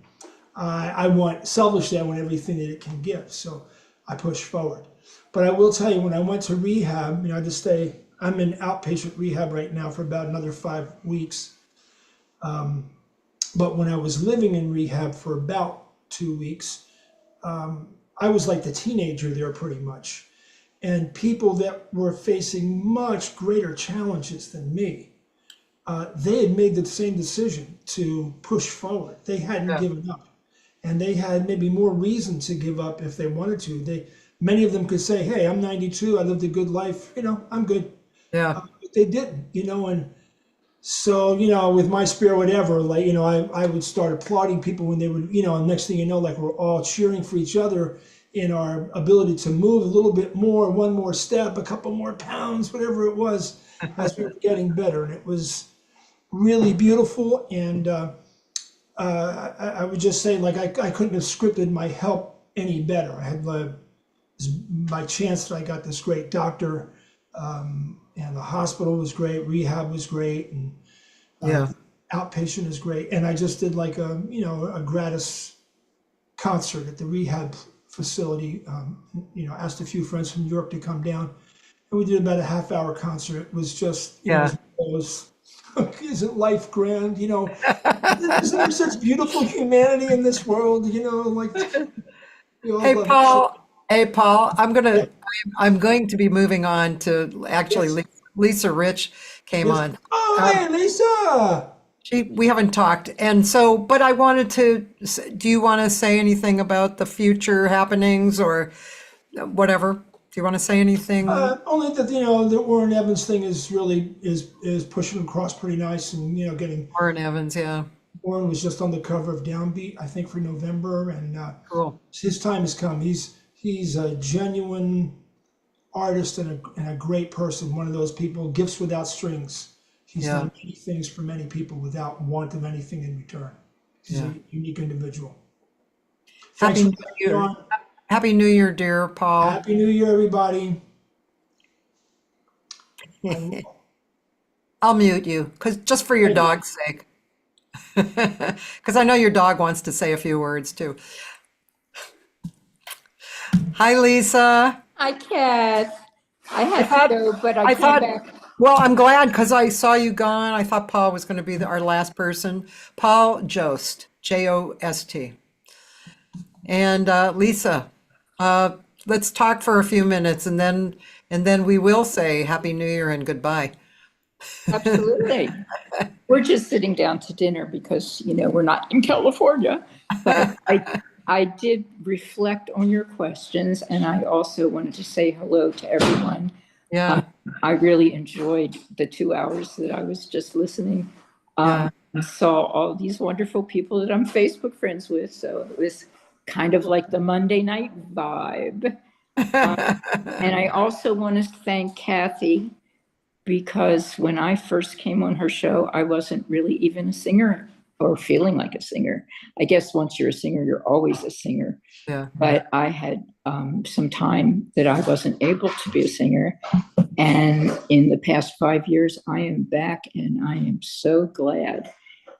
selfishly, I want everything that it can give. So I push forward. But I will tell you, when I went to rehab, I'm in outpatient rehab right now for about another 5 weeks. But when I was living in rehab for about 2 weeks, I was like the teenager there pretty much. And people that were facing much greater challenges than me, they had made the same decision to push forward. They hadn't given up. And they had maybe more reason to give up if they wanted to. Many of them could say, hey, I'm 92, I lived a good life, I'm good. Yeah. But they didn't, and so, with my spirit, whatever, like, I would start applauding people when they would, and next thing you know, like we're all cheering for each other in our ability to move a little bit more, one more step, a couple more pounds, whatever it was, as we were getting better. And it was really beautiful. And I would just say, like, I couldn't have scripted my help any better. I had by chance that I got this great doctor, and the hospital was great, rehab was great, and outpatient is great. And I just did like a gratis concert at the rehab facility. Asked a few friends from New York to come down, and we did about a half-hour concert. It was just, isn't life grand? Isn't there such beautiful humanity in this world? Like. Hey Paul, I'm going to be moving on to actually Lisa Rich came on. Oh, hey Lisa. We haven't talked, and so, but I wanted to. Do you want to say anything about the future happenings or whatever? Do you want to say anything? Only that the Warren Evans thing is really is pushing across pretty nice, and getting Warren Evans, Warren was just on the cover of Downbeat, I think, for November, and cool. His time has come. He's a genuine artist and a great person. One of those people, gifts without strings. He's done many things for many people without want of anything in return. He's a unique individual. Thanks Happy for New having me Year. on. Happy New Year, dear Paul. Happy New Year, everybody. I'll mute you, just for your dog's sake. Because I know your dog wants to say a few words too. Hi, Lisa. Hi, Kath. I had to go, but I came thought, back. well, I'm glad because I saw you gone. I thought Paul was going to be our last person. Paul Jost, Jost. And Lisa, let's talk for a few minutes, and then we will say Happy New Year and goodbye. Absolutely. We're just sitting down to dinner because, we're not in California. But I did reflect on your questions, and I also wanted to say hello to everyone. Yeah. I really enjoyed the 2 hours that I was just listening. I saw all these wonderful people that I'm Facebook friends with, so it was kind of like the Monday night vibe. And I also want to thank Cathy, because when I first came on her show, I wasn't really even a singer or feeling like a singer. I guess once you're a singer, you're always a singer. Yeah. But I had some time that I wasn't able to be a singer. And in the past 5 years, I am back, and I am so glad.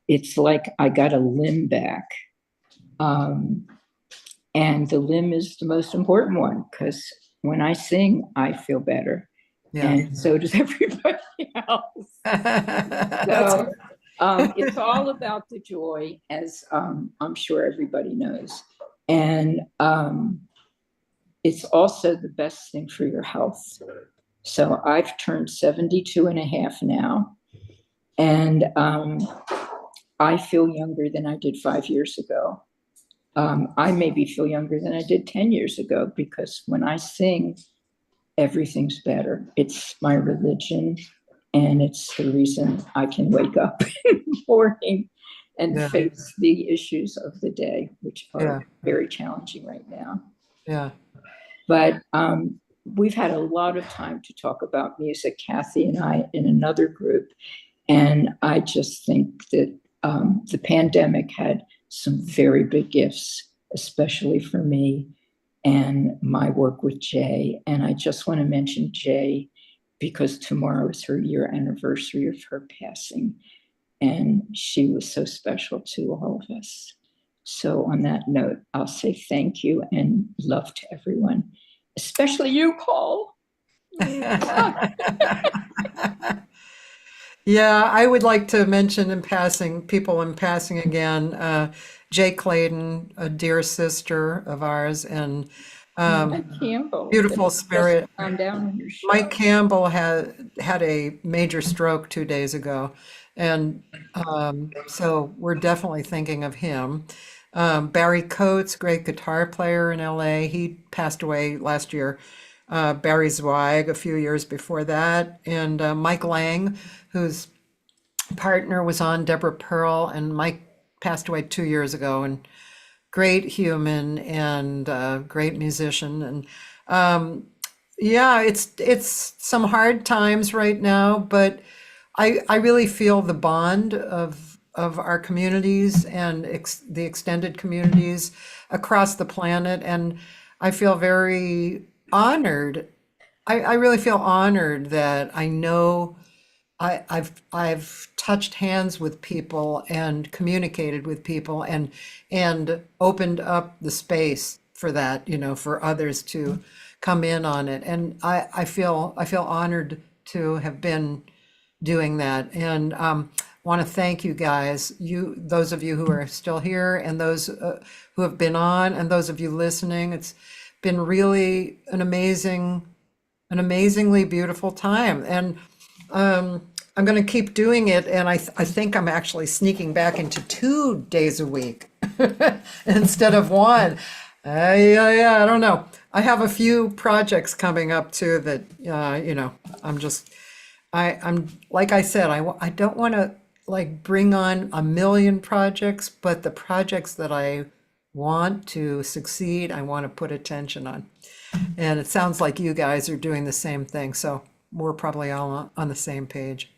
It's like I got a limb back. And the limb is the most important one, because when I sing, I feel better. Yeah. And so does everybody else. So it's all about the joy, as I'm sure everybody knows. And it's also the best thing for your health. So I've turned 72 and a half now. And I feel younger than I did 5 years ago. I maybe feel younger than I did 10 years ago, because when I sing, everything's better. It's my religion, and it's the reason I can wake up in the morning and face the issues of the day, which are very challenging right now. Yeah. But we've had a lot of time to talk about music, Cathy and I, in another group. And I just think that the pandemic had some very big gifts, especially for me and my work with Jay. And I just want to mention Jay because tomorrow is her year anniversary of her passing. And she was so special to all of us. So on that note, I'll say thank you and love to everyone, especially you, Paul. Yeah, I would like to mention in passing, again, Jay Clayton, a dear sister of ours, and Mike Campbell, beautiful spirit. Down on your show. Mike Campbell had a major stroke 2 days ago, and so we're definitely thinking of him. Barry Coates, great guitar player in LA, he passed away last year. Barry Zweig a few years before that, and Mike Lang, whose partner was on Deborah Pearl, and Mike passed away 2 years ago, and great human and great musician. And yeah, it's some hard times right now, but I really feel the bond of our communities and the extended communities across the planet, and I feel very honored. I really feel honored that I know I've touched hands with people and communicated with people and opened up the space for that, for others to come in on it. And I feel honored to have been doing that. And want to thank you guys, those of you who are still here, and those who have been on, and those of you listening. It's been really an amazingly beautiful time. And I'm going to keep doing it, and I think I'm actually sneaking back into 2 days a week instead of one. Yeah, I don't know. I have a few projects coming up too that I'm like I said, I don't want to bring on a million projects, but the projects that I want to succeed, I want to put attention on. And it sounds like you guys are doing the same thing, so we're probably all on the same page.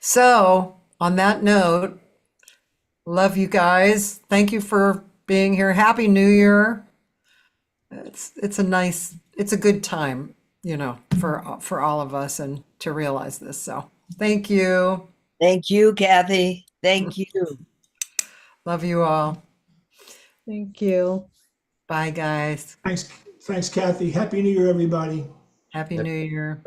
So on that note, love you guys. Thank you for being being here. Happy New Year. It's a good time, for all of us and to realize this. So thank you. Thank you, Cathy. Thank you. Love you all. Thank you. Bye, guys. Thanks, Kathy. Happy New Year, everybody. Happy New Year.